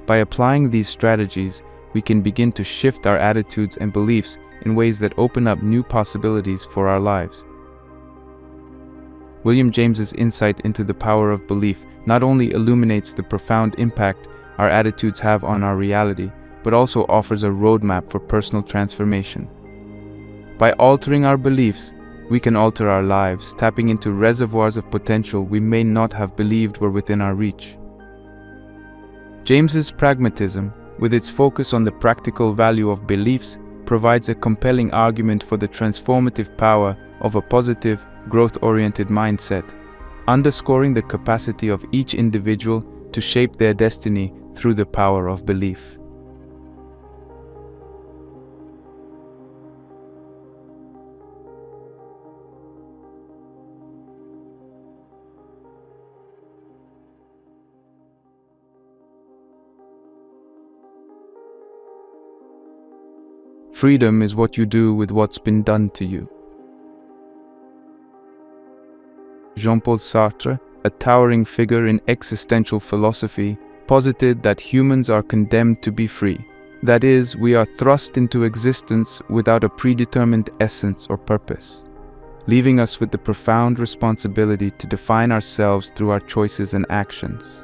By applying these strategies, we can begin to shift our attitudes and beliefs in ways that open up new possibilities for our lives. William James's insight into the power of belief not only illuminates the profound impact our attitudes have on our reality, but also offers a roadmap for personal transformation. By altering our beliefs, we can alter our lives, tapping into reservoirs of potential we may not have believed were within our reach. James's pragmatism, with its focus on the practical value of beliefs, provides a compelling argument for the transformative power of a positive, growth-oriented mindset, underscoring the capacity of each individual to shape their destiny through the power of belief. Freedom is what you do with what's been done to you. Jean-Paul Sartre, a towering figure in existential philosophy, posited that humans are condemned to be free. That is, we are thrust into existence without a predetermined essence or purpose, leaving us with the profound responsibility to define ourselves through our choices and actions.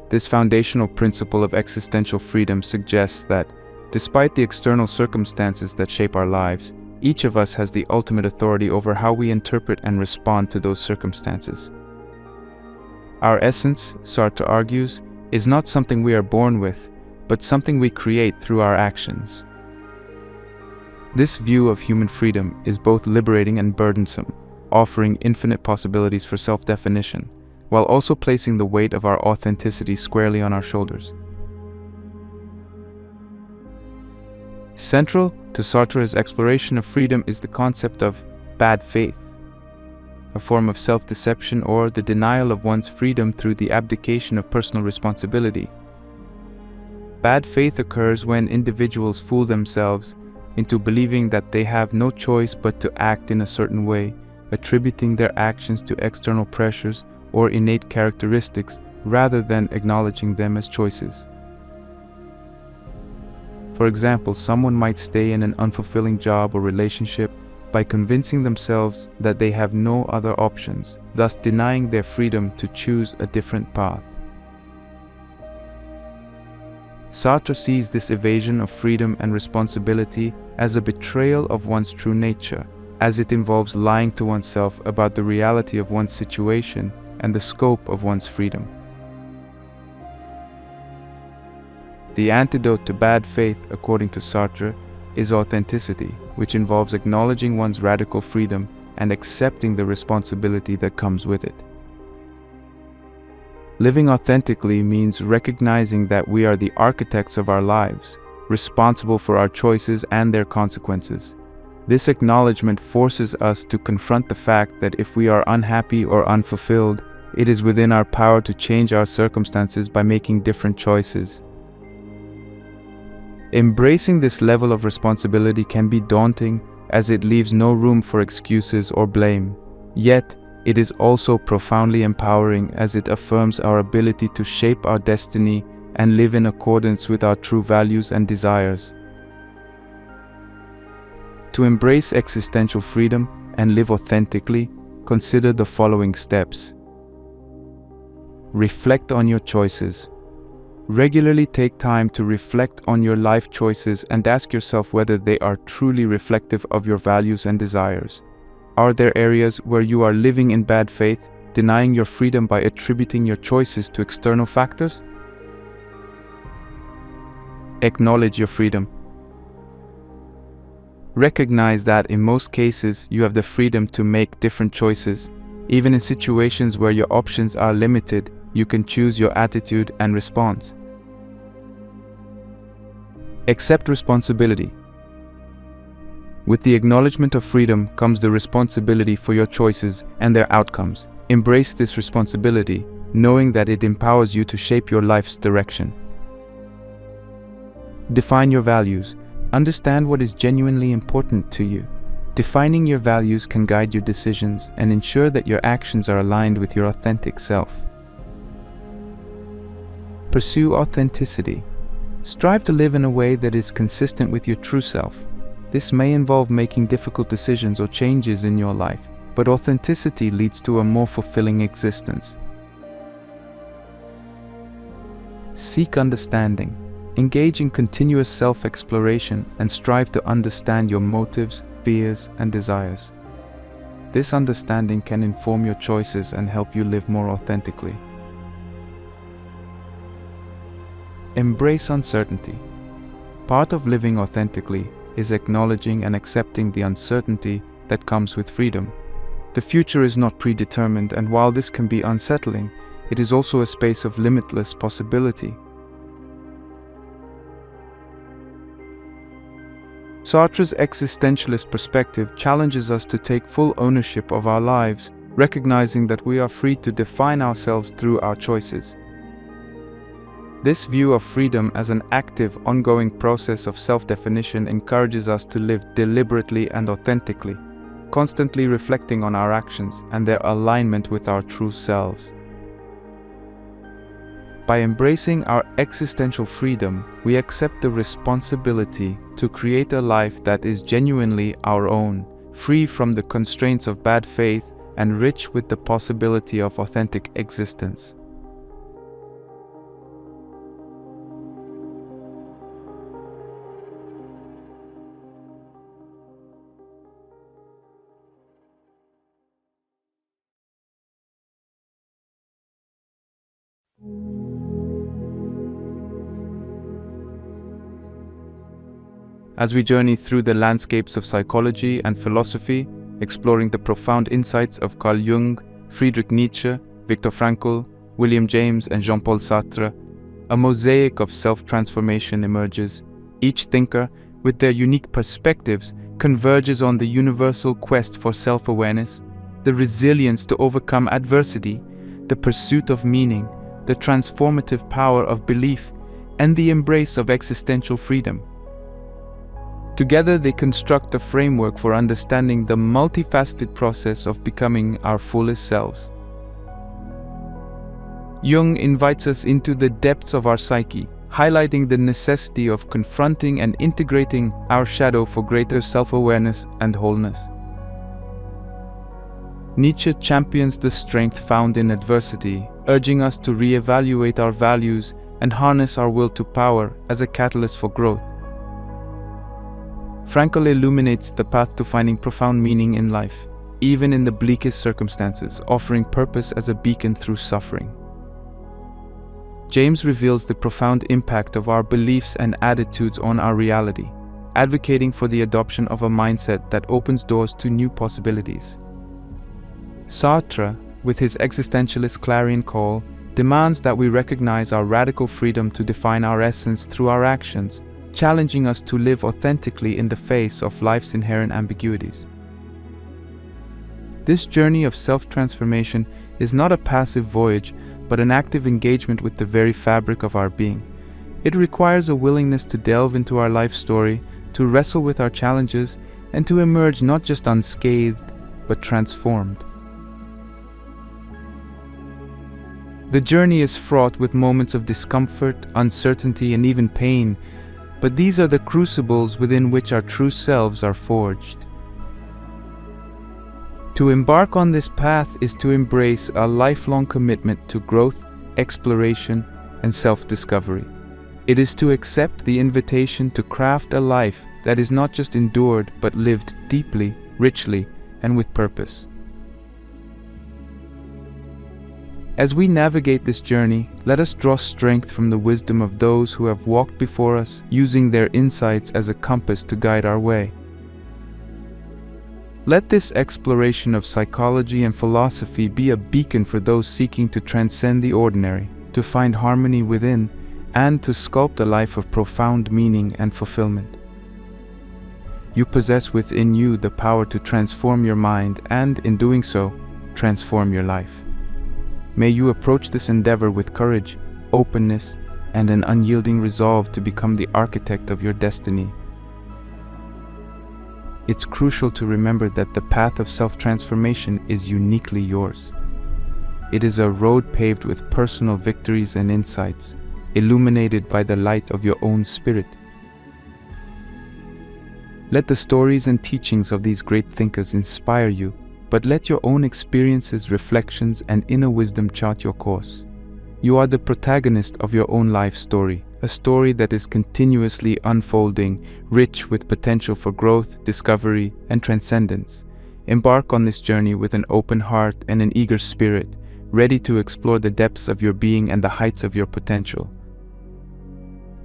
This foundational principle of existential freedom suggests that, despite the external circumstances that shape our lives, each of us has the ultimate authority over how we interpret and respond to those circumstances. Our essence, Sartre argues, is not something we are born with, but something we create through our actions. This view of human freedom is both liberating and burdensome, offering infinite possibilities for self-definition, while also placing the weight of our authenticity squarely on our shoulders. Central to Sartre's exploration of freedom is the concept of bad faith, a form of self-deception or the denial of one's freedom through the abdication of personal responsibility. Bad faith occurs when individuals fool themselves into believing that they have no choice but to act in a certain way, attributing their actions to external pressures or innate characteristics rather than acknowledging them as choices. For example, someone might stay in an unfulfilling job or relationship, by convincing themselves that they have no other options, thus denying their freedom to choose a different path. Sartre sees this evasion of freedom and responsibility as a betrayal of one's true nature, as it involves lying to oneself about the reality of one's situation and the scope of one's freedom. The antidote to bad faith, according to Sartre, is authenticity, which involves acknowledging one's radical freedom and accepting the responsibility that comes with it. Living authentically means recognizing that we are the architects of our lives, responsible for our choices and their consequences. This acknowledgement forces us to confront the fact that if we are unhappy or unfulfilled, it is within our power to change our circumstances by making different choices. Embracing this level of responsibility can be daunting, as it leaves no room for excuses or blame. Yet, it is also profoundly empowering, as it affirms our ability to shape our destiny and live in accordance with our true values and desires. To embrace existential freedom and live authentically, consider the following steps. Reflect on your choices. Regularly take time to reflect on your life choices and ask yourself whether they are truly reflective of your values and desires. Are there areas where you are living in bad faith, denying your freedom by attributing your choices to external factors? Acknowledge your freedom. Recognize that in most cases you have the freedom to make different choices. Even in situations where your options are limited, you can choose your attitude and response. Accept responsibility. With the acknowledgement of freedom comes the responsibility for your choices and their outcomes. Embrace this responsibility, knowing that it empowers you to shape your life's direction. Define your values. Understand what is genuinely important to you. Defining your values can guide your decisions and ensure that your actions are aligned with your authentic self. Pursue authenticity. Strive to live in a way that is consistent with your true self. This may involve making difficult decisions or changes in your life, but authenticity leads to a more fulfilling existence. Seek understanding. Engage in continuous self-exploration and strive to understand your motives, fears, and desires. This understanding can inform your choices and help you live more authentically. Embrace uncertainty. Part of living authentically is acknowledging and accepting the uncertainty that comes with freedom. The future is not predetermined, and while this can be unsettling, it is also a space of limitless possibility. Sartre's existentialist perspective challenges us to take full ownership of our lives, recognizing that we are free to define ourselves through our choices. This view of freedom as an active, ongoing process of self-definition encourages us to live deliberately and authentically, constantly reflecting on our actions and their alignment with our true selves. By embracing our existential freedom, we accept the responsibility to create a life that is genuinely our own, free from the constraints of bad faith and rich with the possibility of authentic existence. As we journey through the landscapes of psychology and philosophy, exploring the profound insights of Carl Jung, Friedrich Nietzsche, Viktor Frankl, William James, and Jean-Paul Sartre, a mosaic of self-transformation emerges. Each thinker, with their unique perspectives, converges on the universal quest for self-awareness, the resilience to overcome adversity, the pursuit of meaning, the transformative power of belief, and the embrace of existential freedom. Together, they construct a framework for understanding the multifaceted process of becoming our fullest selves. Jung invites us into the depths of our psyche, highlighting the necessity of confronting and integrating our shadow for greater self-awareness and wholeness. Nietzsche champions the strength found in adversity, urging us to re-evaluate our values and harness our will to power as a catalyst for growth. Frankl illuminates the path to finding profound meaning in life, even in the bleakest circumstances, offering purpose as a beacon through suffering. James reveals the profound impact of our beliefs and attitudes on our reality, advocating for the adoption of a mindset that opens doors to new possibilities. Sartre, with his existentialist clarion call, demands that we recognize our radical freedom to define our essence through our actions, challenging us to live authentically in the face of life's inherent ambiguities. This journey of self-transformation is not a passive voyage, but an active engagement with the very fabric of our being. It requires a willingness to delve into our life story, to wrestle with our challenges, and to emerge not just unscathed, but transformed. The journey is fraught with moments of discomfort, uncertainty, and even pain, but these are the crucibles within which our true selves are forged. To embark on this path is to embrace a lifelong commitment to growth, exploration, and self-discovery. It is to accept the invitation to craft a life that is not just endured, but lived deeply, richly, and with purpose. As we navigate this journey, let us draw strength from the wisdom of those who have walked before us, using their insights as a compass to guide our way. Let this exploration of psychology and philosophy be a beacon for those seeking to transcend the ordinary, to find harmony within, and to sculpt a life of profound meaning and fulfillment. You possess within you the power to transform your mind and, in doing so, transform your life. May you approach this endeavor with courage, openness, and an unyielding resolve to become the architect of your destiny. It's crucial to remember that the path of self-transformation is uniquely yours. It is a road paved with personal victories and insights, illuminated by the light of your own spirit. Let the stories and teachings of these great thinkers inspire you, but let your own experiences, reflections, and inner wisdom chart your course. You are the protagonist of your own life story, a story that is continuously unfolding, rich with potential for growth, discovery, and transcendence. Embark on this journey with an open heart and an eager spirit, ready to explore the depths of your being and the heights of your potential.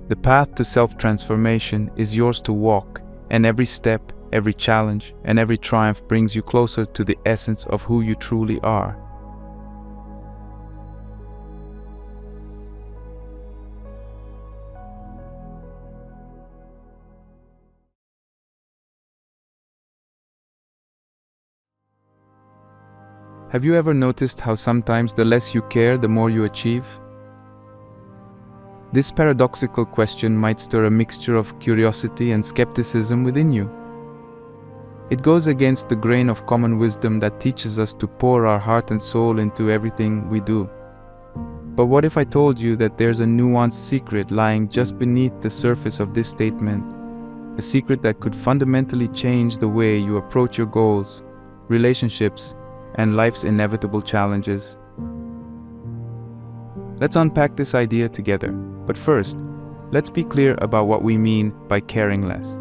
The path to self-transformation is yours to walk, and every step, every challenge, and every triumph brings you closer to the essence of who you truly are. Have you ever noticed how sometimes the less you care, the more you achieve? This paradoxical question might stir a mixture of curiosity and skepticism within you. It goes against the grain of common wisdom that teaches us to pour our heart and soul into everything we do. But what if I told you that there's a nuanced secret lying just beneath the surface of this statement? A secret that could fundamentally change the way you approach your goals, relationships, and life's inevitable challenges. Let's unpack this idea together. But first, let's be clear about what we mean by caring less.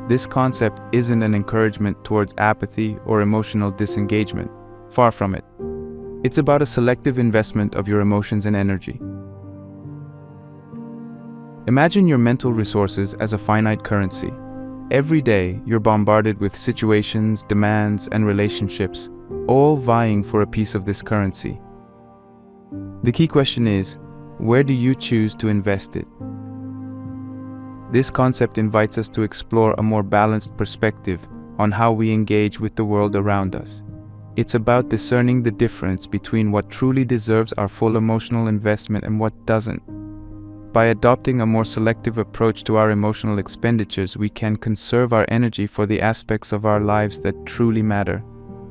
This concept isn't an encouragement towards apathy or emotional disengagement. Far from it. It's about a selective investment of your emotions and energy. Imagine your mental resources as a finite currency. Every day, you're bombarded with situations, demands, and relationships, all vying for a piece of this currency. The key question is, where do you choose to invest it? This concept invites us to explore a more balanced perspective on how we engage with the world around us. It's about discerning the difference between what truly deserves our full emotional investment and what doesn't. By adopting a more selective approach to our emotional expenditures, we can conserve our energy for the aspects of our lives that truly matter,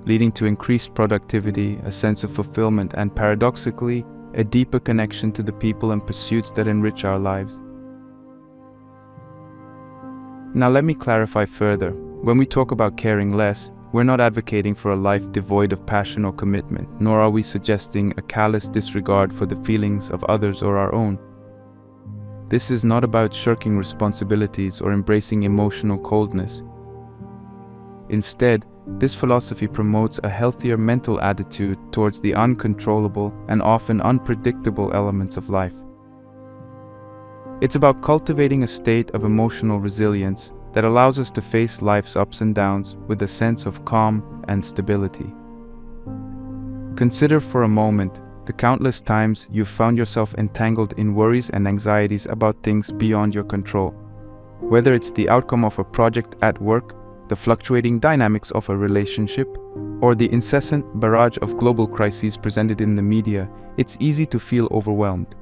leading to increased productivity, a sense of fulfillment, and paradoxically, a deeper connection to the people and pursuits that enrich our lives. Now let me clarify further. When we talk about caring less, We're not advocating for a life devoid of passion or commitment, nor are we suggesting a callous disregard for the feelings of others or our own. This is not about shirking responsibilities or embracing emotional coldness. Instead, this philosophy promotes a healthier mental attitude towards the uncontrollable and often unpredictable elements of life. It's about cultivating a state of emotional resilience that allows us to face life's ups and downs with a sense of calm and stability. Consider for a moment the countless times you've found yourself entangled in worries and anxieties about things beyond your control. Whether it's the outcome of a project at work, the fluctuating dynamics of a relationship, or the incessant barrage of global crises presented in the media, it's easy to feel overwhelmed.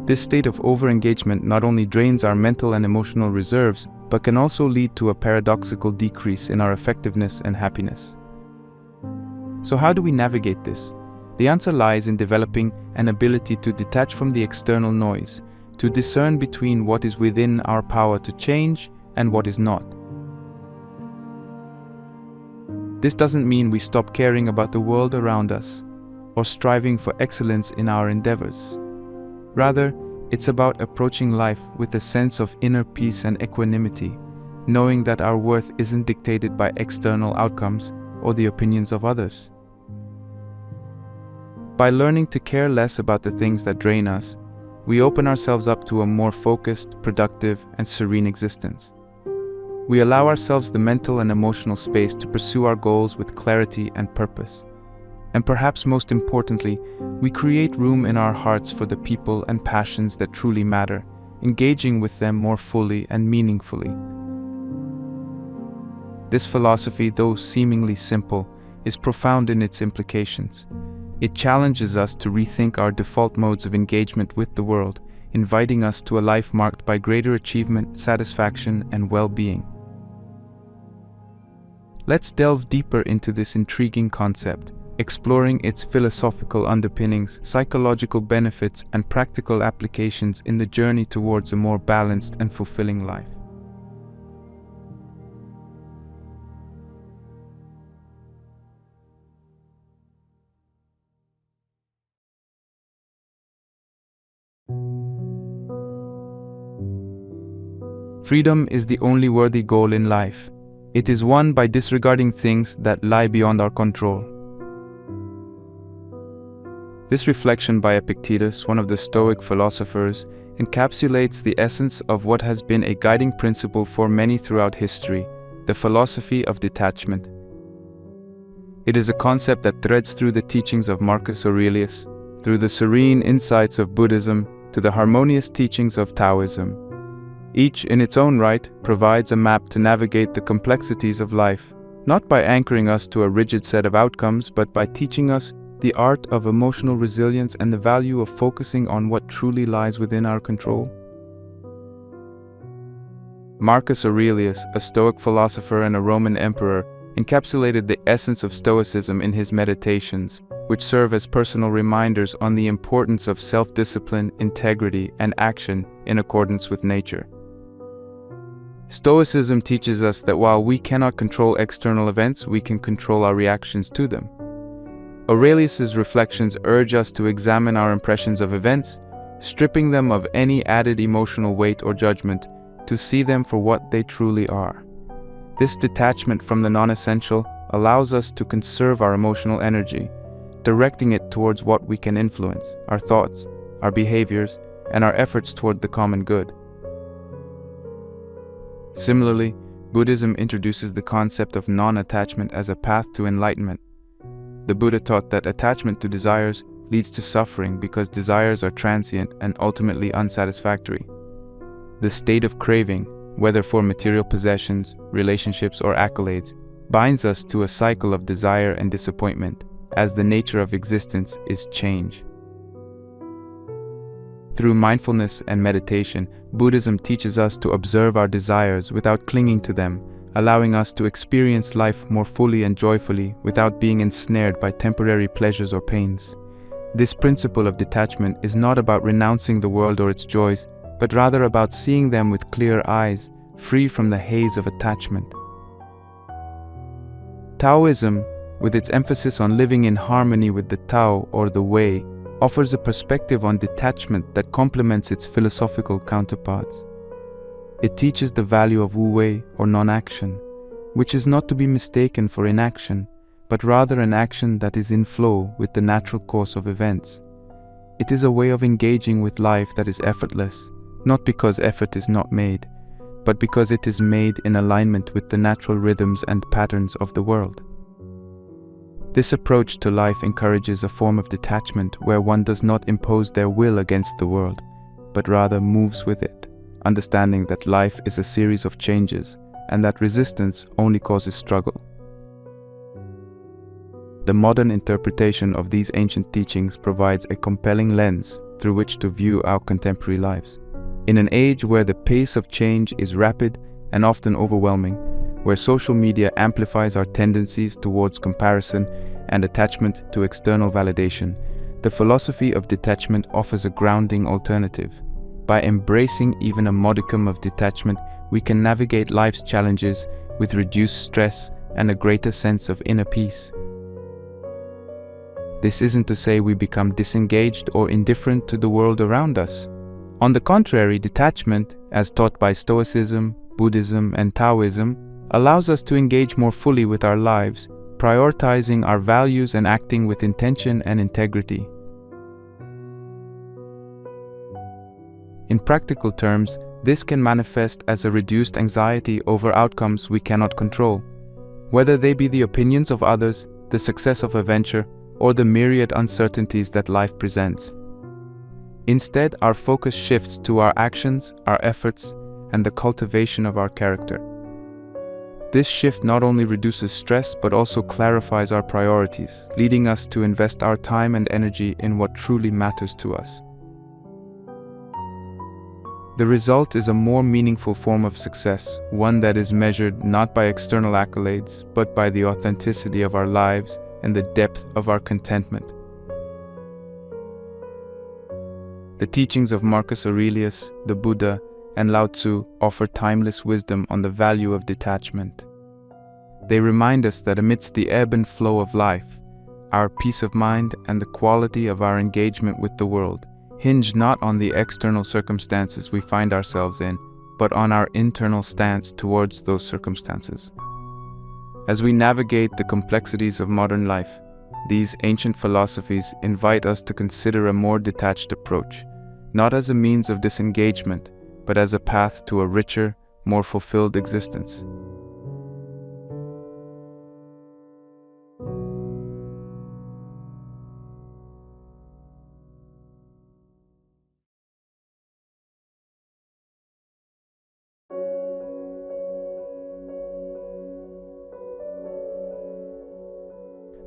This state of overengagement not only drains our mental and emotional reserves, but can also lead to a paradoxical decrease in our effectiveness and happiness. So how do we navigate this? The answer lies in developing an ability to detach from the external noise, to discern between what is within our power to change and what is not. This doesn't mean we stop caring about the world around us or striving for excellence in our endeavors. Rather, it's about approaching life with a sense of inner peace and equanimity, knowing that our worth isn't dictated by external outcomes or the opinions of others. By learning to care less about the things that drain us, we open ourselves up to a more focused, productive, and serene existence. We allow ourselves the mental and emotional space to pursue our goals with clarity and purpose. And perhaps most importantly, we create room in our hearts for the people and passions that truly matter, engaging with them more fully and meaningfully. This philosophy, though seemingly simple, is profound in its implications. It challenges us to rethink our default modes of engagement with the world, inviting us to a life marked by greater achievement, satisfaction, and well-being. Let's delve deeper into this intriguing concept, exploring its philosophical underpinnings, psychological benefits, and practical applications in the journey towards a more balanced and fulfilling life. Freedom is the only worthy goal in life. It is won by disregarding things that lie beyond our control. This reflection by Epictetus, one of the Stoic philosophers, encapsulates the essence of what has been a guiding principle for many throughout history, the philosophy of detachment. It is a concept that threads through the teachings of Marcus Aurelius, through the serene insights of Buddhism, to the harmonious teachings of Taoism. Each, in its own right, provides a map to navigate the complexities of life, not by anchoring us to a rigid set of outcomes, but by teaching us the art of emotional resilience and the value of focusing on what truly lies within our control. Marcus Aurelius, a Stoic philosopher and a Roman emperor, encapsulated the essence of Stoicism in his Meditations, which serve as personal reminders on the importance of self-discipline, integrity, and action in accordance with nature. Stoicism teaches us that while we cannot control external events, we can control our reactions to them. Aurelius's reflections urge us to examine our impressions of events, stripping them of any added emotional weight or judgment, to see them for what they truly are. This detachment from the non-essential allows us to conserve our emotional energy, directing it towards what we can influence, our thoughts, our behaviors, and our efforts toward the common good. Similarly, Buddhism introduces the concept of non-attachment as a path to enlightenment. The Buddha taught that attachment to desires leads to suffering because desires are transient and ultimately unsatisfactory. The state of craving, whether for material possessions, relationships, or accolades, binds us to a cycle of desire and disappointment, as the nature of existence is change. Through mindfulness and meditation, Buddhism teaches us to observe our desires without clinging to them, allowing us to experience life more fully and joyfully without being ensnared by temporary pleasures or pains. This principle of detachment is not about renouncing the world or its joys, but rather about seeing them with clear eyes, free from the haze of attachment. Taoism, with its emphasis on living in harmony with the Tao or the Way, offers a perspective on detachment that complements its philosophical counterparts. It teaches the value of wu-wei or non-action, which is not to be mistaken for inaction, but rather an action that is in flow with the natural course of events. It is a way of engaging with life that is effortless, not because effort is not made, but because it is made in alignment with the natural rhythms and patterns of the world. This approach to life encourages a form of detachment where one does not impose their will against the world, but rather moves with it, understanding that life is a series of changes and that resistance only causes struggle. The modern interpretation of these ancient teachings provides a compelling lens through which to view our contemporary lives. In an age where the pace of change is rapid and often overwhelming, where social media amplifies our tendencies towards comparison and attachment to external validation, the philosophy of detachment offers a grounding alternative. By embracing even a modicum of detachment, we can navigate life's challenges with reduced stress and a greater sense of inner peace. This isn't to say we become disengaged or indifferent to the world around us. On the contrary, detachment, as taught by Stoicism, Buddhism, and Taoism, allows us to engage more fully with our lives, prioritizing our values and acting with intention and integrity. In practical terms, this can manifest as a reduced anxiety over outcomes we cannot control, whether they be the opinions of others, the success of a venture, or the myriad uncertainties that life presents. Instead, our focus shifts to our actions, our efforts, and the cultivation of our character. This shift not only reduces stress but also clarifies our priorities, leading us to invest our time and energy in what truly matters to us. The result is a more meaningful form of success, one that is measured not by external accolades, but by the authenticity of our lives and the depth of our contentment. The teachings of Marcus Aurelius, the Buddha, and Lao Tzu offer timeless wisdom on the value of detachment. They remind us that amidst the ebb and flow of life, our peace of mind and the quality of our engagement with the world hinge not on the external circumstances we find ourselves in, but on our internal stance towards those circumstances. As we navigate the complexities of modern life, these ancient philosophies invite us to consider a more detached approach, not as a means of disengagement, but as a path to a richer, more fulfilled existence.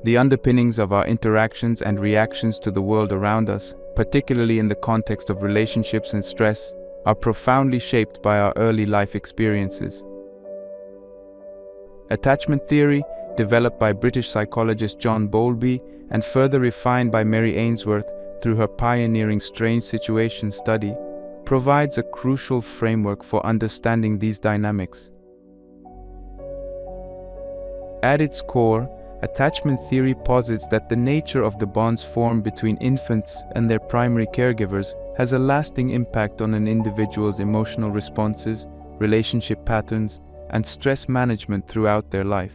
The underpinnings of our interactions and reactions to the world around us, particularly in the context of relationships and stress, are profoundly shaped by our early life experiences. Attachment theory, developed by British psychologist John Bowlby and further refined by Mary Ainsworth through her pioneering strange situations study, provides a crucial framework for understanding these dynamics. At its core, attachment theory posits that the nature of the bonds formed between infants and their primary caregivers has a lasting impact on an individual's emotional responses, relationship patterns, and stress management throughout their life.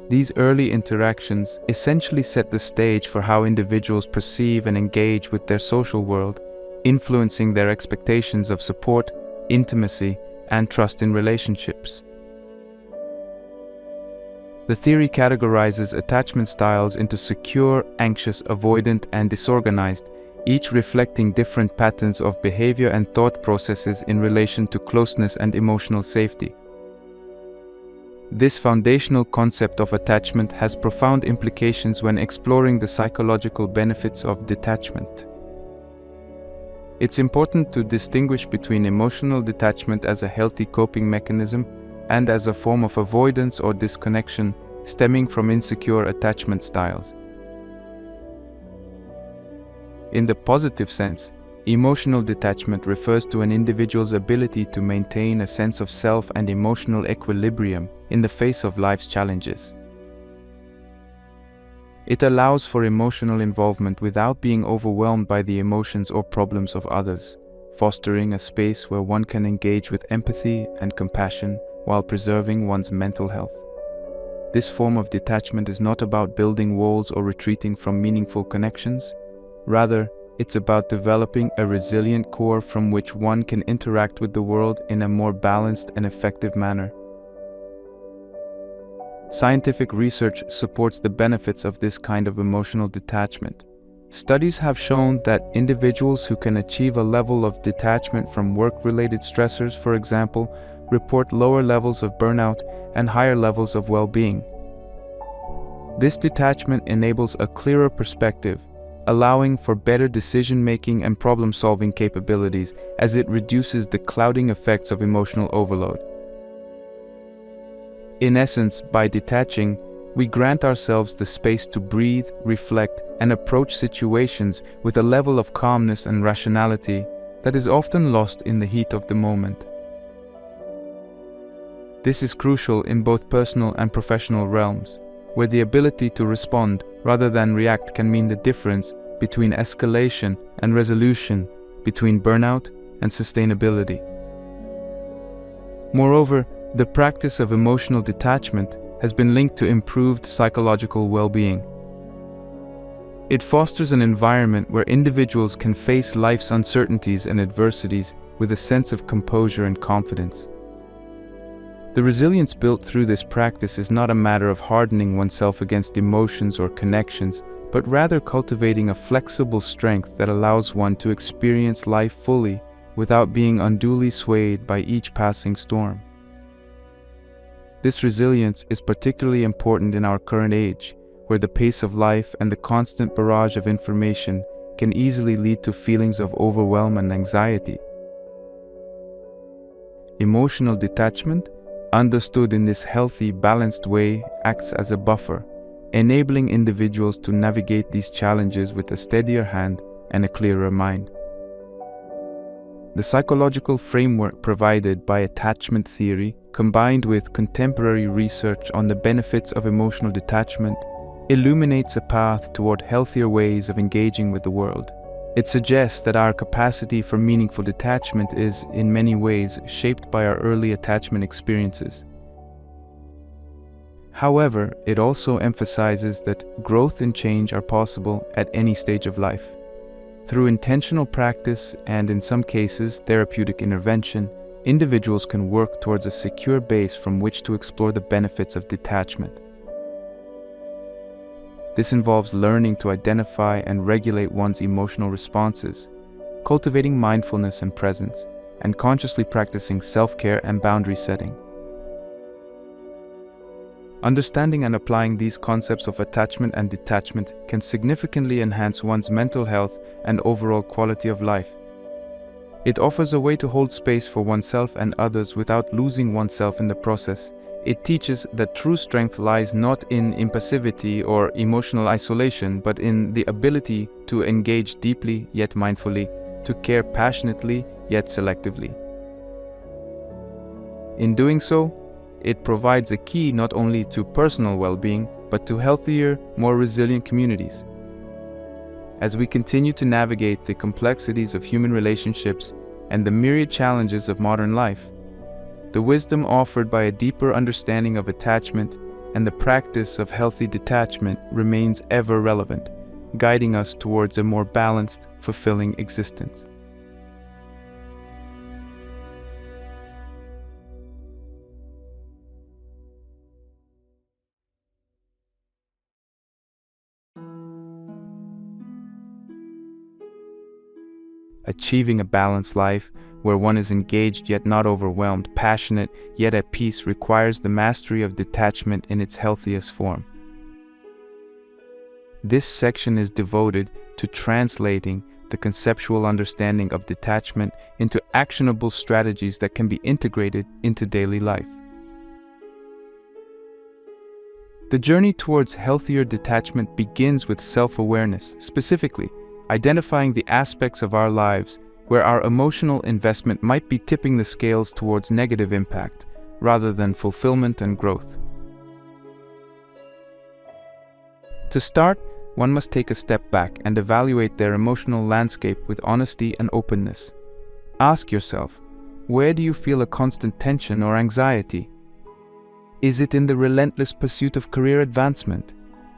These early interactions essentially set the stage for how individuals perceive and engage with their social world, influencing their expectations of support, intimacy, and trust in relationships. The theory categorizes attachment styles into secure, anxious, avoidant, and disorganized, each reflecting different patterns of behavior and thought processes in relation to closeness and emotional safety. This foundational concept of attachment has profound implications when exploring the psychological benefits of detachment. It's important to distinguish between emotional detachment as a healthy coping mechanism and as a form of avoidance or disconnection stemming from insecure attachment styles. In the positive sense, Emotional detachment refers to an individual's ability to maintain a sense of self and emotional equilibrium in the face of life's challenges. It allows for emotional involvement without being overwhelmed by the emotions or problems of others, fostering a space where one can engage with empathy and compassion while preserving one's mental health. This form of detachment is not about building walls or retreating from meaningful connections. Rather, it's about developing a resilient core from which one can interact with the world in a more balanced and effective manner. Scientific research supports the benefits of this kind of emotional detachment. Studies have shown that individuals who can achieve a level of detachment from work-related stressors, for example, report lower levels of burnout and higher levels of well-being. This detachment enables a clearer perspective, allowing for better decision-making and problem-solving capabilities as it reduces the clouding effects of emotional overload. In essence, by detaching, we grant ourselves the space to breathe, reflect, and approach situations with a level of calmness and rationality that is often lost in the heat of the moment. This is crucial in both personal and professional realms, where the ability to respond rather than react can mean the difference between escalation and resolution, between burnout and sustainability. Moreover, the practice of emotional detachment has been linked to improved psychological well-being. It fosters an environment where individuals can face life's uncertainties and adversities with a sense of composure and confidence. The resilience built through this practice is not a matter of hardening oneself against emotions or connections, but rather cultivating a flexible strength that allows one to experience life fully without being unduly swayed by each passing storm. This resilience is particularly important in our current age, where the pace of life and the constant barrage of information can easily lead to feelings of overwhelm and anxiety. Emotional detachment, understood in this healthy, balanced way, acts as a buffer, enabling individuals to navigate these challenges with a steadier hand and a clearer mind. The psychological framework provided by attachment theory, combined with contemporary research on the benefits of emotional detachment, illuminates a path toward healthier ways of engaging with the world. It suggests that our capacity for meaningful detachment is, in many ways, shaped by our early attachment experiences. However, it also emphasizes that growth and change are possible at any stage of life. Through intentional practice and, in some cases, therapeutic intervention, individuals can work towards a secure base from which to explore the benefits of detachment. This involves learning to identify and regulate one's emotional responses, cultivating mindfulness and presence, and consciously practicing self-care and boundary setting. Understanding and applying these concepts of attachment and detachment can significantly enhance one's mental health and overall quality of life. It offers a way to hold space for oneself and others without losing oneself in the process. It teaches that true strength lies not in impassivity or emotional isolation, but in the ability to engage deeply yet mindfully, to care passionately yet selectively. In doing so, it provides a key not only to personal well-being, but to healthier, more resilient communities. As we continue to navigate the complexities of human relationships and the myriad challenges of modern life, the wisdom offered by a deeper understanding of attachment and the practice of healthy detachment remains ever relevant, guiding us towards a more balanced, fulfilling existence. Achieving a balanced life, where one is engaged yet not overwhelmed, passionate yet at peace, requires the mastery of detachment in its healthiest form. This section is devoted to translating the conceptual understanding of detachment into actionable strategies that can be integrated into daily life. The journey towards healthier detachment begins with self-awareness, specifically identifying the aspects of our lives where our emotional investment might be tipping the scales towards negative impact, rather than fulfillment and growth. To start, one must take a step back and evaluate their emotional landscape with honesty and openness. Ask yourself, where do you feel a constant tension or anxiety? Is it in the relentless pursuit of career advancement,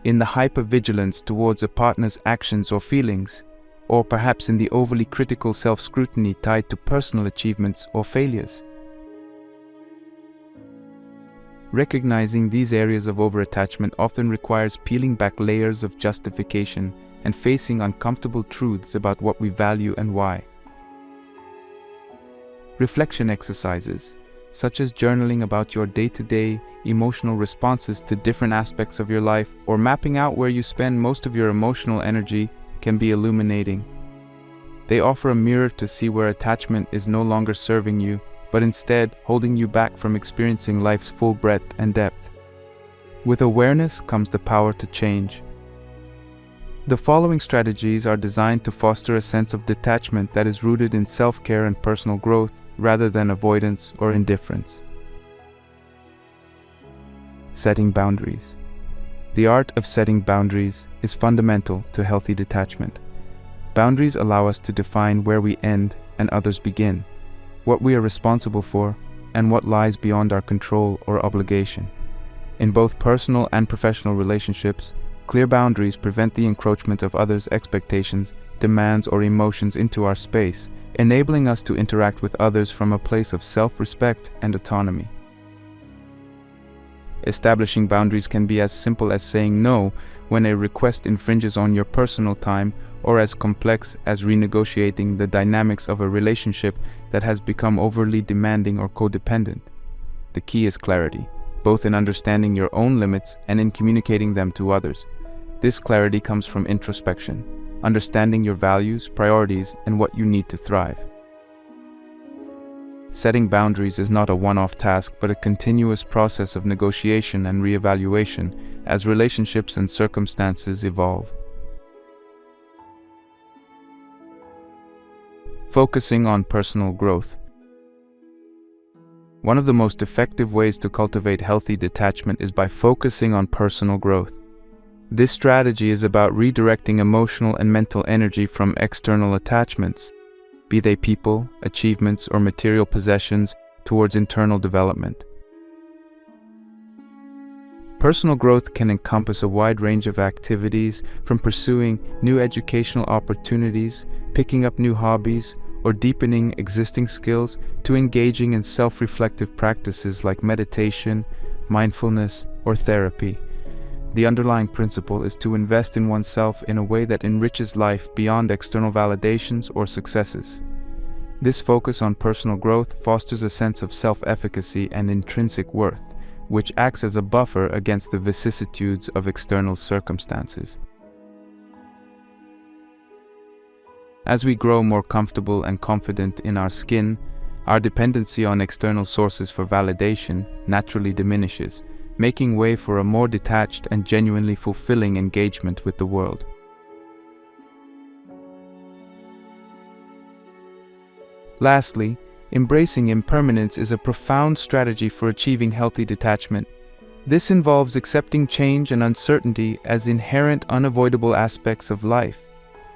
in the hypervigilance towards a partner's actions or feelings, or perhaps in the overly critical self-scrutiny tied to personal achievements or failures? Recognizing these areas of overattachment often requires peeling back layers of justification and facing uncomfortable truths about what we value and why. Reflection exercises, such as journaling about your day-to-day emotional responses to different aspects of your life or mapping out where you spend most of your emotional energy, can be illuminating. They offer a mirror to see where attachment is no longer serving you, but instead holding you back from experiencing life's full breadth and depth. With awareness comes the power to change. The following strategies are designed to foster a sense of detachment that is rooted in self-care and personal growth, rather than avoidance or indifference. Setting boundaries. The art of setting boundaries is fundamental to healthy detachment. Boundaries allow us to define where we end and others begin, what we are responsible for, and what lies beyond our control or obligation. In both personal and professional relationships, clear boundaries prevent the encroachment of others' expectations, demands, or emotions into our space, enabling us to interact with others from a place of self-respect and autonomy. Establishing boundaries can be as simple as saying no when a request infringes on your personal time, or as complex as renegotiating the dynamics of a relationship that has become overly demanding or codependent. The key is clarity, both in understanding your own limits and in communicating them to others. This clarity comes from introspection, understanding your values, priorities, and what you need to thrive. Setting boundaries is not a one-off task, but a continuous process of negotiation and reevaluation as relationships and circumstances evolve. Focusing on personal growth. One of the most effective ways to cultivate healthy detachment is by focusing on personal growth. This strategy is about redirecting emotional and mental energy from external attachments, be they people, achievements, or material possessions, towards internal development. Personal growth can encompass a wide range of activities, from pursuing new educational opportunities, picking up new hobbies, or deepening existing skills, to engaging in self-reflective practices like meditation, mindfulness, or therapy. The underlying principle is to invest in oneself in a way that enriches life beyond external validations or successes. This focus on personal growth fosters a sense of self-efficacy and intrinsic worth, which acts as a buffer against the vicissitudes of external circumstances. As we grow more comfortable and confident in our skin, our dependency on external sources for validation naturally diminishes, making way for a more detached and genuinely fulfilling engagement with the world. Lastly, embracing impermanence is a profound strategy for achieving healthy detachment. This involves accepting change and uncertainty as inherent, unavoidable aspects of life.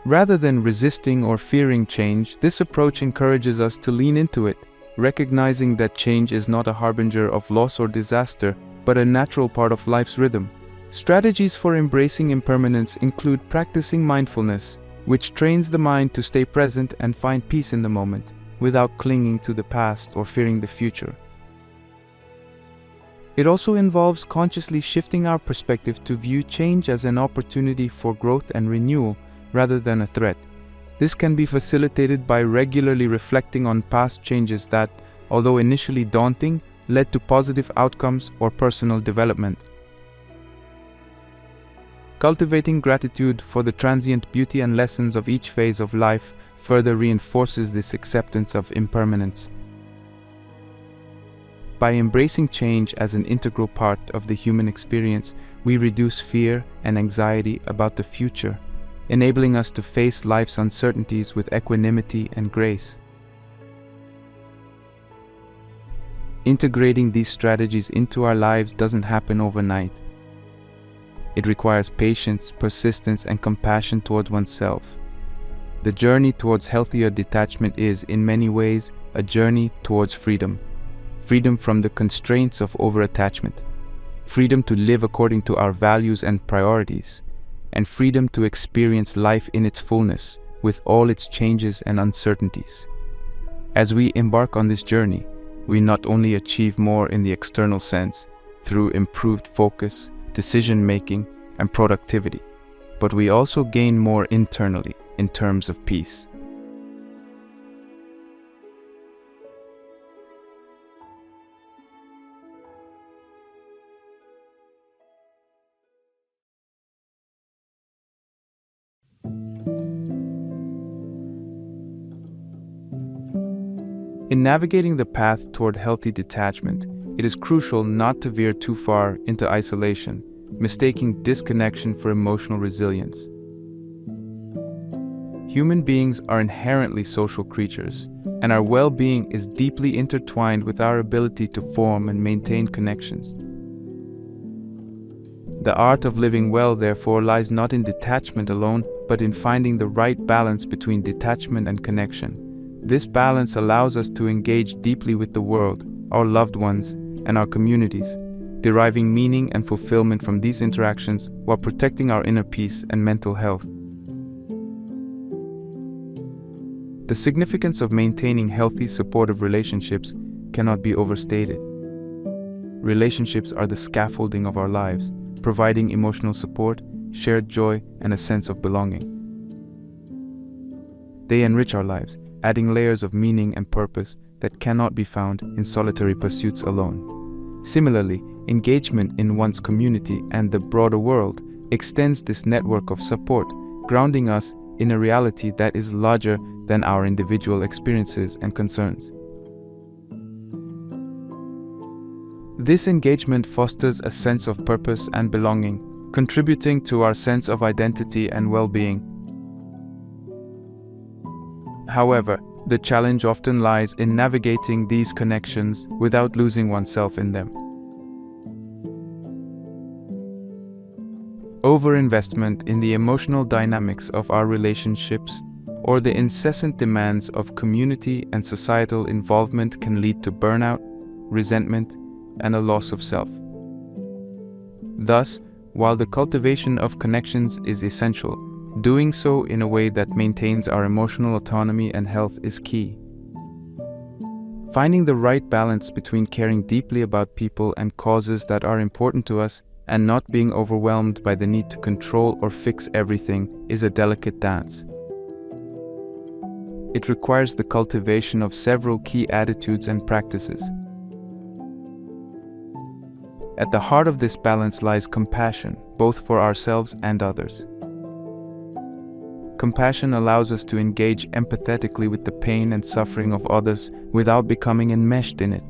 Rather than resisting or fearing change, this approach encourages us to lean into it, recognizing that change is not a harbinger of loss or disaster, but a natural part of life's rhythm. Strategies for embracing impermanence include practicing mindfulness, which trains the mind to stay present and find peace in the moment, without clinging to the past or fearing the future. It also involves consciously shifting our perspective to view change as an opportunity for growth and renewal, rather than a threat. This can be facilitated by regularly reflecting on past changes that, although initially daunting, led to positive outcomes or personal development. Cultivating gratitude for the transient beauty and lessons of each phase of life further reinforces this acceptance of impermanence. By embracing change as an integral part of the human experience, we reduce fear and anxiety about the future. enabling us to face life's uncertainties with equanimity and grace. Integrating these strategies into our lives doesn't happen overnight. It requires patience, persistence, and compassion towards oneself. The journey towards healthier detachment is, in many ways, a journey towards freedom. Freedom from the constraints of over-attachment. Freedom to live according to our values and priorities. And freedom to experience life in its fullness, with all its changes and uncertainties. As we embark on this journey, we not only achieve more in the external sense, through improved focus, decision-making, and productivity, but we also gain more internally in terms of peace. In navigating the path toward healthy detachment, it is crucial not to veer too far into isolation, mistaking disconnection for emotional resilience. Human beings are inherently social creatures, and our well-being is deeply intertwined with our ability to form and maintain connections. The art of living well, therefore, lies not in detachment alone, but in finding the right balance between detachment and connection. This balance allows us to engage deeply with the world, our loved ones, and our communities, deriving meaning and fulfillment from these interactions while protecting our inner peace and mental health. The significance of maintaining healthy, supportive relationships cannot be overstated. Relationships are the scaffolding of our lives, providing emotional support, shared joy, and a sense of belonging. They enrich our lives, adding layers of meaning and purpose that cannot be found in solitary pursuits alone. Similarly, engagement in one's community and the broader world extends this network of support, grounding us in a reality that is larger than our individual experiences and concerns. This engagement fosters a sense of purpose and belonging, contributing to our sense of identity and well-being. However, the challenge often lies in navigating these connections without losing oneself in them. Overinvestment in the emotional dynamics of our relationships or the incessant demands of community and societal involvement can lead to burnout, resentment, and a loss of self. Thus, while the cultivation of connections is essential, doing so in a way that maintains our emotional autonomy and health is key. Finding the right balance between caring deeply about people and causes that are important to us and not being overwhelmed by the need to control or fix everything is a delicate dance. It requires the cultivation of several key attitudes and practices. At the heart of this balance lies compassion, both for ourselves and others. Compassion allows us to engage empathetically with the pain and suffering of others without becoming enmeshed in it.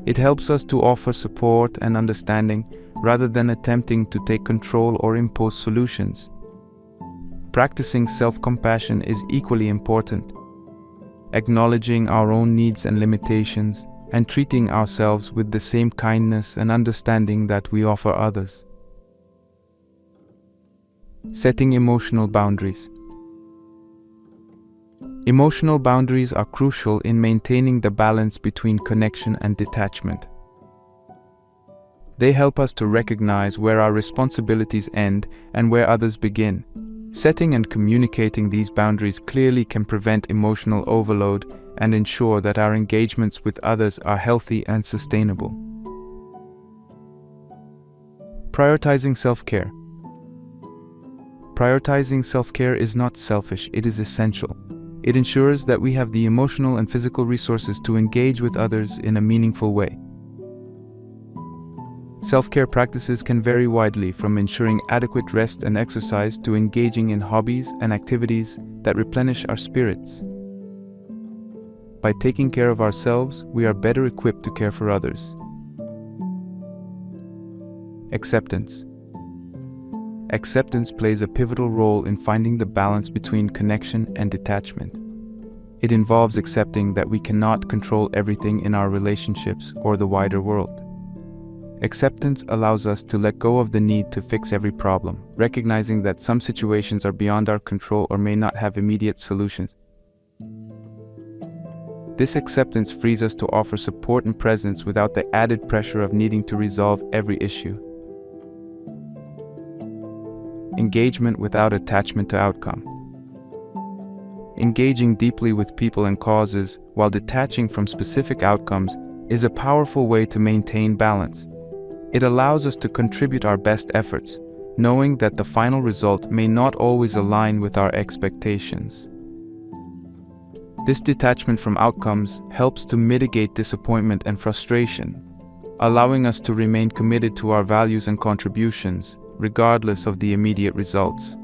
It helps us to offer support and understanding rather than attempting to take control or impose solutions. Practicing self-compassion is equally important. Acknowledging our own needs and limitations and treating ourselves with the same kindness and understanding that we offer others. Setting emotional boundaries. Emotional boundaries are crucial in maintaining the balance between connection and detachment. They help us to recognize where our responsibilities end and where others begin. Setting and communicating these boundaries clearly can prevent emotional overload and ensure that our engagements with others are healthy and sustainable. Prioritizing self-care. Prioritizing self-care is not selfish, it is essential. It ensures that we have the emotional and physical resources to engage with others in a meaningful way. Self-care practices can vary widely, from ensuring adequate rest and exercise to engaging in hobbies and activities that replenish our spirits. By taking care of ourselves, we are better equipped to care for others. Acceptance. acceptance plays a pivotal role in finding the balance between connection and detachment. It involves accepting that we cannot control everything in our relationships or the wider world. Acceptance allows us to let go of the need to fix every problem, recognizing that some situations are beyond our control or may not have immediate solutions. This acceptance frees us to offer support and presence without the added pressure of needing to resolve every issue. Engagement without attachment to outcome. Engaging deeply with people and causes while detaching from specific outcomes is a powerful way to maintain balance. It allows us to contribute our best efforts, knowing that the final result may not always align with our expectations. This detachment from outcomes helps to mitigate disappointment and frustration, allowing us to remain committed to our values and contributions, regardless of the immediate results.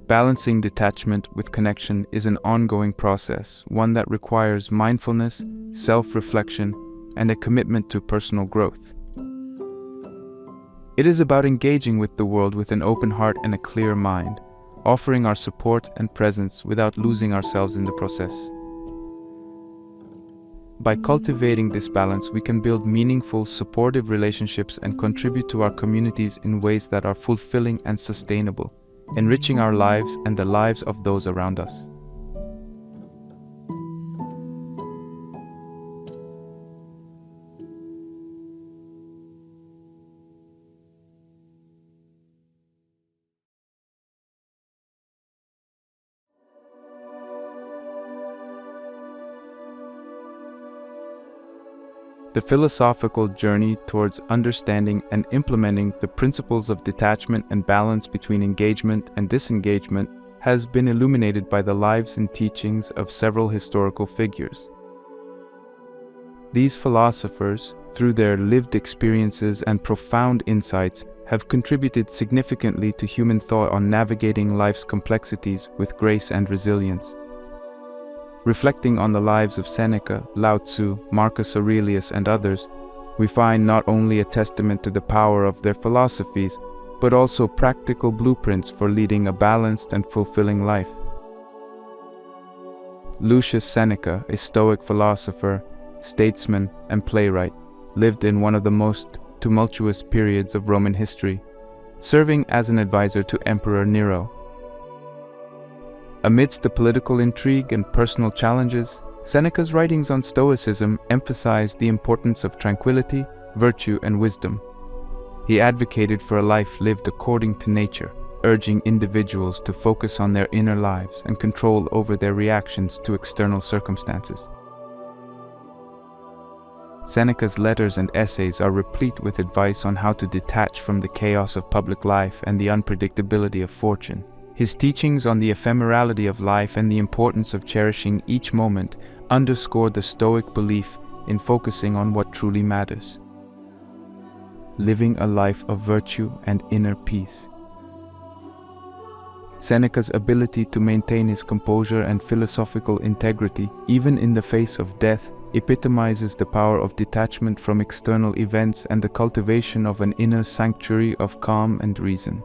Balancing detachment with connection is an ongoing process, one that requires mindfulness, self-reflection, and a commitment to personal growth. It is about engaging with the world with an open heart and a clear mind, offering our support and presence without losing ourselves in the process. By cultivating this balance, we can build meaningful, supportive relationships and contribute to our communities in ways that are fulfilling and sustainable, enriching our lives and the lives of those around us. The philosophical journey towards understanding and implementing the principles of detachment and balance between engagement and disengagement has been illuminated by the lives and teachings of several historical figures. These philosophers, through their lived experiences and profound insights, have contributed significantly to human thought on navigating life's complexities with grace and resilience. Reflecting on the lives of Seneca, Lao Tzu, Marcus Aurelius, and others, we find not only a testament to the power of their philosophies, but also practical blueprints for leading a balanced and fulfilling life. Lucius Seneca, a Stoic philosopher, statesman, and playwright, lived in one of the most tumultuous periods of Roman history, serving as an advisor to Emperor Nero. Amidst the political intrigue and personal challenges, Seneca's writings on Stoicism emphasized the importance of tranquility, virtue, and wisdom. He advocated for a life lived according to nature, urging individuals to focus on their inner lives and control over their reactions to external circumstances. Seneca's letters and essays are replete with advice on how to detach from the chaos of public life and the unpredictability of fortune. His teachings on the ephemerality of life and the importance of cherishing each moment underscore the Stoic belief in focusing on what truly matters. Living a life of virtue and inner peace. Seneca's ability to maintain his composure and philosophical integrity, even in the face of death, epitomizes the power of detachment from external events and the cultivation of an inner sanctuary of calm and reason.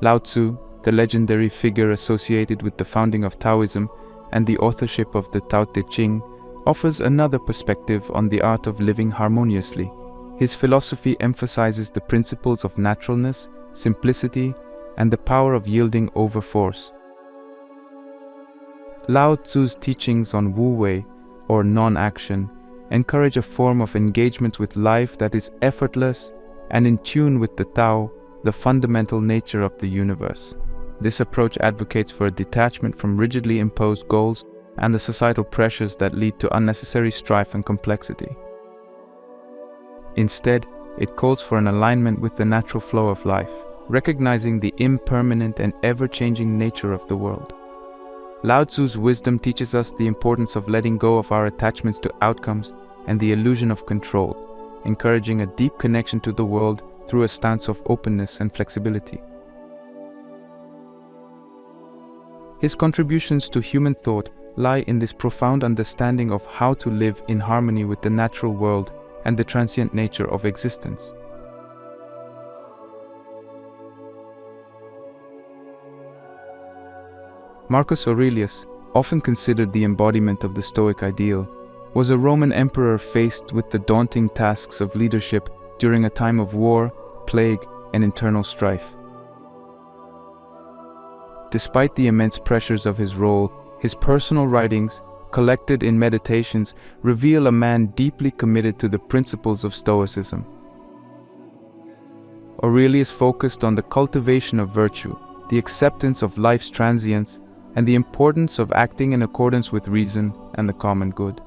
Lao Tzu, the legendary figure associated with the founding of Taoism and the authorship of the Tao Te Ching, offers another perspective on the art of living harmoniously. His philosophy emphasizes the principles of naturalness, simplicity, and the power of yielding over force. Lao Tzu's teachings on Wu Wei, or non-action, encourage a form of engagement with life that is effortless and in tune with the Tao, the fundamental nature of the universe. This approach advocates for a detachment from rigidly imposed goals and the societal pressures that lead to unnecessary strife and complexity. Instead, it calls for an alignment with the natural flow of life, recognizing the impermanent and ever-changing nature of the world. Lao Tzu's wisdom teaches us the importance of letting go of our attachments to outcomes and the illusion of control, encouraging a deep connection to the world through a stance of openness and flexibility. His contributions to human thought lie in this profound understanding of how to live in harmony with the natural world and the transient nature of existence. Marcus Aurelius, often considered the embodiment of the Stoic ideal, was a Roman emperor faced with the daunting tasks of leadership during a time of war, plague, and internal strife. Despite the immense pressures of his role, his personal writings, collected in Meditations, reveal a man deeply committed to the principles of Stoicism. Aurelius focused on the cultivation of virtue, the acceptance of life's transience, and the importance of acting in accordance with reason and the common good.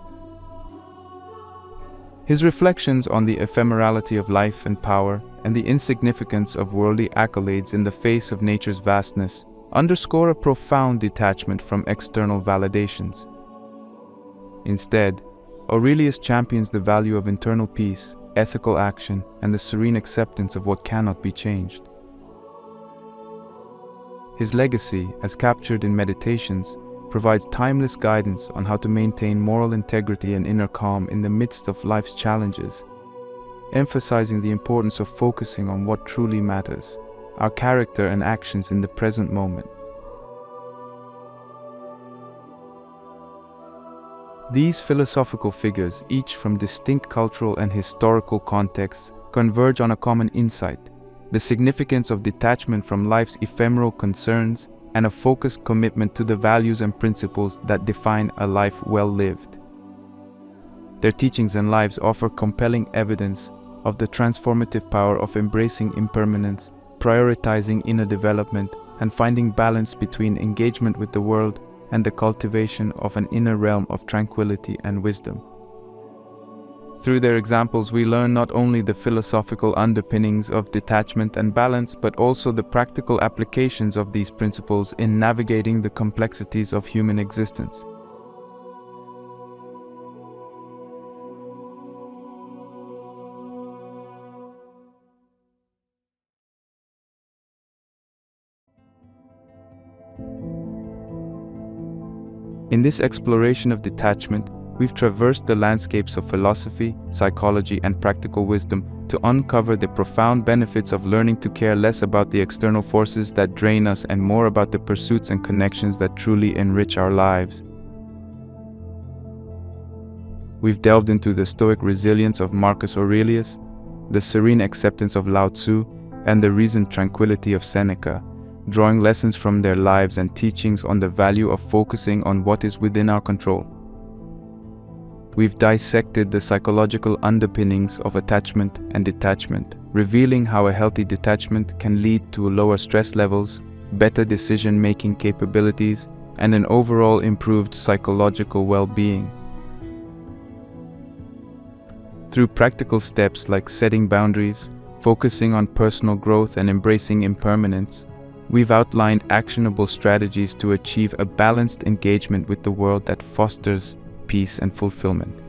His reflections on the ephemerality of life and power and the insignificance of worldly accolades in the face of nature's vastness underscore a profound detachment from external validations. Instead, Aurelius champions the value of internal peace, ethical action, and the serene acceptance of what cannot be changed. His legacy, as captured in Meditations, provides timeless guidance on how to maintain moral integrity and inner calm in the midst of life's challenges, emphasizing the importance of focusing on what truly matters, our character and actions in the present moment. These philosophical figures, each from distinct cultural and historical contexts, converge on a common insight: the significance of detachment from life's ephemeral concerns and a focused commitment to the values and principles that define a life well lived. Their teachings and lives offer compelling evidence of the transformative power of embracing impermanence, prioritizing inner development, and finding balance between engagement with the world and the cultivation of an inner realm of tranquility and wisdom. Through their examples, we learn not only the philosophical underpinnings of detachment and balance, but also the practical applications of these principles in navigating the complexities of human existence. In this exploration of detachment, we've traversed the landscapes of philosophy, psychology, and practical wisdom to uncover the profound benefits of learning to care less about the external forces that drain us and more about the pursuits and connections that truly enrich our lives. We've delved into the stoic resilience of Marcus Aurelius, the serene acceptance of Lao Tzu, and the reasoned tranquility of Seneca, drawing lessons from their lives and teachings on the value of focusing on what is within our control. We've dissected the psychological underpinnings of attachment and detachment, revealing how a healthy detachment can lead to lower stress levels, better decision-making capabilities, and an overall improved psychological well-being. Through practical steps like setting boundaries, focusing on personal growth, and embracing impermanence, we've outlined actionable strategies to achieve a balanced engagement with the world that fosters peace and fulfillment.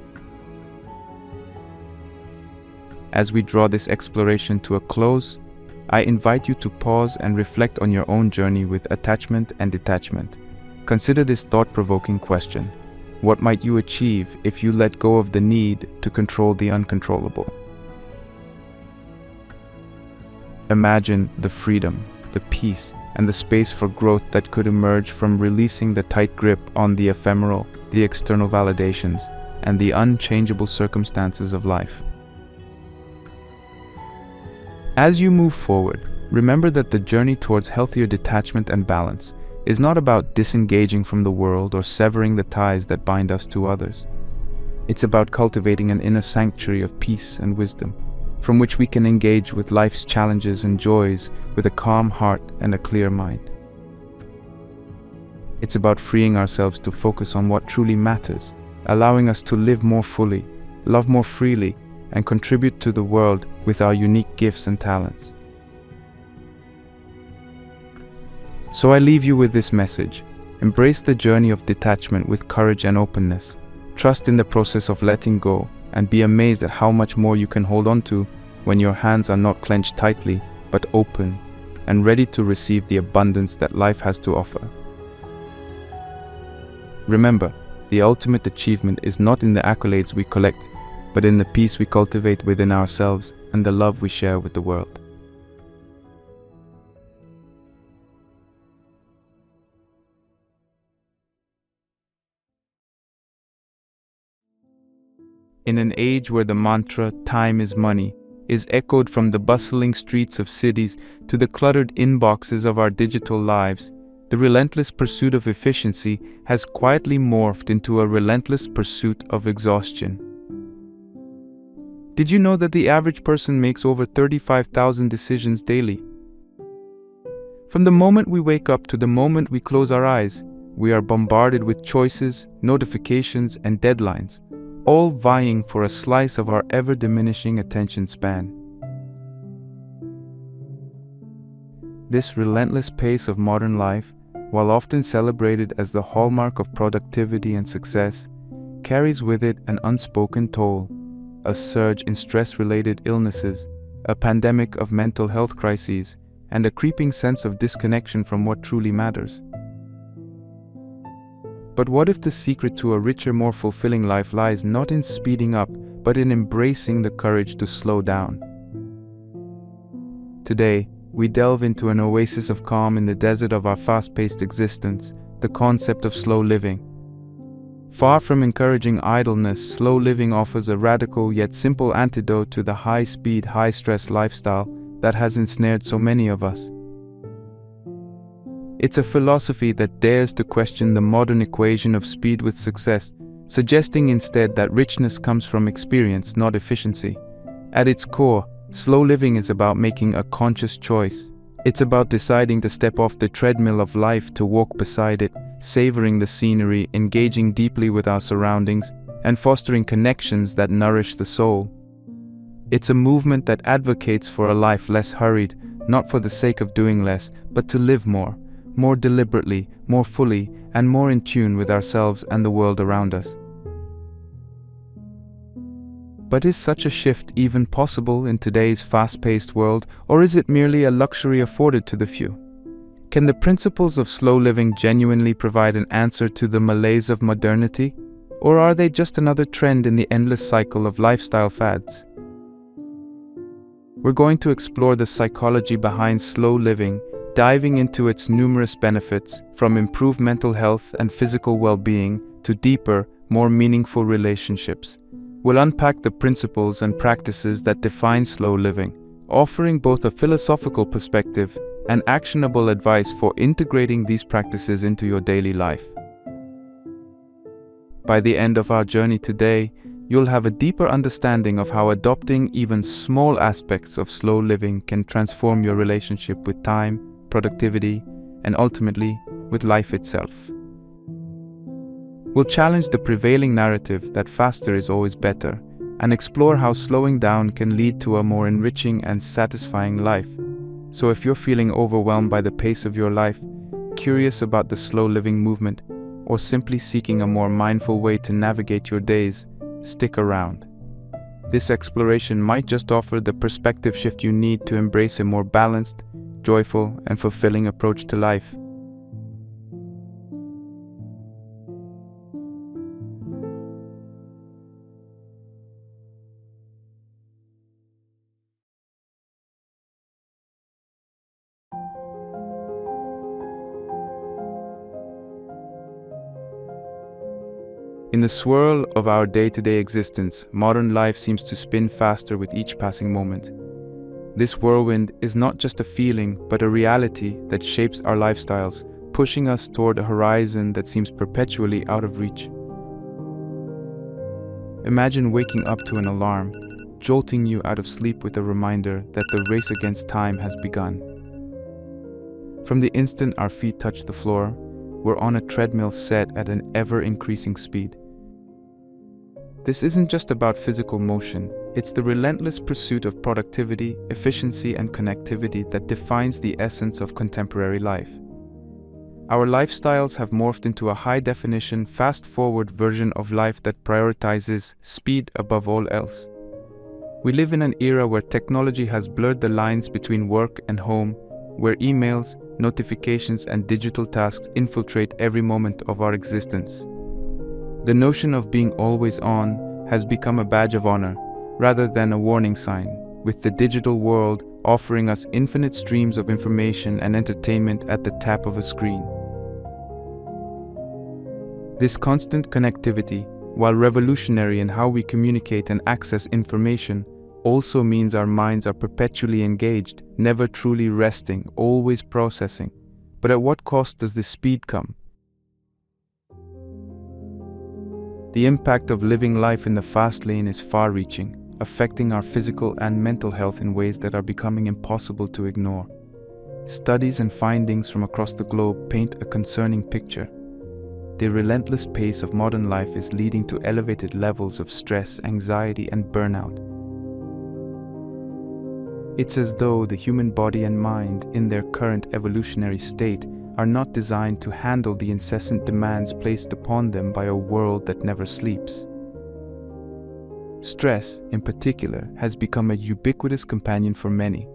As we draw this exploration to a close, I invite you to pause and reflect on your own journey with attachment and detachment. Consider this thought-provoking question: what might you achieve if you let go of the need to control the uncontrollable? Imagine the freedom, the peace, and the space for growth that could emerge from releasing the tight grip on the ephemeral, the external validations, and the unchangeable circumstances of life. As you move forward, remember that the journey towards healthier detachment and balance is not about disengaging from the world or severing the ties that bind us to others. It's about cultivating an inner sanctuary of peace and wisdom, from which we can engage with life's challenges and joys with a calm heart and a clear mind. It's about freeing ourselves to focus on what truly matters, allowing us to live more fully, love more freely, and contribute to the world with our unique gifts and talents. So I leave you with this message: embrace the journey of detachment with courage and openness. Trust in the process of letting go, and be amazed at how much more you can hold on to when your hands are not clenched tightly, but open and ready to receive the abundance that life has to offer. Remember, the ultimate achievement is not in the accolades we collect, but in the peace we cultivate within ourselves and the love we share with the world. In an age where the mantra, "time is money," is echoed from the bustling streets of cities to the cluttered inboxes of our digital lives, the relentless pursuit of efficiency has quietly morphed into a relentless pursuit of exhaustion. Did you know that the average person makes over 35,000 decisions daily? From the moment we wake up to the moment we close our eyes, we are bombarded with choices, notifications, and deadlines, all vying for a slice of our ever-diminishing attention span. This relentless pace of modern life, while often celebrated as the hallmark of productivity and success, carries with it an unspoken toll, a surge in stress-related illnesses, a pandemic of mental health crises, and a creeping sense of disconnection from what truly matters. But what if the secret to a richer, more fulfilling life lies not in speeding up, but in embracing the courage to slow down? Today, we delve into an oasis of calm in the desert of our fast-paced existence, the concept of slow living. Far from encouraging idleness, slow living offers a radical yet simple antidote to the high-speed, high-stress lifestyle that has ensnared so many of us. It's a philosophy that dares to question the modern equation of speed with success, suggesting instead that richness comes from experience, not efficiency. At its core, slow living is about making a conscious choice. It's about deciding to step off the treadmill of life to walk beside it, savoring the scenery, engaging deeply with our surroundings, and fostering connections that nourish the soul. It's a movement that advocates for a life less hurried, not for the sake of doing less, but to live more deliberately, more fully, and more in tune with ourselves and the world around us. But is such a shift even possible in today's fast-paced world, or is it merely a luxury afforded to the few? Can the principles of slow living genuinely provide an answer to the malaise of modernity, or are they just another trend in the endless cycle of lifestyle fads? We're going to explore the psychology behind slow living, diving into its numerous benefits, from improved mental health and physical well-being to deeper, more meaningful relationships. We'll unpack the principles and practices that define slow living, offering both a philosophical perspective and actionable advice for integrating these practices into your daily life. By the end of our journey today, you'll have a deeper understanding of how adopting even small aspects of slow living can transform your relationship with time, productivity, and ultimately, with life itself. We'll challenge the prevailing narrative that faster is always better, and explore how slowing down can lead to a more enriching and satisfying life. So if you're feeling overwhelmed by the pace of your life, curious about the slow living movement, or simply seeking a more mindful way to navigate your days, stick around. This exploration might just offer the perspective shift you need to embrace a more balanced, joyful, and fulfilling approach to life. In the swirl of our day-to-day existence, modern life seems to spin faster with each passing moment. This whirlwind is not just a feeling, but a reality that shapes our lifestyles, pushing us toward a horizon that seems perpetually out of reach. Imagine waking up to an alarm, jolting you out of sleep with a reminder that the race against time has begun. From the instant our feet touch the floor, we're on a treadmill set at an ever-increasing speed. This isn't just about physical motion, it's the relentless pursuit of productivity, efficiency, and connectivity that defines the essence of contemporary life. Our lifestyles have morphed into a high-definition, fast-forward version of life that prioritizes speed above all else. We live in an era where technology has blurred the lines between work and home, where emails, notifications, and digital tasks infiltrate every moment of our existence. The notion of being always on, has become a badge of honor, rather than a warning sign, with the digital world offering us infinite streams of information and entertainment at the tap of a screen. This constant connectivity, while revolutionary in how we communicate and access information, also means our minds are perpetually engaged, never truly resting, always processing. But at what cost does this speed come? The impact of living life in the fast lane is far-reaching, affecting our physical and mental health in ways that are becoming impossible to ignore. Studies and findings from across the globe paint a concerning picture. The relentless pace of modern life is leading to elevated levels of stress, anxiety, and burnout. It's as though the human body and mind, in their current evolutionary state, are not designed to handle the incessant demands placed upon them by a world that never sleeps. Stress, in particular, has become a ubiquitous companion for many.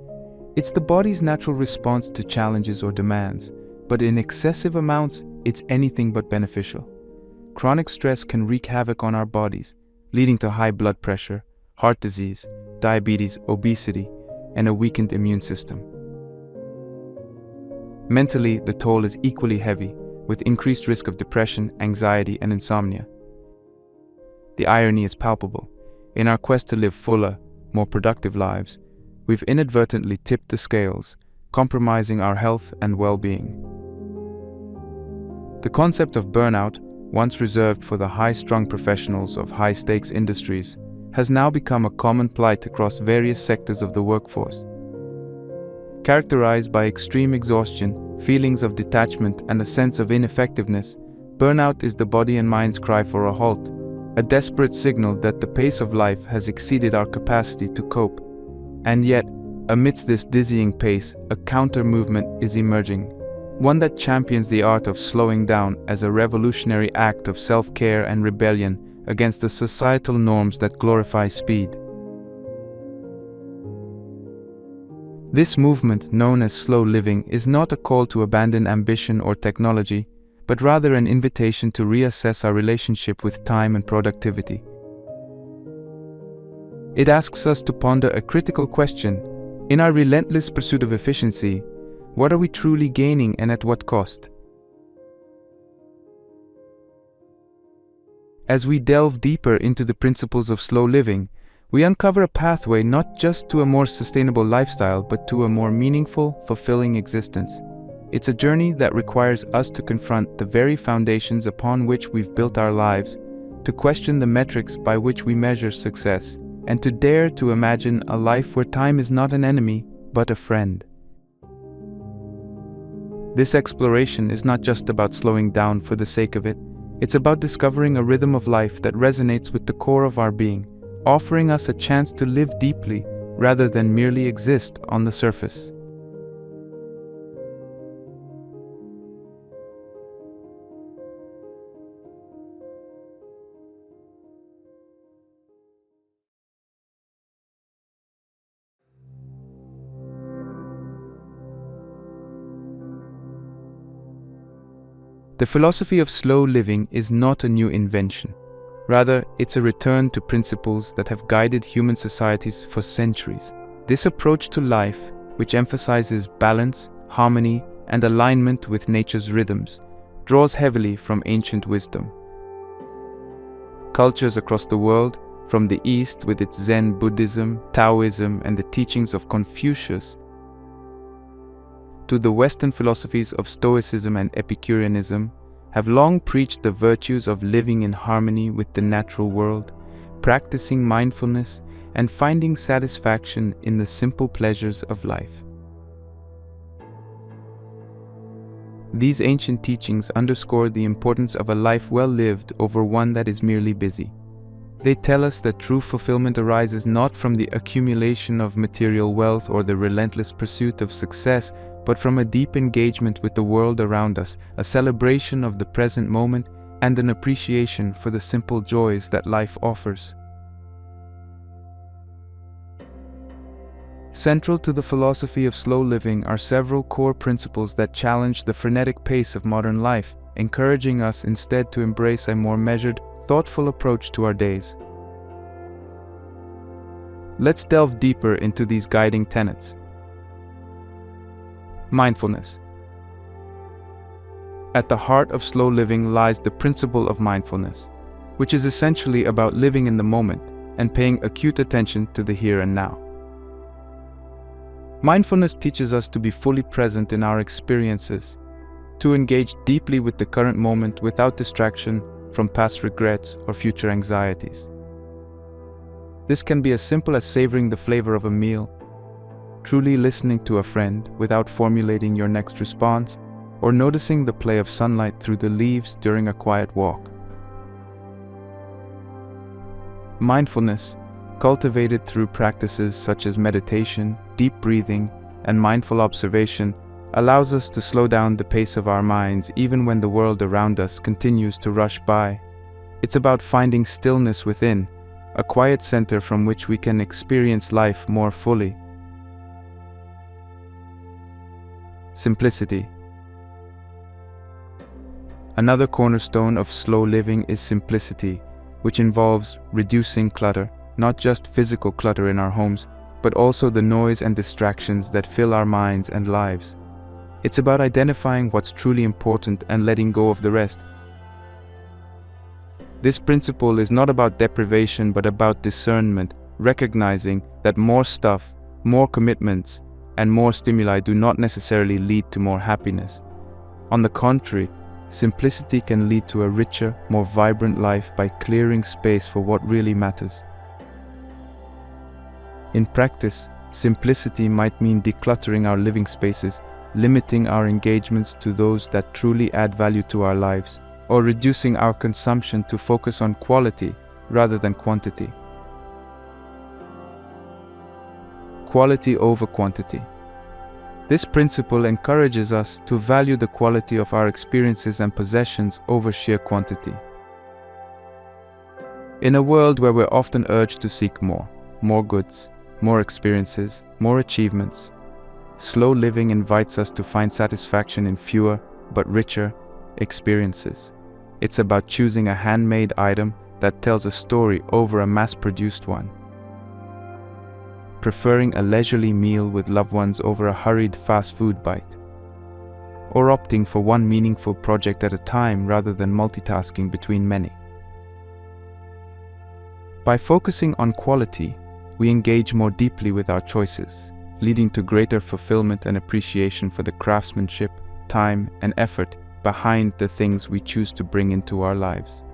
It's the body's natural response to challenges or demands, but in excessive amounts, it's anything but beneficial. Chronic stress can wreak havoc on our bodies, leading to high blood pressure, heart disease, diabetes, obesity, and a weakened immune system. Mentally, the toll is equally heavy, with increased risk of depression, anxiety, and insomnia. The irony is palpable. In our quest to live fuller, more productive lives, we've inadvertently tipped the scales, compromising our health and well-being. The concept of burnout, once reserved for the high-strung professionals of high-stakes industries, has now become a common plight across various sectors of the workforce. Characterized by extreme exhaustion, feelings of detachment, and a sense of ineffectiveness, burnout is the body and mind's cry for a halt, a desperate signal that the pace of life has exceeded our capacity to cope. And yet, amidst this dizzying pace, a counter-movement is emerging, one that champions the art of slowing down as a revolutionary act of self-care and rebellion against the societal norms that glorify speed. This movement, known as slow living, is not a call to abandon ambition or technology, but rather an invitation to reassess our relationship with time and productivity. It asks us to ponder a critical question. In our relentless pursuit of efficiency, what are we truly gaining and at what cost? As we delve deeper into the principles of slow living, we uncover a pathway not just to a more sustainable lifestyle, but to a more meaningful, fulfilling existence. It's a journey that requires us to confront the very foundations upon which we've built our lives, to question the metrics by which we measure success, and to dare to imagine a life where time is not an enemy, but a friend. This exploration is not just about slowing down for the sake of it. It's about discovering a rhythm of life that resonates with the core of our being, offering us a chance to live deeply rather than merely exist on the surface. The philosophy of slow living is not a new invention. Rather, it's a return to principles that have guided human societies for centuries. This approach to life, which emphasizes balance, harmony, and alignment with nature's rhythms, draws heavily from ancient wisdom. Cultures across the world, from the East with its Zen Buddhism, Taoism, and the teachings of Confucius, to the Western philosophies of Stoicism and Epicureanism, have long preached the virtues of living in harmony with the natural world, practicing mindfulness, and finding satisfaction in the simple pleasures of life. These ancient teachings underscore the importance of a life well lived over one that is merely busy. They tell us that true fulfillment arises not from the accumulation of material wealth or the relentless pursuit of success, but from a deep engagement with the world around us, a celebration of the present moment, and an appreciation for the simple joys that life offers. Central to the philosophy of slow living are several core principles that challenge the frenetic pace of modern life, encouraging us instead to embrace a more measured, thoughtful approach to our days. Let's delve deeper into these guiding tenets. Mindfulness. At the heart of slow living lies the principle of mindfulness, which is essentially about living in the moment and paying acute attention to the here and now. Mindfulness teaches us to be fully present in our experiences, to engage deeply with the current moment without distraction from past regrets or future anxieties. This can be as simple as savoring the flavor of a meal, truly listening to a friend without formulating your next response, or noticing the play of sunlight through the leaves during a quiet walk. Mindfulness, cultivated through practices such as meditation, deep breathing, and mindful observation, allows us to slow down the pace of our minds even when the world around us continues to rush by. It's about finding stillness within, a quiet center from which we can experience life more fully. Simplicity. Another cornerstone of slow living is simplicity, which involves reducing clutter, not just physical clutter in our homes, but also the noise and distractions that fill our minds and lives. It's about identifying what's truly important and letting go of the rest. This principle is not about deprivation but about discernment, recognizing that more stuff, more commitments, and more stimuli do not necessarily lead to more happiness. On the contrary, simplicity can lead to a richer, more vibrant life by clearing space for what really matters. In practice, simplicity might mean decluttering our living spaces, limiting our engagements to those that truly add value to our lives, or reducing our consumption to focus on quality rather than quantity. Quality over quantity. This principle encourages us to value the quality of our experiences and possessions over sheer quantity. In a world where we're often urged to seek more goods, more experiences, more achievements, slow living invites us to find satisfaction in fewer but richer experiences. It's about choosing a handmade item that tells a story over a mass-produced one. Preferring a leisurely meal with loved ones over a hurried fast food bite. Or opting for one meaningful project at a time rather than multitasking between many. By focusing on quality, we engage more deeply with our choices, leading to greater fulfillment and appreciation for the craftsmanship, time, and effort behind the things we choose to bring into our lives.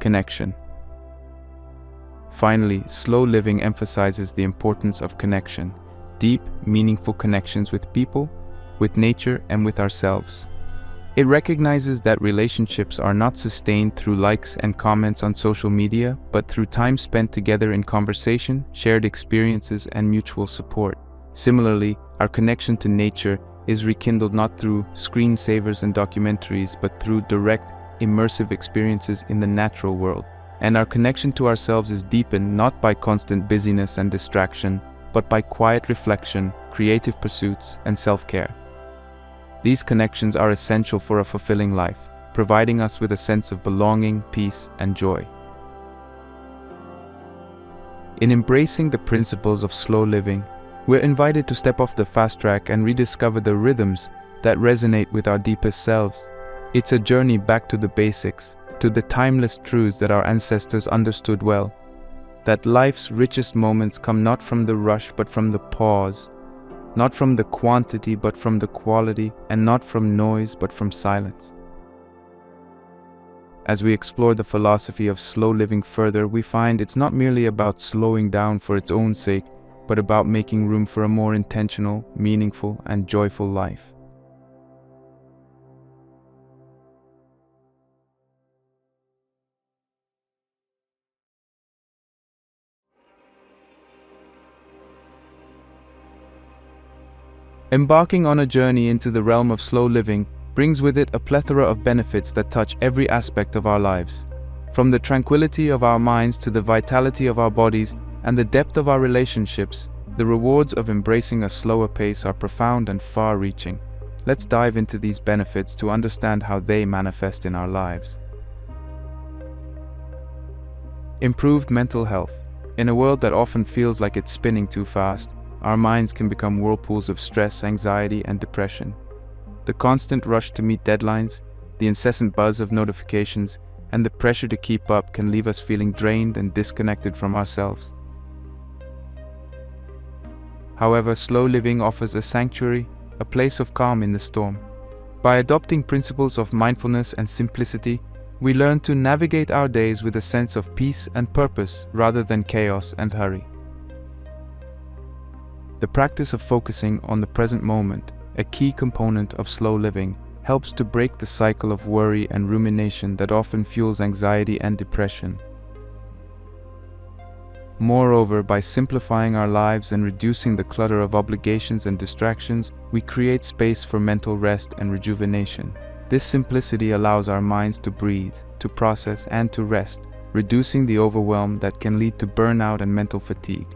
Connection. Finally, slow living emphasizes the importance of connection, deep, meaningful connections with people, with nature, and with ourselves. It recognizes that relationships are not sustained through likes and comments on social media, but through time spent together in conversation, shared experiences, and mutual support. Similarly, our connection to nature is rekindled not through screensavers and documentaries, but through direct, immersive experiences in the natural world. And our connection to ourselves is deepened not by constant busyness and distraction, but by quiet reflection, creative pursuits, and self-care. These connections are essential for a fulfilling life, providing us with a sense of belonging, peace, and joy. In embracing the principles of slow living, we're invited to step off the fast track and rediscover the rhythms that resonate with our deepest selves. It's a journey back to the basics, to the timeless truths that our ancestors understood well, that life's richest moments come not from the rush but from the pause, not from the quantity but from the quality, and not from noise but from silence. As we explore the philosophy of slow living further, we find it's not merely about slowing down for its own sake, but about making room for a more intentional, meaningful, and joyful life. Embarking on a journey into the realm of slow living brings with it a plethora of benefits that touch every aspect of our lives. From the tranquility of our minds to the vitality of our bodies and the depth of our relationships, the rewards of embracing a slower pace are profound and far-reaching. Let's dive into these benefits to understand how they manifest in our lives. Improved mental health. In a world that often feels like it's spinning too fast, our minds can become whirlpools of stress, anxiety, and depression. The constant rush to meet deadlines, the incessant buzz of notifications, and the pressure to keep up can leave us feeling drained and disconnected from ourselves. However, slow living offers a sanctuary, a place of calm in the storm. By adopting principles of mindfulness and simplicity, we learn to navigate our days with a sense of peace and purpose rather than chaos and hurry. The practice of focusing on the present moment, a key component of slow living, helps to break the cycle of worry and rumination that often fuels anxiety and depression. Moreover, by simplifying our lives and reducing the clutter of obligations and distractions, we create space for mental rest and rejuvenation. This simplicity allows our minds to breathe, to process, and to rest, reducing the overwhelm that can lead to burnout and mental fatigue.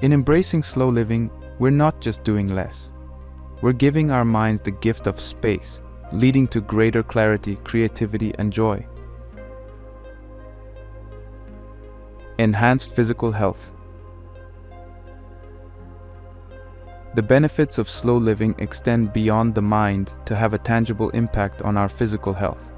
In embracing slow living, we're not just doing less. We're giving our minds the gift of space, leading to greater clarity, creativity, and joy. Enhanced physical health. The benefits of slow living extend beyond the mind to have a tangible impact on our physical health.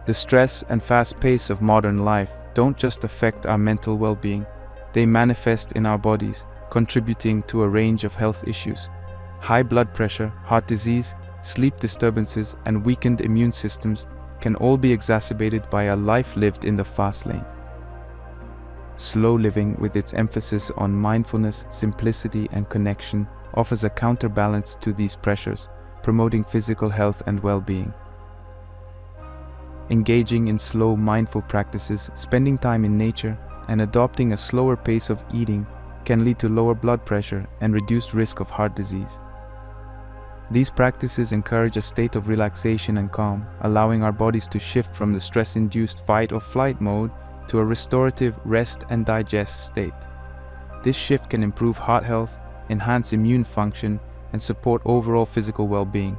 The stress and fast pace of modern life don't just affect our mental well-being, they manifest in our bodies, contributing to a range of health issues. High blood pressure, heart disease, sleep disturbances, and weakened immune systems can all be exacerbated by a life lived in the fast lane. Slow living, with its emphasis on mindfulness, simplicity, and connection, offers a counterbalance to these pressures, promoting physical health and well-being. Engaging in slow, mindful practices, spending time in nature, and adopting a slower pace of eating can lead to lower blood pressure and reduced risk of heart disease. These practices encourage a state of relaxation and calm, allowing our bodies to shift from the stress-induced fight or flight mode to a restorative rest and digest state. This shift can improve heart health, enhance immune function, and support overall physical well-being.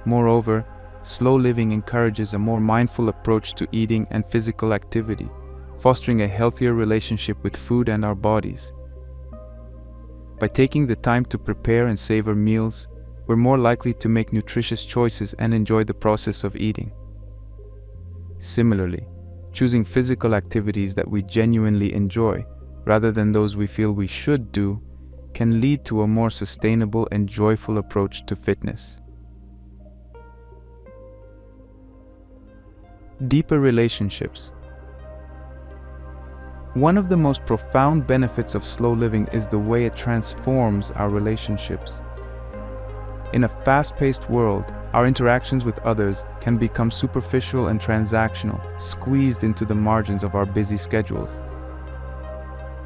Moreover, slow living encourages a more mindful approach to eating and physical activity, fostering a healthier relationship with food and our bodies. By taking the time to prepare and savor meals, we're more likely to make nutritious choices and enjoy the process of eating. Similarly, choosing physical activities that we genuinely enjoy, rather than those we feel we should do, can lead to a more sustainable and joyful approach to fitness. Deeper relationships. One of the most profound benefits of slow living is the way it transforms our relationships. In a fast-paced world, our interactions with others can become superficial and transactional, squeezed into the margins of our busy schedules.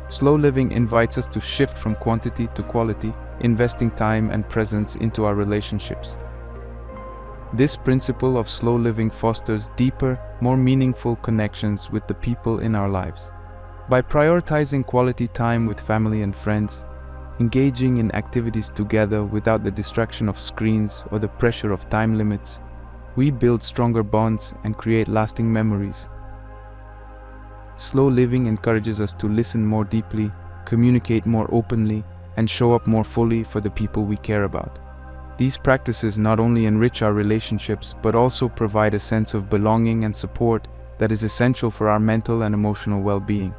Slow living invites us to shift from quantity to quality, investing time and presence into our relationships. This principle of slow living fosters deeper, more meaningful connections with the people in our lives. By prioritizing quality time with family and friends, engaging in activities together without the distraction of screens or the pressure of time limits, we build stronger bonds and create lasting memories. Slow living encourages us to listen more deeply, communicate more openly, and show up more fully for the people we care about. These practices not only enrich our relationships, but also provide a sense of belonging and support that is essential for our mental and emotional well-being.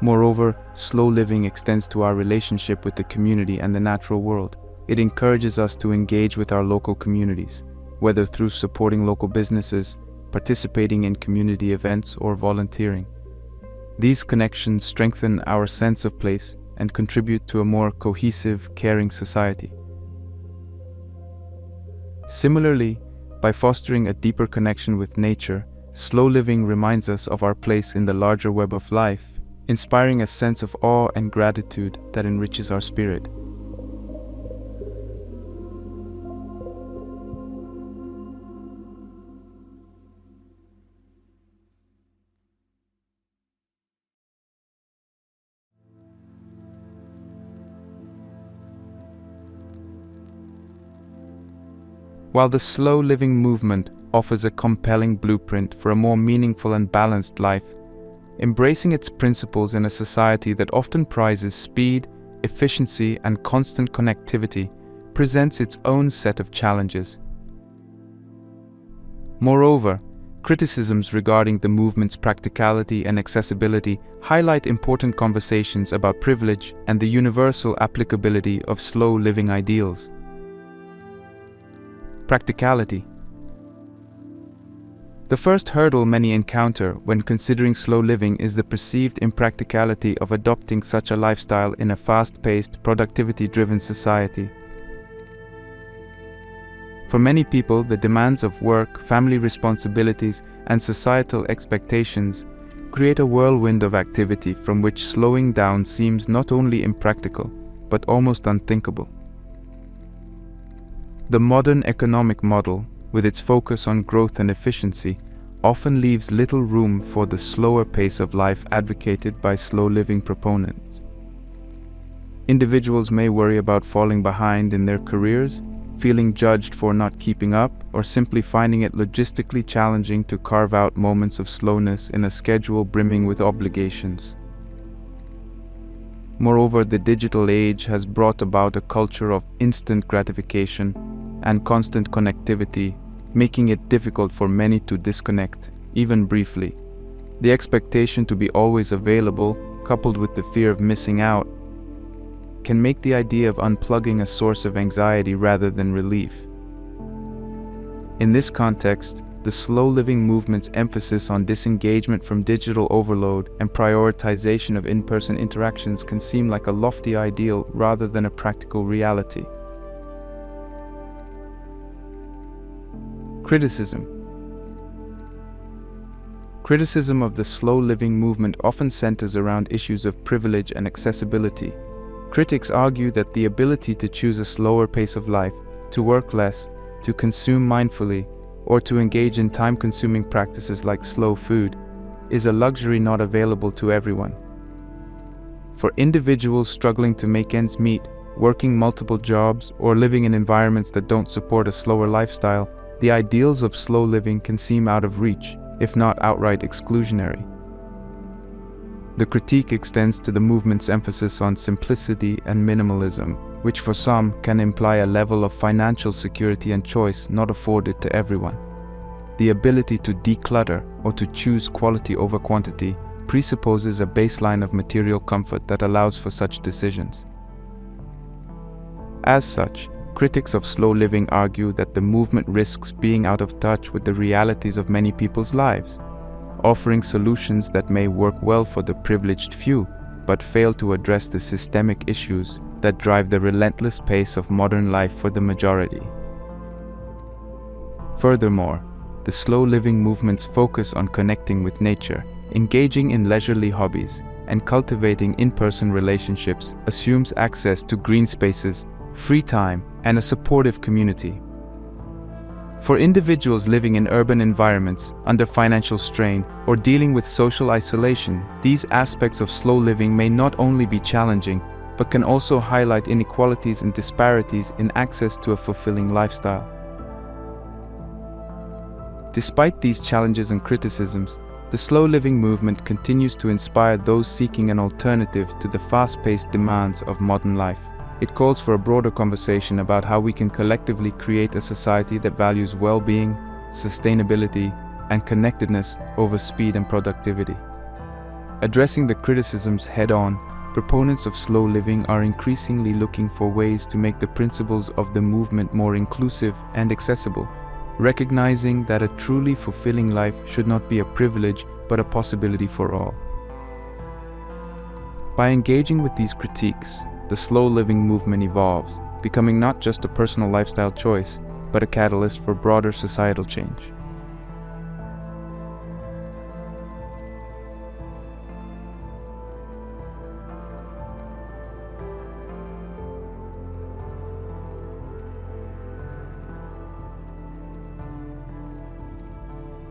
Moreover, slow living extends to our relationship with the community and the natural world. It encourages us to engage with our local communities, whether through supporting local businesses, participating in community events, or volunteering. These connections strengthen our sense of place and contribute to a more cohesive, caring society. Similarly, by fostering a deeper connection with nature, slow living reminds us of our place in the larger web of life, inspiring a sense of awe and gratitude that enriches our spirit. While the slow living movement offers a compelling blueprint for a more meaningful and balanced life, embracing its principles in a society that often prizes speed, efficiency, and constant connectivity presents its own set of challenges. Moreover, criticisms regarding the movement's practicality and accessibility highlight important conversations about privilege and the universal applicability of slow living ideals. Practicality. The first hurdle many encounter when considering slow living is the perceived impracticality of adopting such a lifestyle in a fast-paced, productivity-driven society. For many people, the demands of work, family responsibilities, and societal expectations create a whirlwind of activity from which slowing down seems not only impractical, but almost unthinkable. The modern economic model, with its focus on growth and efficiency, often leaves little room for the slower pace of life advocated by slow living proponents. Individuals may worry about falling behind in their careers, feeling judged for not keeping up, or simply finding it logistically challenging to carve out moments of slowness in a schedule brimming with obligations. Moreover, the digital age has brought about a culture of instant gratification and constant connectivity, making it difficult for many to disconnect, even briefly. The expectation to be always available, coupled with the fear of missing out, can make the idea of unplugging a source of anxiety rather than relief. In this context, the slow living movement's emphasis on disengagement from digital overload and prioritization of in-person interactions can seem like a lofty ideal rather than a practical reality. Criticism. Criticism of the slow living movement often centers around issues of privilege and accessibility. Critics argue that the ability to choose a slower pace of life, to work less, to consume mindfully, or to engage in time-consuming practices like slow food, is a luxury not available to everyone. For individuals struggling to make ends meet, working multiple jobs, or living in environments that don't support a slower lifestyle, the ideals of slow living can seem out of reach, if not outright exclusionary. The critique extends to the movement's emphasis on simplicity and minimalism, which for some can imply a level of financial security and choice not afforded to everyone. The ability to declutter or to choose quality over quantity presupposes a baseline of material comfort that allows for such decisions. As such, critics of slow living argue that the movement risks being out of touch with the realities of many people's lives, offering solutions that may work well for the privileged few, but fail to address the systemic issues that drive the relentless pace of modern life for the majority. Furthermore, the slow living movement's focus on connecting with nature, engaging in leisurely hobbies, and cultivating in-person relationships assumes access to green spaces, free time, and a supportive community. For individuals living in urban environments, under financial strain, or dealing with social isolation, these aspects of slow living may not only be challenging, but can also highlight inequalities and disparities in access to a fulfilling lifestyle. Despite these challenges and criticisms, the slow living movement continues to inspire those seeking an alternative to the fast-paced demands of modern life. It calls for a broader conversation about how we can collectively create a society that values well-being, sustainability, and connectedness over speed and productivity. Addressing the criticisms head-on, proponents of slow living are increasingly looking for ways to make the principles of the movement more inclusive and accessible, recognizing that a truly fulfilling life should not be a privilege but a possibility for all. By engaging with these critiques, the slow living movement evolves, becoming not just a personal lifestyle choice, but a catalyst for broader societal change.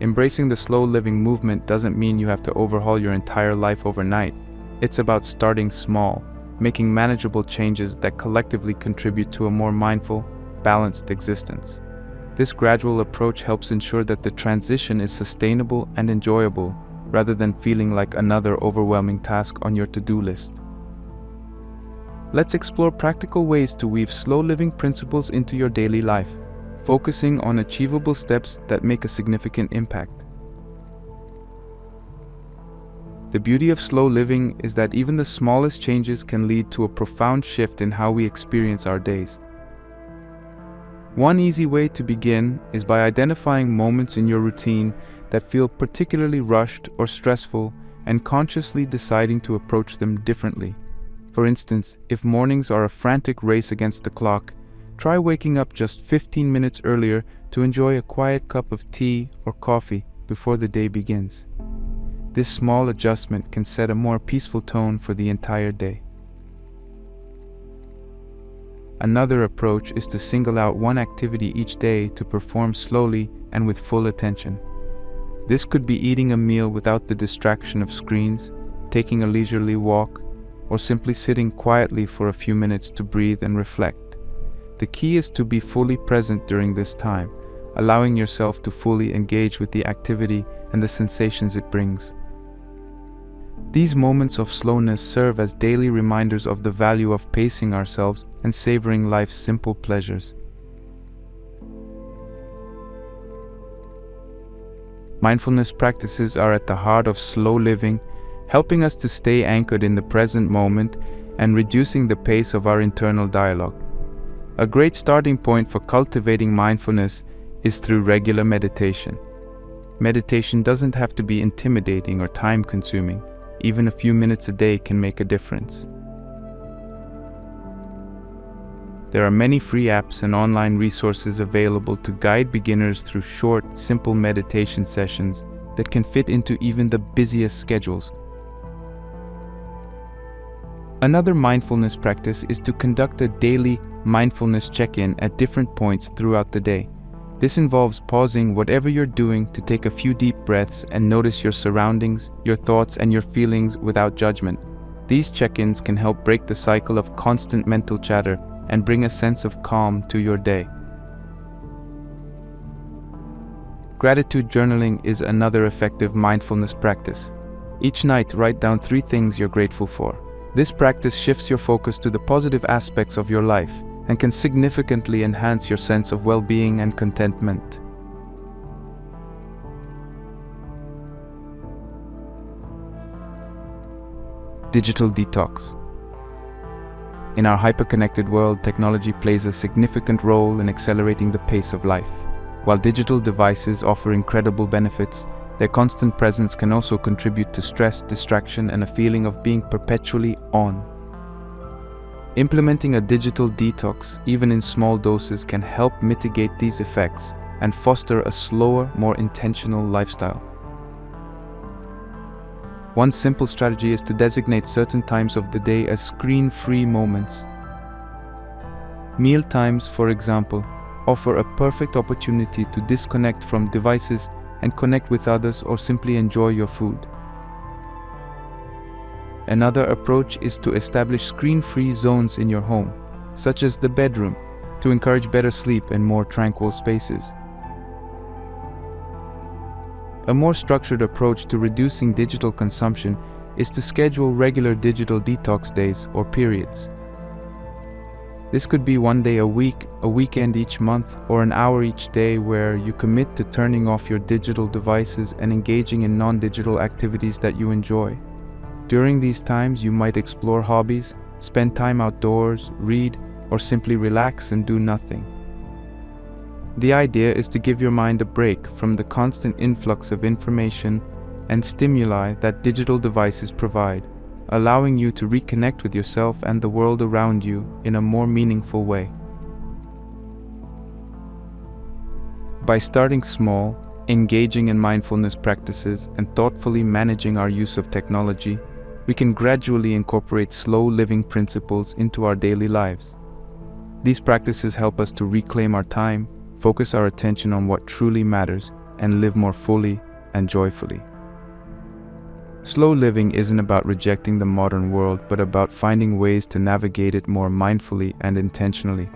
Embracing the slow living movement doesn't mean you have to overhaul your entire life overnight. It's about starting small, making manageable changes that collectively contribute to a more mindful, balanced existence. This gradual approach helps ensure that the transition is sustainable and enjoyable, rather than feeling like another overwhelming task on your to-do list. Let's explore practical ways to weave slow living principles into your daily life, focusing on achievable steps that make a significant impact. The beauty of slow living is that even the smallest changes can lead to a profound shift in how we experience our days. One easy way to begin is by identifying moments in your routine that feel particularly rushed or stressful and consciously deciding to approach them differently. For instance, if mornings are a frantic race against the clock, try waking up just 15 minutes earlier to enjoy a quiet cup of tea or coffee before the day begins. This small adjustment can set a more peaceful tone for the entire day. Another approach is to single out one activity each day to perform slowly and with full attention. This could be eating a meal without the distraction of screens, taking a leisurely walk, or simply sitting quietly for a few minutes to breathe and reflect. The key is to be fully present during this time, allowing yourself to fully engage with the activity and the sensations it brings. These moments of slowness serve as daily reminders of the value of pacing ourselves and savoring life's simple pleasures. Mindfulness practices are at the heart of slow living, helping us to stay anchored in the present moment and reducing the pace of our internal dialogue. A great starting point for cultivating mindfulness is through regular meditation. Meditation doesn't have to be intimidating or time-consuming. Even a few minutes a day can make a difference. There are many free apps and online resources available to guide beginners through short, simple meditation sessions that can fit into even the busiest schedules. Another mindfulness practice is to conduct a daily mindfulness check-in at different points throughout the day. This involves pausing whatever you're doing to take a few deep breaths and notice your surroundings, your thoughts, and your feelings without judgment. These check-ins can help break the cycle of constant mental chatter and bring a sense of calm to your day. Gratitude journaling is another effective mindfulness practice. Each night, write down 3 things you're grateful for. This practice shifts your focus to the positive aspects of your life and can significantly enhance your sense of well-being and contentment. Digital detox. In our hyper-connected world, technology plays a significant role in accelerating the pace of life. While digital devices offer incredible benefits, their constant presence can also contribute to stress, distraction, and a feeling of being perpetually on. Implementing a digital detox, even in small doses, can help mitigate these effects and foster a slower, more intentional lifestyle. One simple strategy is to designate certain times of the day as screen-free moments. Meal times, for example, offer a perfect opportunity to disconnect from devices and connect with others or simply enjoy your food. Another approach is to establish screen-free zones in your home, such as the bedroom, to encourage better sleep and more tranquil spaces. A more structured approach to reducing digital consumption is to schedule regular digital detox days or periods. This could be one day a week, a weekend each month, or an hour each day where you commit to turning off your digital devices and engaging in non-digital activities that you enjoy. During these times, you might explore hobbies, spend time outdoors, read, or simply relax and do nothing. The idea is to give your mind a break from the constant influx of information and stimuli that digital devices provide, allowing you to reconnect with yourself and the world around you in a more meaningful way. By starting small, engaging in mindfulness practices, and thoughtfully managing our use of technology, we can gradually incorporate slow living principles into our daily lives. These practices help us to reclaim our time, focus our attention on what truly matters, and live more fully and joyfully. Slow living isn't about rejecting the modern world, but about finding ways to navigate it more mindfully and intentionally,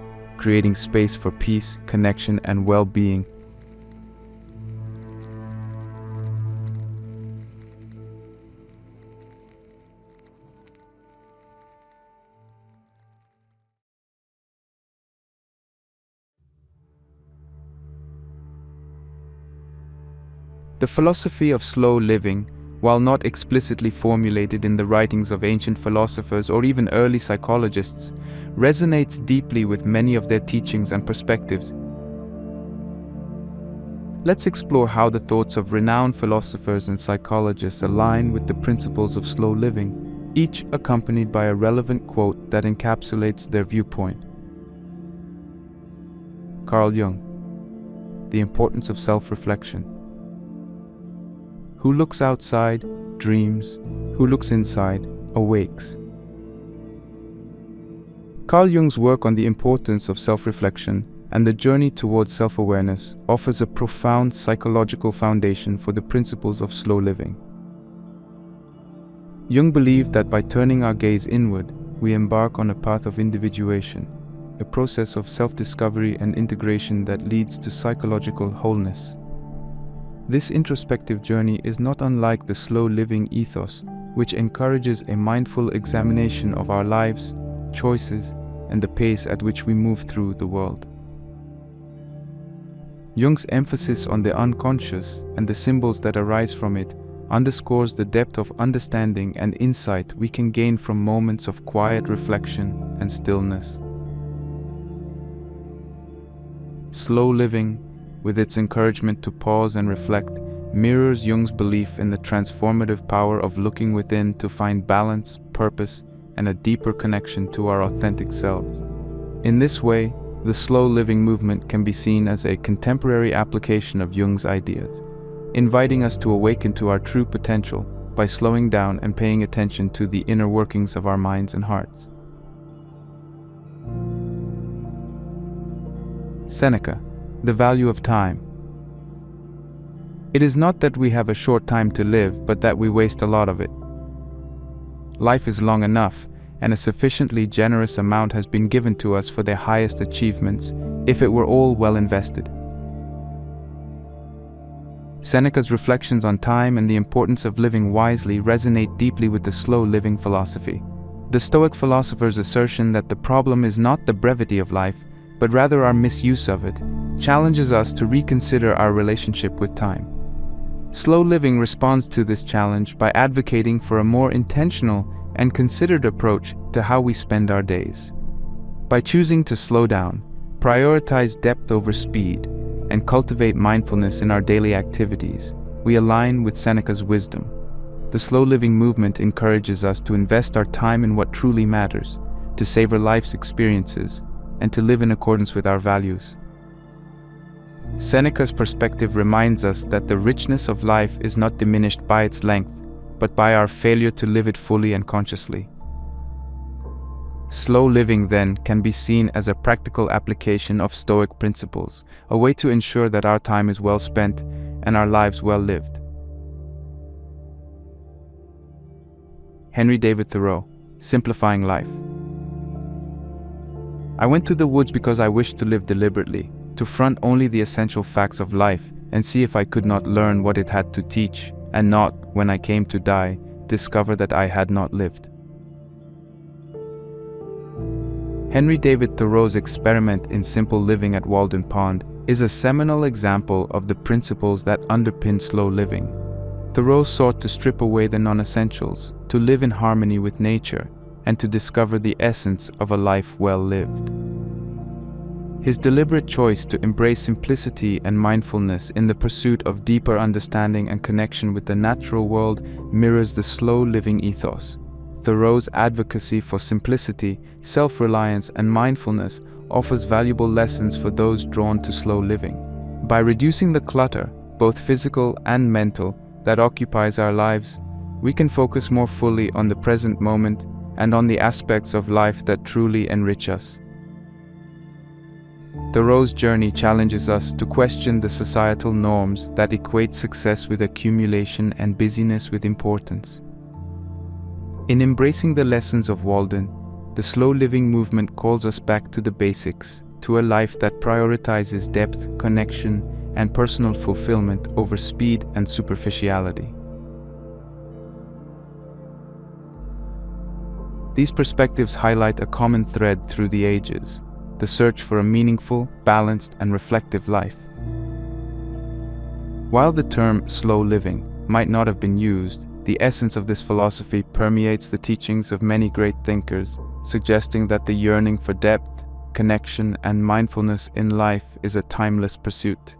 creating space for peace, connection, and well-being. The philosophy of slow living, while not explicitly formulated in the writings of ancient philosophers or even early psychologists, resonates deeply with many of their teachings and perspectives. Let's explore how the thoughts of renowned philosophers and psychologists align with the principles of slow living, each accompanied by a relevant quote that encapsulates their viewpoint. Carl Jung, The Importance of Self-Reflection. Who looks outside, dreams. Who looks inside, awakes. Carl Jung's work on the importance of self-reflection and the journey towards self-awareness offers a profound psychological foundation for the principles of slow living. Jung believed that by turning our gaze inward, we embark on a path of individuation, a process of self-discovery and integration that leads to psychological wholeness. This introspective journey is not unlike the slow living ethos, which encourages a mindful examination of our lives, choices, and the pace at which we move through the world. Jung's emphasis on the unconscious and the symbols that arise from it underscores the depth of understanding and insight we can gain from moments of quiet reflection and stillness. Slow living, with its encouragement to pause and reflect, mirrors Jung's belief in the transformative power of looking within to find balance, purpose, and a deeper connection to our authentic selves. In this way, the slow living movement can be seen as a contemporary application of Jung's ideas, inviting us to awaken to our true potential by slowing down and paying attention to the inner workings of our minds and hearts. Seneca, The Value of Time. It is not that we have a short time to live, but that we waste a lot of it. Life is long enough, and a sufficiently generous amount has been given to us for their highest achievements, if it were all well invested. Seneca's reflections on time and the importance of living wisely resonate deeply with the slow living philosophy. The Stoic philosopher's assertion that the problem is not the brevity of life, but rather our misuse of it, challenges us to reconsider our relationship with time. Slow living responds to this challenge by advocating for a more intentional and considered approach to how we spend our days. By choosing to slow down, prioritize depth over speed, and cultivate mindfulness in our daily activities, we align with Seneca's wisdom. The slow living movement encourages us to invest our time in what truly matters, to savor life's experiences, and to live in accordance with our values. Seneca's perspective reminds us that the richness of life is not diminished by its length, but by our failure to live it fully and consciously. Slow living, then, can be seen as a practical application of Stoic principles, a way to ensure that our time is well spent and our lives well lived. Henry David Thoreau, Simplifying Life. I went to the woods because I wished to live deliberately, to front only the essential facts of life and see if I could not learn what it had to teach, and not, when I came to die, discover that I had not lived. Henry David Thoreau's experiment in simple living at Walden Pond is a seminal example of the principles that underpin slow living. Thoreau sought to strip away the non-essentials, to live in harmony with nature, and to discover the essence of a life well lived. His deliberate choice to embrace simplicity and mindfulness in the pursuit of deeper understanding and connection with the natural world mirrors the slow living ethos. Thoreau's advocacy for simplicity, self-reliance, and mindfulness offers valuable lessons for those drawn to slow living. By reducing the clutter, both physical and mental, that occupies our lives, we can focus more fully on the present moment and on the aspects of life that truly enrich us. Thoreau's journey challenges us to question the societal norms that equate success with accumulation and busyness with importance. In embracing the lessons of Walden, the slow living movement calls us back to the basics, to a life that prioritizes depth, connection, and personal fulfillment over speed and superficiality. These perspectives highlight a common thread through the ages: the search for a meaningful, balanced, and reflective life. While the term slow living might not have been used, the essence of this philosophy permeates the teachings of many great thinkers, suggesting that the yearning for depth, connection, and mindfulness in life is a timeless pursuit.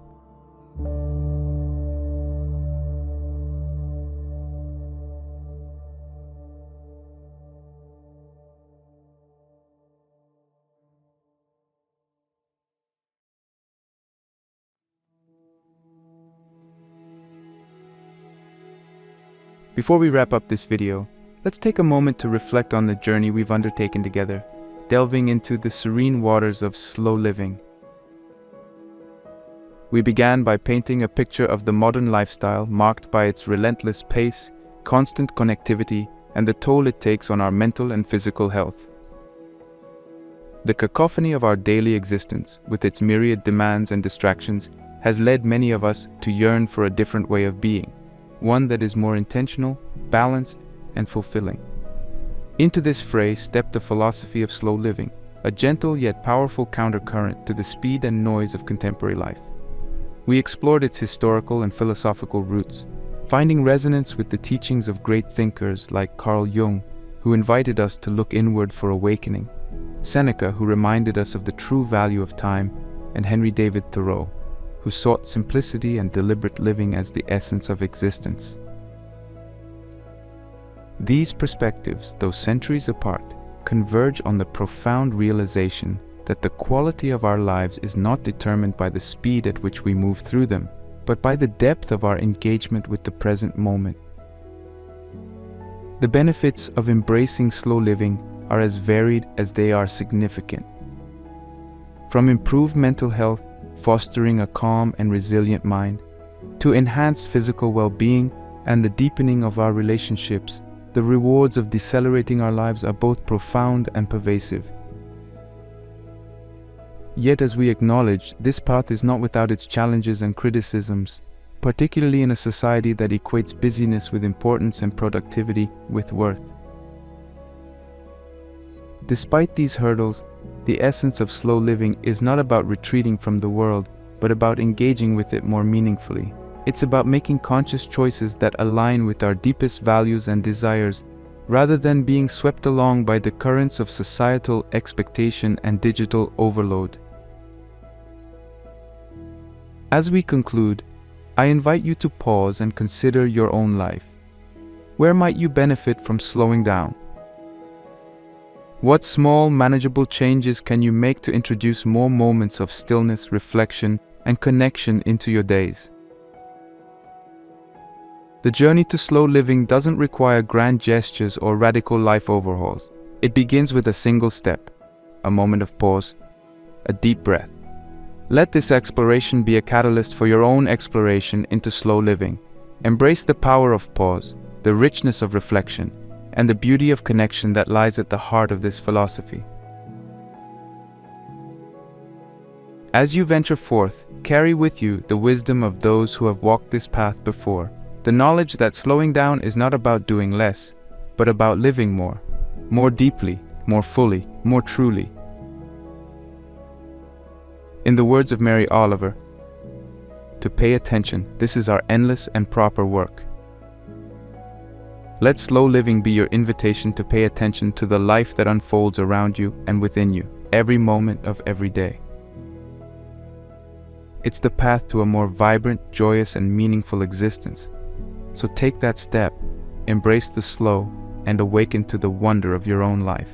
Before we wrap up this video, let's take a moment to reflect on the journey we've undertaken together, delving into the serene waters of slow living. We began by painting a picture of the modern lifestyle marked by its relentless pace, constant connectivity, and the toll it takes on our mental and physical health. The cacophony of our daily existence, with its myriad demands and distractions, has led many of us to yearn for a different way of being, one that is more intentional, balanced, and fulfilling. Into this fray stepped the philosophy of slow living, a gentle yet powerful countercurrent to the speed and noise of contemporary life. We explored its historical and philosophical roots, finding resonance with the teachings of great thinkers like Carl Jung, who invited us to look inward for awakening, Seneca, who reminded us of the true value of time, and Henry David Thoreau, who sought simplicity and deliberate living as the essence of existence. These perspectives, though centuries apart, converge on the profound realization that the quality of our lives is not determined by the speed at which we move through them, but by the depth of our engagement with the present moment. The benefits of embracing slow living are as varied as they are significant. From improved mental health, fostering a calm and resilient mind, to enhanced physical well-being and the deepening of our relationships, the rewards of decelerating our lives are both profound and pervasive. Yet, as we acknowledge, this path is not without its challenges and criticisms, particularly in a society that equates busyness with importance and productivity with worth. Despite these hurdles, the essence of slow living is not about retreating from the world, but about engaging with it more meaningfully. It's about making conscious choices that align with our deepest values and desires, rather than being swept along by the currents of societal expectation and digital overload. As we conclude, I invite you to pause and consider your own life. Where might you benefit from slowing down? What small, manageable changes can you make to introduce more moments of stillness, reflection, and connection into your days? The journey to slow living doesn't require grand gestures or radical life overhauls. It begins with a single step, a moment of pause, a deep breath. Let this exploration be a catalyst for your own exploration into slow living. Embrace the power of pause, the richness of reflection, and the beauty of connection that lies at the heart of this philosophy. As you venture forth, carry with you the wisdom of those who have walked this path before, the knowledge that slowing down is not about doing less, but about living more deeply, more fully, more truly. In the words of Mary Oliver, to pay attention, this is our endless and proper work. Let slow living be your invitation to pay attention to the life that unfolds around you and within you, every moment of every day. It's the path to a more vibrant, joyous, and meaningful existence. So take that step, embrace the slow, and awaken to the wonder of your own life.